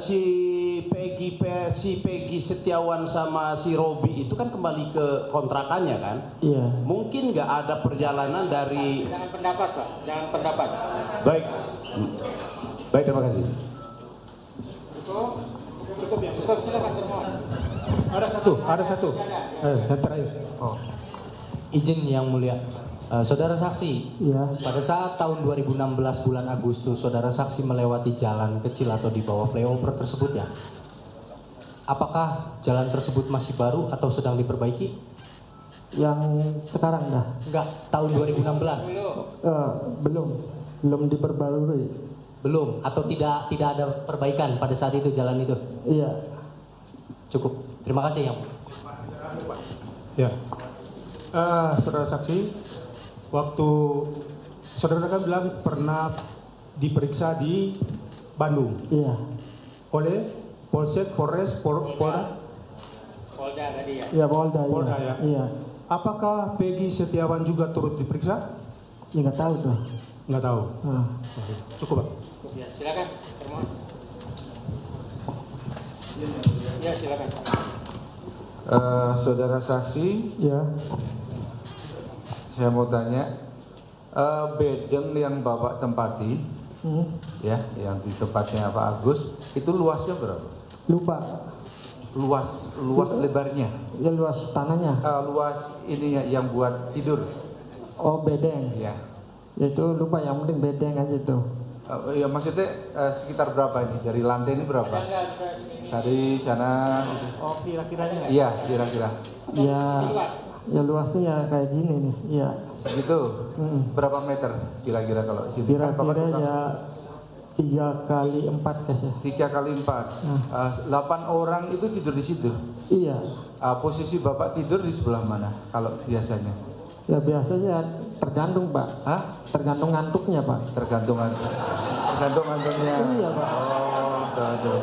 J: Si Peggy Setiawan sama si Robi itu kan kembali ke kontrakannya kan?
T: Iya.
J: Mungkin nggak ada perjalanan dari.
C: Jangan pendapat Pak, jangan pendapat.
J: Baik, baik, terima kasih.
C: Cukup ya. Cukup, silakan termohon.
I: Ada satu. Yang terakhir.
F: Oh. Izin Yang Mulia. Saudara saksi,
T: ya.
F: Pada saat tahun 2016 bulan Agustus, saudara saksi melewati jalan kecil atau di bawah flyover tersebut ya. Apakah jalan tersebut masih baru atau sedang diperbaiki?
T: Yang sekarang dah?
F: Enggak, tahun 2016.
T: Belum diperbarui.
F: Belum atau tidak ada perbaikan pada saat itu jalan itu?
T: Iya.
F: Cukup. Terima kasih Yang.
I: Ya. Saudara saksi, waktu saudara kan bilang pernah diperiksa di Bandung.
T: Iya.
I: Oleh Polsek, Polres, Polda?
C: Polda tadi ya.
T: Ya Polda.
I: Polda ya.
T: Iya.
I: Apakah Peggy Setiawan juga turut diperiksa?
T: Ya nggak tahu tuh.
I: Nggak tahu. Cukup Pak.
C: Ya silakan termohon. Ya silakan.
K: Saudara saksi,
T: ya.
K: Saya mau tanya, bedeng yang Bapak tempati ya, yang di tempatnya Pak Agus, itu luasnya berapa?
T: Lupa.
K: Luas lebarnya?
T: Ya luas tanahnya.
K: Luas ininya yang buat tidur.
T: Oh bedeng.
K: Ya.
T: Ya itu lupa, yang penting bedeng aja tuh.
K: Ya maksudnya sekitar berapa ini? Dari lantai ini berapa? Dari sana.
T: Oh kira-kiranya?
K: Iya kira-kira.
T: Ya luasnya ya kayak gini nih. Iya.
K: Segitu. Berapa meter kira-kira kalau sini?
T: Kira-kira ya 3 kali 4 ya.
K: 3 kali 4. 8 orang itu tidur di situ.
T: Iya.
K: Posisi Bapak tidur di sebelah mana kalau biasanya?
T: Ya biasanya tergantung Pak.
K: Hah?
T: Tergantung ngantuknya Pak.
K: Tergantung ngantuknya.
T: Iya Pak.
K: Oh, tergantung.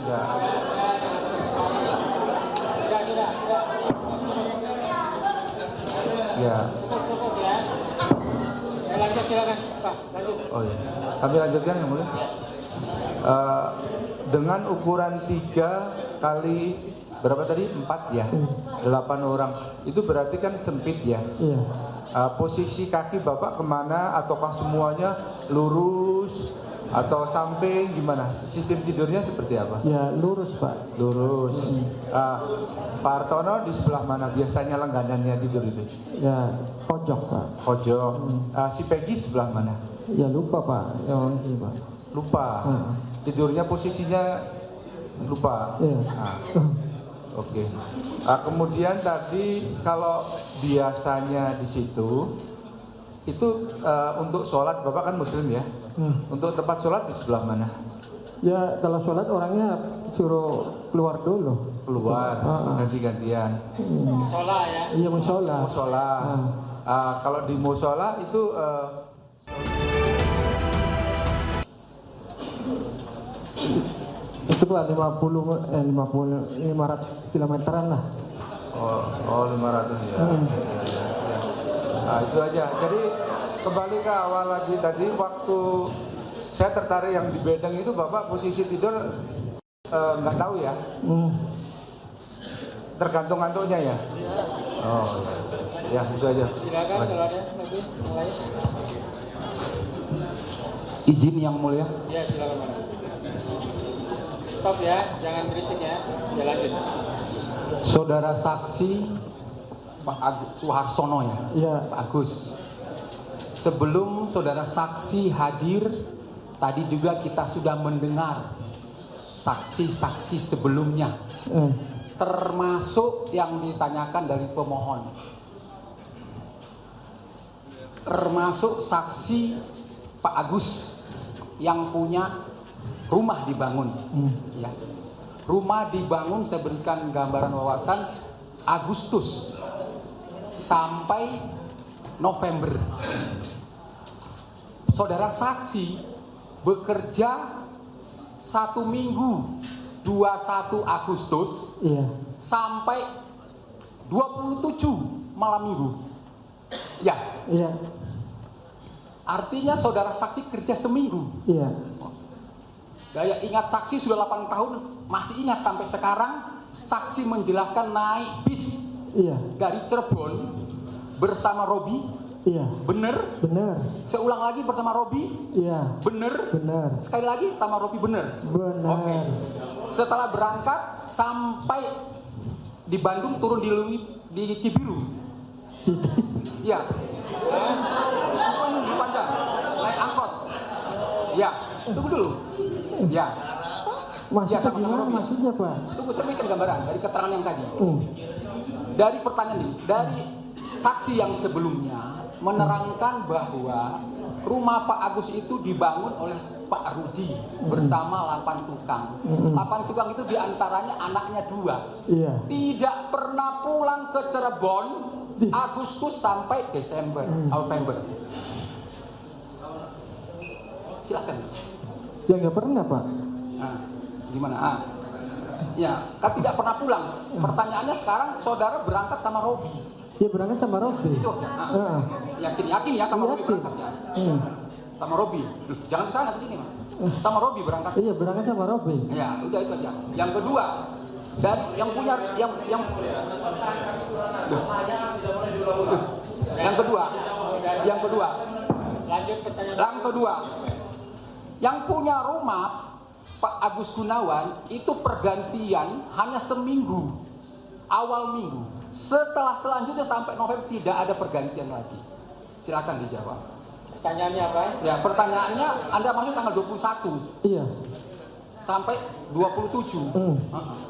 K: Ya. Ya.
C: Lanjut silakan Pak. Lanjut.
K: Oh iya. Kami lanjutkan yang mulia. Dengan ukuran 3 kali berapa tadi? 4 ya. 8 orang. Itu berarti kan sempit ya.
T: Iya.
K: Posisi kaki Bapak kemana? Ataukah semuanya lurus? Atau samping gimana? Sistem tidurnya seperti apa?
T: Ya lurus Pak.
K: Lurus. Pak Hartono di sebelah mana biasanya langganannya tidur itu?
T: Ya pojok Pak.
K: Pojok. Si Peggy sebelah mana?
T: Ya lupa Pak. Ya sih Pak.
K: Lupa. Tidurnya posisinya lupa.
T: Iya.
K: Oke. Kemudian tadi kalau biasanya di situ itu untuk sholat Bapak kan Muslim ya? Untuk tempat sholat di sebelah mana?
T: Ya kalau sholat orangnya suruh keluar dulu.
K: Keluar, ganti-gantian.
C: Musola ya?
T: Iya musola.
K: Musola. Kalau di musola itu
T: itu Pak 500 kilometeran lah.
K: Oh 500 ya. Nah, itu aja. Jadi kembali ke awal lagi tadi waktu saya tertarik yang di bedeng itu Bapak posisi tidur nggak tahu ya? Tergantung ngantuknya ya? Oh ya itu aja.
C: Silakan kalau ada lagi yang lain.
E: Izin yang mulia.
C: Ya silakan Pak. Stop ya, jangan berisik ya. Ya lanjut.
E: Saudara saksi Pak Agus Suharsono ya?
T: Iya.
E: Pak Agus. Sebelum saudara saksi hadir, tadi juga kita sudah mendengar saksi-saksi sebelumnya. Termasuk yang ditanyakan dari pemohon. Termasuk saksi Pak Agus yang punya rumah dibangun. Ya. Rumah dibangun, saya berikan gambaran wawasan, Agustus sampai November. Saudara saksi bekerja 1 minggu 21 Agustus sampai 27 malam minggu. Ya.
T: Iya.
E: Artinya saudara saksi kerja seminggu.
T: Iya.
E: Daya ingat saksi sudah 8 tahun, masih ingat sampai sekarang. Saksi menjelaskan naik bis dari Cirebon bersama Robi.
T: Iya.
E: Bener?
T: Bener.
E: Saya ulang lagi bersama Robi.
T: Iya.
E: Bener?
T: Bener.
E: Sekali lagi sama Robi bener?
T: Bener.
E: Oke. Setelah berangkat sampai di Bandung turun di Cibiru. Iya. Di Panjang. Naik angkot. Ya. Tunggu dulu. Ya.
T: Maksudnya
E: sama
T: gimana
E: Robi.
T: maksudnya Pak?
E: Tunggu, saya berikan gambaran dari keterangan yang tadi. Dari pertanyaan ini, dari saksi yang sebelumnya menerangkan bahwa rumah Pak Agus itu dibangun oleh Pak Rudi bersama 8 tukang. 8 tukang itu diantaranya anaknya 2.
T: Iya.
E: Tidak pernah pulang ke Cirebon Agustus sampai Desember, November. Silakan.
T: Ya nggak pernah Pak.
E: Nah, gimana? Ya, kan tidak pernah pulang. Pertanyaannya sekarang saudara berangkat sama Robi.
T: Ya berangkat sama Robi.
E: Itu aja. Yakin ya sama Robi berangkat ya. Sama Robi. Jangan kesana ke sini, Mas. Sama Robi berangkat.
T: Iya berangkat sama Robi.
E: Ya, udah itu aja. Yang kedua, dari yang punya yang kedua
C: Lanjut pertanyaan.
E: Yang kedua, yang punya rumah Pak Agus Gunawan itu pergantian hanya seminggu, awal minggu. Setelah selanjutnya sampai November tidak ada pergantian lagi. Silakan dijawab.
C: Pertanyaannya apa?
E: Ya, pertanyaannya Anda maksud tanggal 21.
T: Iya.
E: Sampai 27.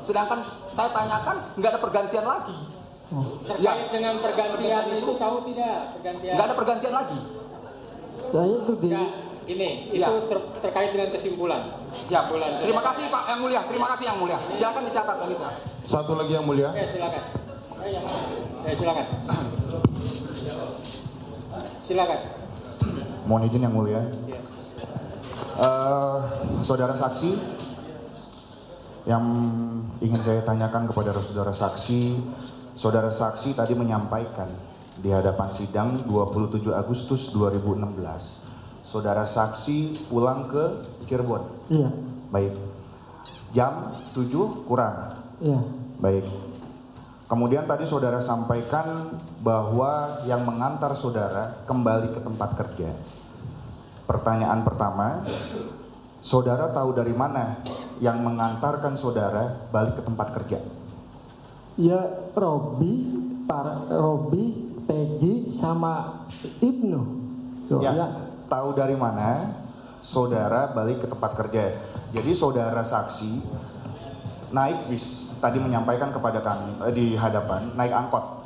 E: Sedangkan saya tanyakan nggak ada pergantian lagi.
C: Terkait dengan pergantian itu tahu tidak? Pergantian.
E: Nggak ada pergantian lagi.
T: Saya itu di
C: Ini
E: Ya.
C: itu terkait dengan kesimpulan.
E: Ya, terima kasih Pak Yang Mulia. Terima kasih Yang Mulia. Silakan dicatat Pak.
D: Satu lagi Yang Mulia.
C: Silakan. Silakan. Silakan.
L: Mohon izin Yang Mulia. Saudara saksi, yang ingin saya tanyakan kepada saudara saksi tadi menyampaikan di hadapan sidang 27 Agustus 2016, saudara saksi pulang ke Cirebon.
T: Iya.
L: Baik. Jam 7 kurang.
T: Iya.
L: Baik. Kemudian tadi saudara sampaikan bahwa yang mengantar saudara kembali ke tempat kerja. Pertanyaan pertama, saudara tahu dari mana yang mengantarkan saudara balik ke tempat kerja?
T: Ya, Robi, Peggy, sama Ibnu.
L: Ya, tahu dari mana saudara balik ke tempat kerja? Jadi saudara saksi naik bis, tadi menyampaikan kepada kami di hadapan, naik angkot,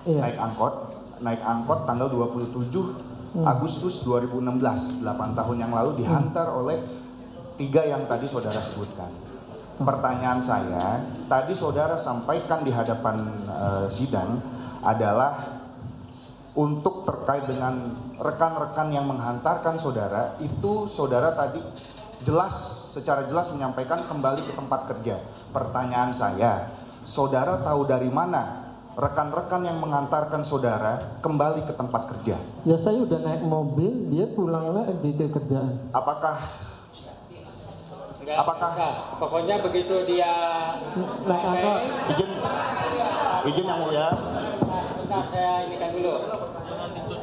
L: naik angkot tanggal 27 Agustus 2016, 8 tahun yang lalu dihantar oleh 3 yang tadi saudara sebutkan. Pertanyaan saya, tadi saudara sampaikan di hadapan sidang adalah untuk terkait dengan rekan-rekan yang menghantarkan saudara, itu saudara tadi secara jelas menyampaikan kembali ke tempat kerja. Pertanyaan saya, saudara tahu dari mana rekan-rekan yang mengantarkan saudara kembali ke tempat kerja?
T: Ya, saya udah naik mobil, dia pulang lagi ke kerjaan.
L: Apakah
C: pokoknya begitu dia
T: naik angkot.
L: Izin Yang Mulia.
C: Bentar, saya inikan dulu.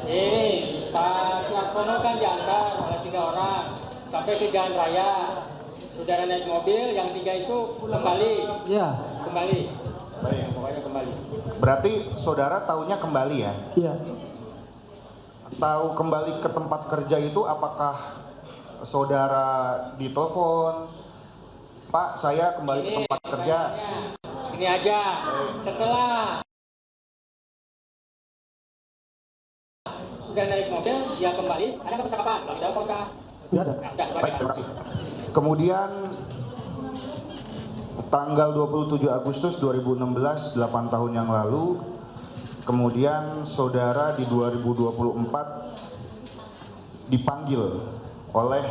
C: Ini Pak Suarsono kan diantar oleh 3 orang sampai ke Jalan Raya. Saudara naik mobil, yang 3 itu kembali.
T: Iya.
C: Kembali. Baik, pokoknya kembali.
L: Berarti saudara tahunya kembali ya?
T: Iya.
L: Tahu kembali ke tempat kerja itu apakah saudara ditelepon, Pak saya kembali ke tempat kerja?
C: Ini aja, setelah udah naik mobil, dia kembali, ada percakapan, tidak apakah?
L: Baik, terima kasih. Kemudian tanggal 27 Agustus 2016, 8 tahun yang lalu, kemudian saudara di 2024 dipanggil oleh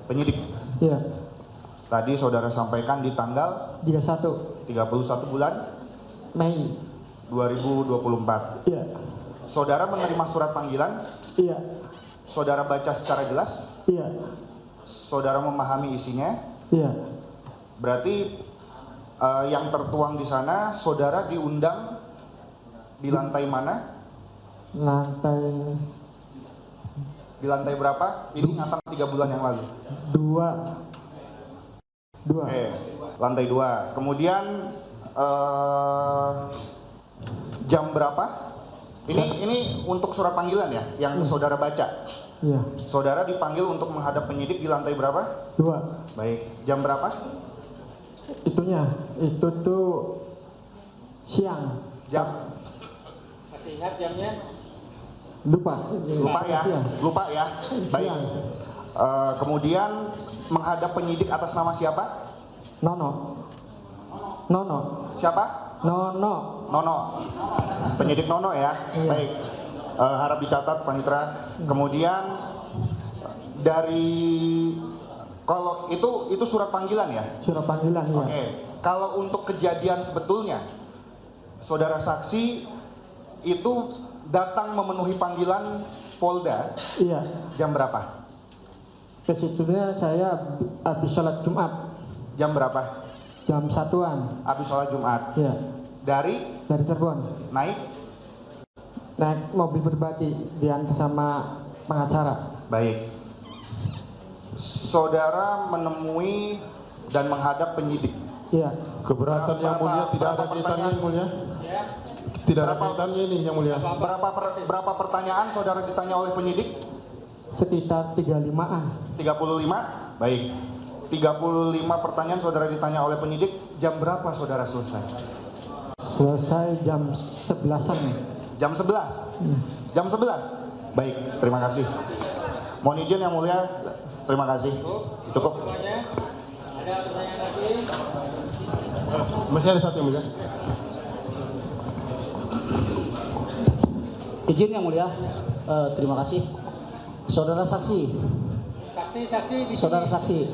L: penyidik.
T: Iya.
L: Tadi saudara sampaikan di tanggal
T: 31
L: bulan
T: Mei
L: 2024.
T: Iya.
L: Saudara menerima surat panggilan?
T: Iya.
L: Saudara baca secara jelas?
T: Iya.
L: Saudara memahami isinya?
T: Iya.
L: Berarti yang tertuang di sana, saudara diundang di lantai mana? Di lantai berapa? Ini ingatan 3 bulan yang lalu.
T: 2.
L: Oke, lantai 2. Kemudian jam berapa? Ini untuk surat panggilan ya, yang saudara baca.
T: Iya.
L: Saudara dipanggil untuk menghadap penyidik di lantai berapa?
T: 2.
L: Baik, jam berapa?
T: Itu tuh siang.
L: Jam?
C: Masih ingat jamnya?
L: Lupa ya. Baik. Kemudian menghadap penyidik atas nama siapa?
T: Nono.
L: Siapa?
T: Nono.
L: Penyidik Nono ya.
T: Iya.
L: Baik. Harap dicatat Panitra. Kemudian dari kalau itu surat panggilan ya?
T: Surat panggilan ya.
L: Oke. Kalau untuk kejadian sebetulnya, saudara saksi itu datang memenuhi panggilan Polda.
T: Iya.
L: Jam berapa?
T: Kesitunya saya habis sholat Jumat.
L: Jam berapa?
T: Jam 1-an.
L: Habis sholat Jumat.
T: Iya.
L: Dari
T: Cirebon.
L: Naik
T: mobil pribadi diantar sama pengacara.
L: Baik. Saudara menemui dan menghadap penyidik.
T: Iya.
D: Keberatan yang mulia tidak ada kaitannya yang mulia. Tidak ada kaitannya ini yang mulia.
L: Berapa pertanyaan saudara ditanya oleh penyidik?
T: Sekitar 35-an.
L: 35? Baik. 35 pertanyaan saudara ditanya oleh penyidik. Jam berapa saudara selesai?
T: Selesai jam 11-an.
L: Jam 11? Jam 11? Baik, terima kasih. Mohon izin yang mulia. Terima kasih. Cukup.
C: Ada pertanyaan lagi?
D: Masih ada satu yang mulia.
B: Izin yang mulia. Terima kasih. Saudara saksi.
C: Saksi.
B: Saudara saksi.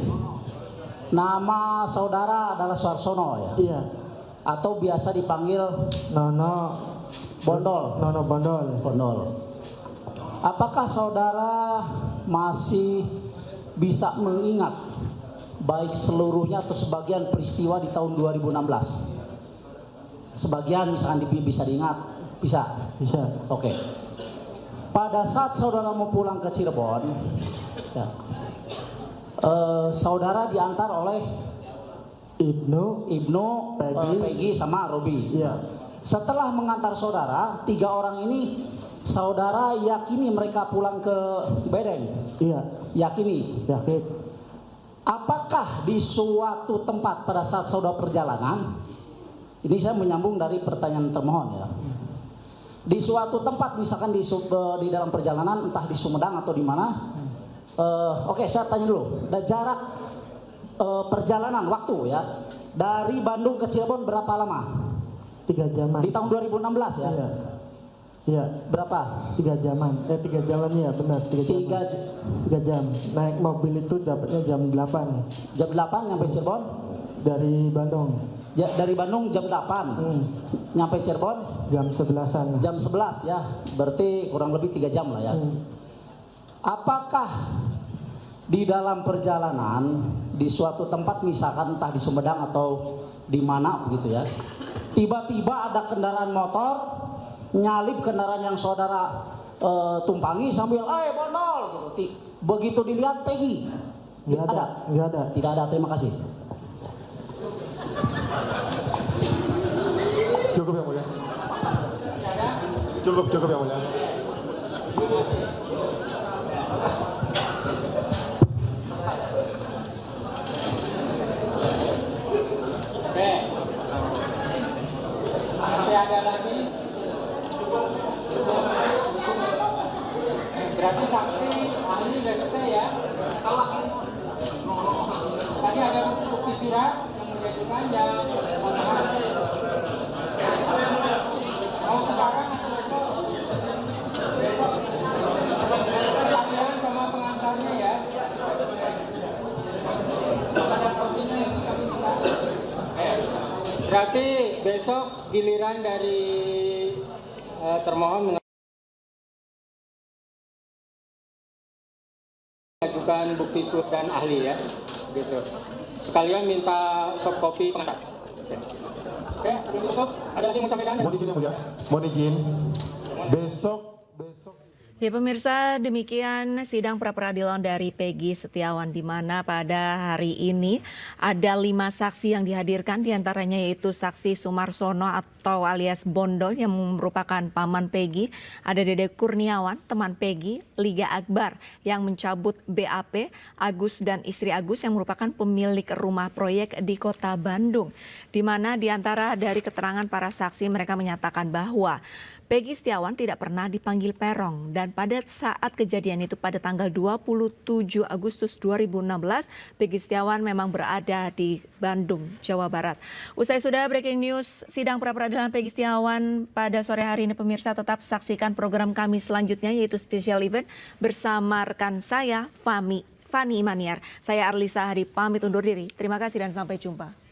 B: Nama saudara adalah Suarsono ya?
T: Iya.
B: Atau biasa dipanggil
T: Nono
B: Bondol.
T: Nono Bondol.
B: Bondol. Apakah saudara masih bisa mengingat baik seluruhnya atau sebagian peristiwa di tahun 2016? Sebagian misalkan bisa diingat? Bisa?
T: Bisa.
B: Oke. Pada saat saudara mau pulang ke Cirebon, ya, saudara diantar oleh Ibnu, Peggy sama Robi.
T: Iya.
B: Setelah mengantar saudara, 3 orang ini saudara yakini mereka pulang ke Bedeng?
T: Iya.
B: Yakini?
T: Yakin.
B: Apakah di suatu tempat pada saat saudara perjalanan, ini saya menyambung dari pertanyaan termohon ya, di suatu tempat misalkan di dalam perjalanan entah di Sumedang atau di mana, oke, saya tanya dulu, jarak perjalanan waktu ya dari Bandung ke Cirebon berapa lama?
T: 3 jaman.
B: Di tahun 2016 ya?
T: Iya. Iya.
B: Berapa?
T: 3 jaman. 3 jaman ya benar. 3 jam. 3 jam. Naik mobil itu dapatnya jam 8.
B: Jam 8 nyampe Cirebon?
T: Dari Bandung.
B: Ya, dari Bandung jam 8. Nyampe Cirebon?
T: Jam 11-an.
B: Jam 11 ya. Berarti kurang lebih 3 jam lah ya. Apakah di dalam perjalanan di suatu tempat misalkan entah di Sumedang atau di mana begitu ya, tiba-tiba ada kendaraan motor nyalip kendaraan yang saudara tumpangi sambil bondol gitu. Begitu dilihat Peggy.
T: Nggak ada. Nggak ada.
B: Tidak ada. Terima kasih.
D: Cukup yang mulia. Cukup yang mulia.
C: Oke. Masih ada lagi? Berarti saksi ahli sudah selesai ya? Tadi ada bukti surat yang mengajukan yang kalau sekarang kalian sama pengantarnya ya. Berarti besok giliran dari termohon mengajukan bukti surat dan ahli ya, gitu. Sekalian minta soft copy pengantar. Oke, sebelum tutup, ada lagi yang mau sampaikan?
D: Mohon izin yang mulia. Mohon izin. Besok.
V: Ya pemirsa, demikian sidang pra-peradilan dari Peggy Setiawan di mana pada hari ini ada 5 saksi yang dihadirkan, diantaranya yaitu saksi Sumarsono atau alias Bondol yang merupakan paman Peggy, ada Dede Kurniawan, teman Peggy, Liga Akbar yang mencabut BAP, Agus dan istri Agus yang merupakan pemilik rumah proyek di Kota Bandung, di mana diantara dari keterangan para saksi mereka menyatakan bahwa Peggy Setiawan tidak pernah dipanggil peron dan pada saat kejadian itu pada tanggal 27 Agustus 2016 Peggy Setiawan memang berada di Bandung, Jawa Barat. Usai sudah breaking news sidang pra-peradilan Peggy Setiawan pada sore hari ini pemirsa, tetap saksikan program kami selanjutnya yaitu special event bersama rekan saya Fani Imaniar. Saya Arlisa Hari pamit undur diri. Terima kasih dan sampai jumpa.